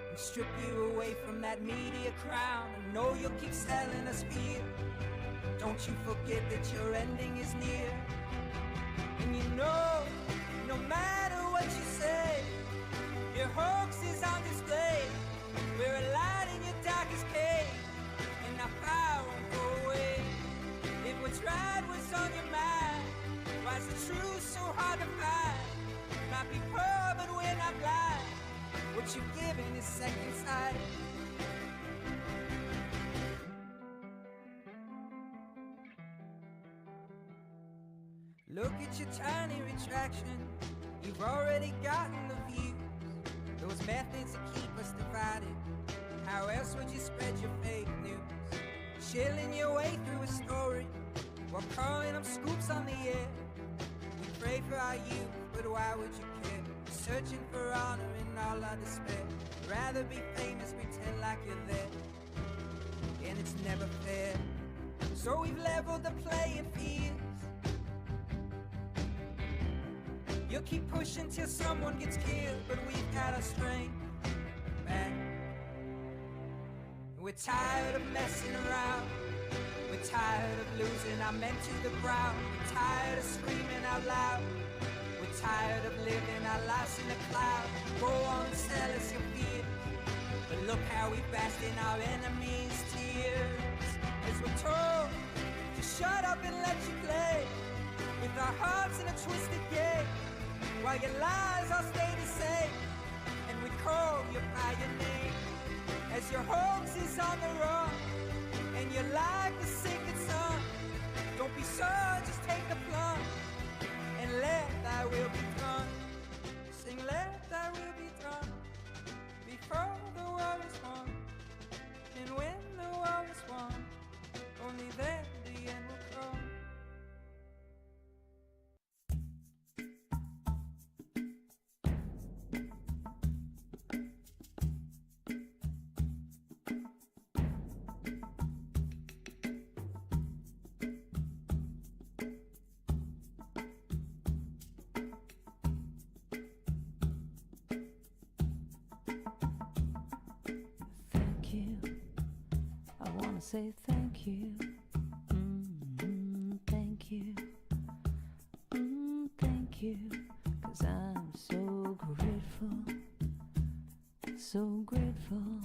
and strip you away from that media crown. I know you'll keep selling us fear. Don't you forget that your ending is near. And you know, no matter what you say, your hoax is on display. We're a light in your darkest cave, and our fire won't go away. If what's right was on your mind, why's the truth so hard to find? Might be poor, but we're not blind. What you're giving is second sight. Look at your tiny retraction. You've already gotten the views. Those methods that keep us divided. How else would you spread your fake news? Shilling your way through a story while calling them scoops on the air. We pray for our youth, but why would you care? We're searching for honor in all our despair. Rather be famous, pretend like you're there, and it's never fair. So we've leveled the playing fields. You'll keep pushing till someone gets killed, but we've got our strength back. We're tired of messing around. We're tired of losing our men to the ground. We're tired of screaming out loud. We're tired of living our lives in the cloud. Go on and sell us your fear, but look how we bask in our enemies' tears. As we're told to shut up and let you play with our hearts in a twisted game, while your lies all stay the same, and we call you by your name. As your hoax is on the run, and you're like the sinking sun, don't be sure, just take the plunge, and let thy will be done. Sing, let thy will be done, before the war is won. And when the war is won, only then the end will come. Say thank you, thank you, thank you, 'cause I'm so grateful, so grateful.